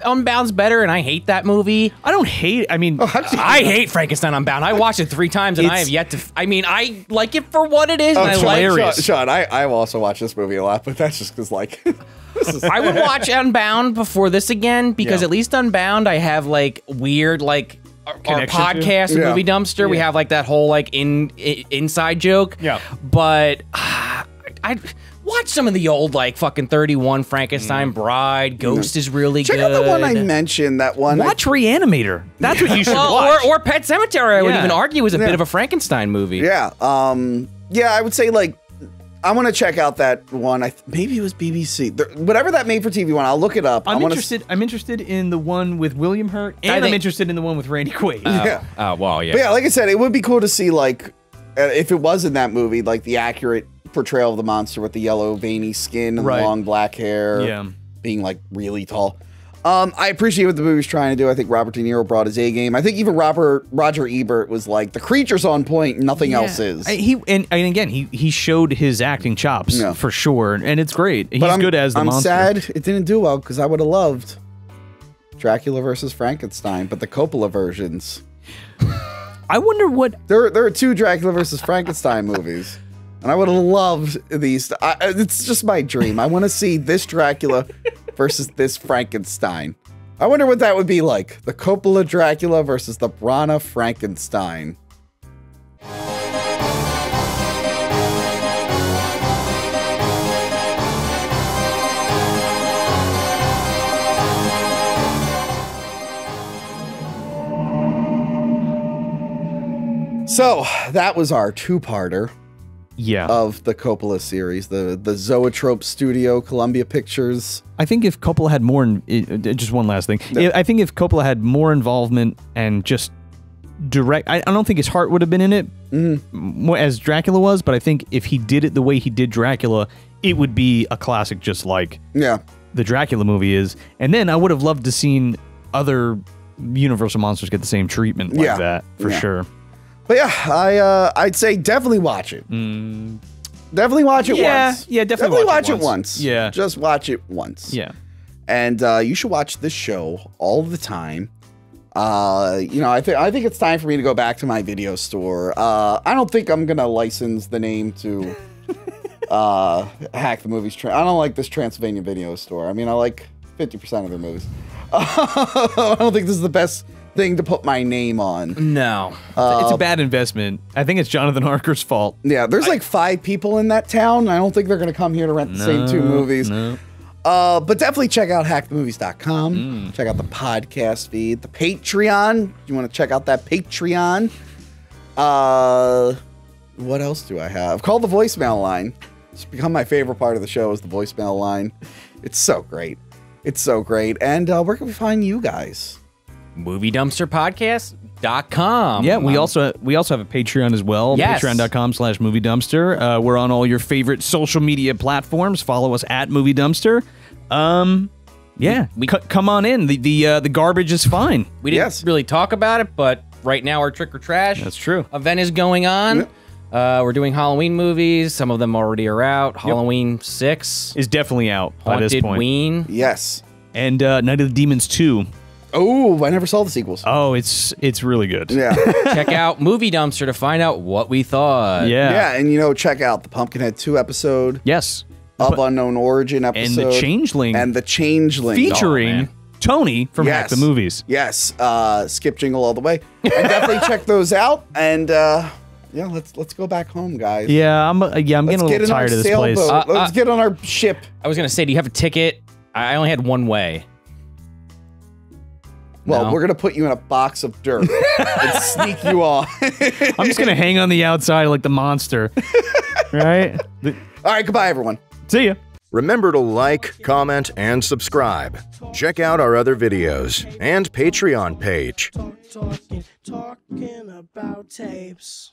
Unbound's better, and I hate that movie. I don't hate. I mean, I hate Frankenstein Unbound. I watched it 3 times, and I have yet to. I mean, I like it for what it is. And I like hilarious. Sean, I've also watched this movie a lot, but that's just because like. I would watch Unbound before this again because at least Unbound, I have like weird like our podcast Movie Dumpster. We have like that whole like inside joke. Yeah, but I watch some of the old like fucking 31 Frankenstein Bride. Ghost is really good. Check out the one I mentioned. That one. Watch Reanimator. That's what you should watch. Or Pet Sematary. I would even argue is a bit of a Frankenstein movie. Yeah. Yeah, I would say like. I want to check out that one. Maybe it was BBC. Whatever that made for TV one, I'll look it up. I'm interested in the one with William Hurt, and I'm interested in the one with Randy Quaid. Oh, well, yeah. But yeah, like I said, it would be cool to see like if it was in that movie, like the accurate portrayal of the monster with the yellow veiny skin and the long black hair, being like really tall. I appreciate what the movie's trying to do. I think Robert De Niro brought his A game. I think even Roger Ebert was like, the creature's on point, nothing else is. And again, he showed his acting chops for sure, and it's great. He's good as the monster. I'm sad it didn't do well because I would have loved Dracula versus Frankenstein, but the Coppola versions. I wonder what there are 2 Dracula versus Frankenstein movies. And I would have loved these. It's just my dream. I want to see this Dracula versus this Frankenstein. I wonder what that would be like. The Coppola Dracula versus the Branagh Frankenstein. So that was our 2-parter. Of the Coppola series, the Zoetrope Studio, Columbia Pictures. I think if Coppola had more, just one last thing. I think if Coppola had more involvement and just direct, I don't think his heart would have been in it as Dracula was, but I think if he did it the way he did Dracula, it would be a classic, just like the Dracula movie is. And then I would have loved to seen other Universal monsters get the same treatment like that for sure. But yeah, I'd say definitely watch it. Definitely watch it once. Yeah, definitely watch it once. Yeah. Just watch it once. Yeah. And you should watch this show all the time. You know, I think it's time for me to go back to my video store. I don't think I'm gonna license the name to Hack the Movies. I don't like this Transylvania video store. I mean, I like 50% of their movies. I don't think this is the best thing to put my name on. No. It's a bad investment. I think it's Jonathan Harker's fault. Yeah, there's like 5 people in that town. I don't think they're going to come here to rent the same 2 movies. No. But definitely check out hackthemovies.com. Check out the podcast feed, the Patreon. You want to check out that Patreon. What else do I have? Call the voicemail line. It's become my favorite part of the show is the voicemail line. It's so great. It's so great. And where can we find you guys? MovieDumpsterPodcast.com. Yeah, we also have a Patreon as well. Yes. Patreon.com/MovieDumpster. We're on all your favorite social media platforms. Follow us at Movie Dumpster. Yeah, come on in. The garbage is fine. We didn't really talk about it, but right now our Trick or Trash event is going on. Yep. We're doing Halloween movies. Some of them already are out. Halloween 6 is definitely out by this point. Ween. Yes. And Night of the Demons 2. Oh, I never saw the sequels. Oh, it's really good. Yeah. Check out Movie Dumpster to find out what we thought. Yeah. Yeah, and you know, check out the Pumpkinhead 2 episode. Yes. Of Unknown Origin episode. And the Changeling. Featuring Tony from Hack the Movies. Yes. Skip jingle all the way. And definitely check those out. And yeah, let's go back home, guys. Yeah, I'm getting a little tired of this place. Let's get on our ship. I was gonna say, do you have a ticket? I only had one way. Well, we're going to put you in a box of dirt and sneak you off. I'm just going to hang on the outside like the monster. Right? All right, goodbye, everyone. See ya. Remember to like, comment, and subscribe. Check out our other videos and Patreon page. Talking about tapes.